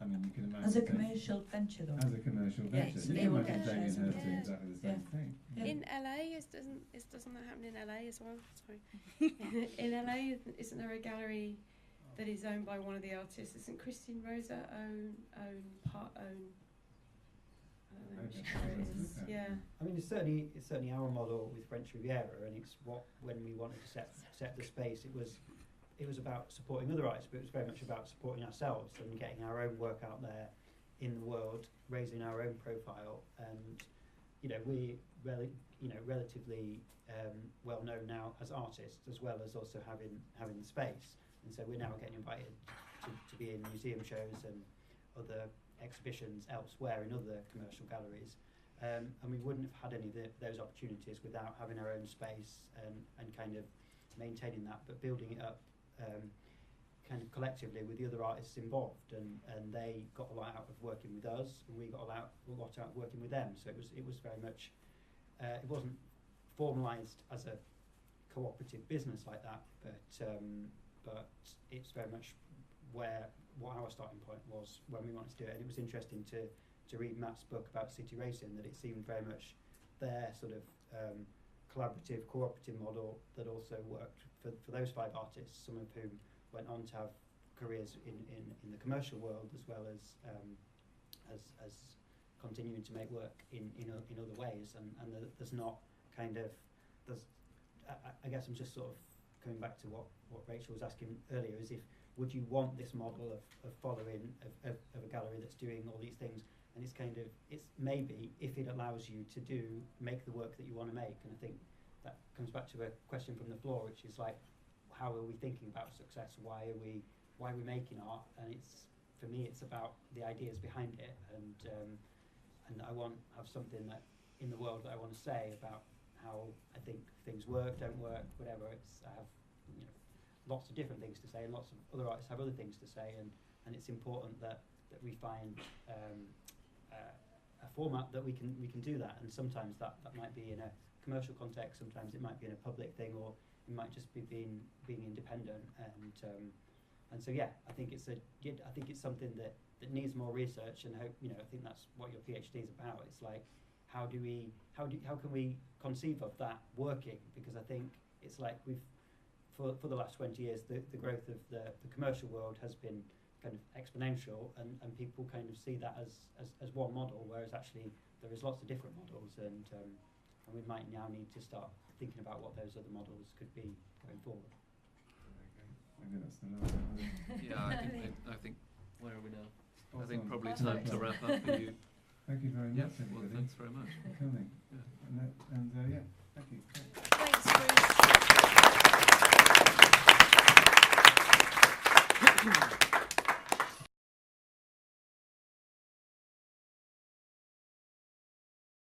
I mean, you can imagine... As a commercial venture, though. As a commercial venture. So you can imagine Damien Hirst doing exactly the same thing. In LA, doesn't that happen in LA as well? Sorry. In LA, isn't there a gallery that is owned by one of the artists? Isn't Christine Rosa part own? I don't know which gallery it is. Yeah. I mean, it's certainly our model with French Riviera, and it's when we wanted to set the space, it was about supporting other artists, but it was very much about supporting ourselves and getting our own work out there in the world, raising our own profile. And you know, we're relatively well known now as artists, as well as also having the space. And so we're now getting invited to be in museum shows and other exhibitions elsewhere in other commercial galleries. And we wouldn't have had any of those opportunities without having our own space and kind of maintaining that, but building it up kind of collectively with the other artists involved, and they got a lot out of working with us, and we got a lot out of working with them. So it was very much, it wasn't formalised as a cooperative business like that, but it's very much what our starting point was when we wanted to do it. And it was interesting to read Matt's book about city racing, that it seemed very much their sort of collaborative, cooperative model that also worked for those 5 artists, some of whom went on to have careers in the commercial world, as well as continuing to make work in other ways. And there's not kind of, I guess I'm just sort of coming back to what Rachel was asking earlier, is would you want this model of following of a gallery that's doing all these things? And it's kind of, it's maybe if it allows you to make the work that you want to make. And I think that comes back to a question from the floor, which is like, how are we thinking about success? Why are we making art? And for me it's about the ideas behind it, and I want to have something that in the world that I want to say about how I think things work, don't work, whatever. I have lots of different things to say, and lots of other artists have other things to say, and it's important that we find a format that we can do that. And sometimes that might be in a commercial context, sometimes it might be in a public thing, or it might just be being independent. And so yeah, I think it's something that needs more research, and hope, I think that's what your PhD is about. It's like, how can we conceive of that working? Because I think it's like for the last 20 years, the growth of the commercial world has been kind of exponential, and people kind of see that as one model, whereas actually there is lots of different models, and we might now need to start thinking about what those other models could be going forward. Maybe that's the last one. Yeah, I think where are we now? Awesome. I think probably time to wrap up for you. Thank you very much, everybody. Well, thanks very much for coming. Yeah. And yeah, thank you. Thanks, Bruce.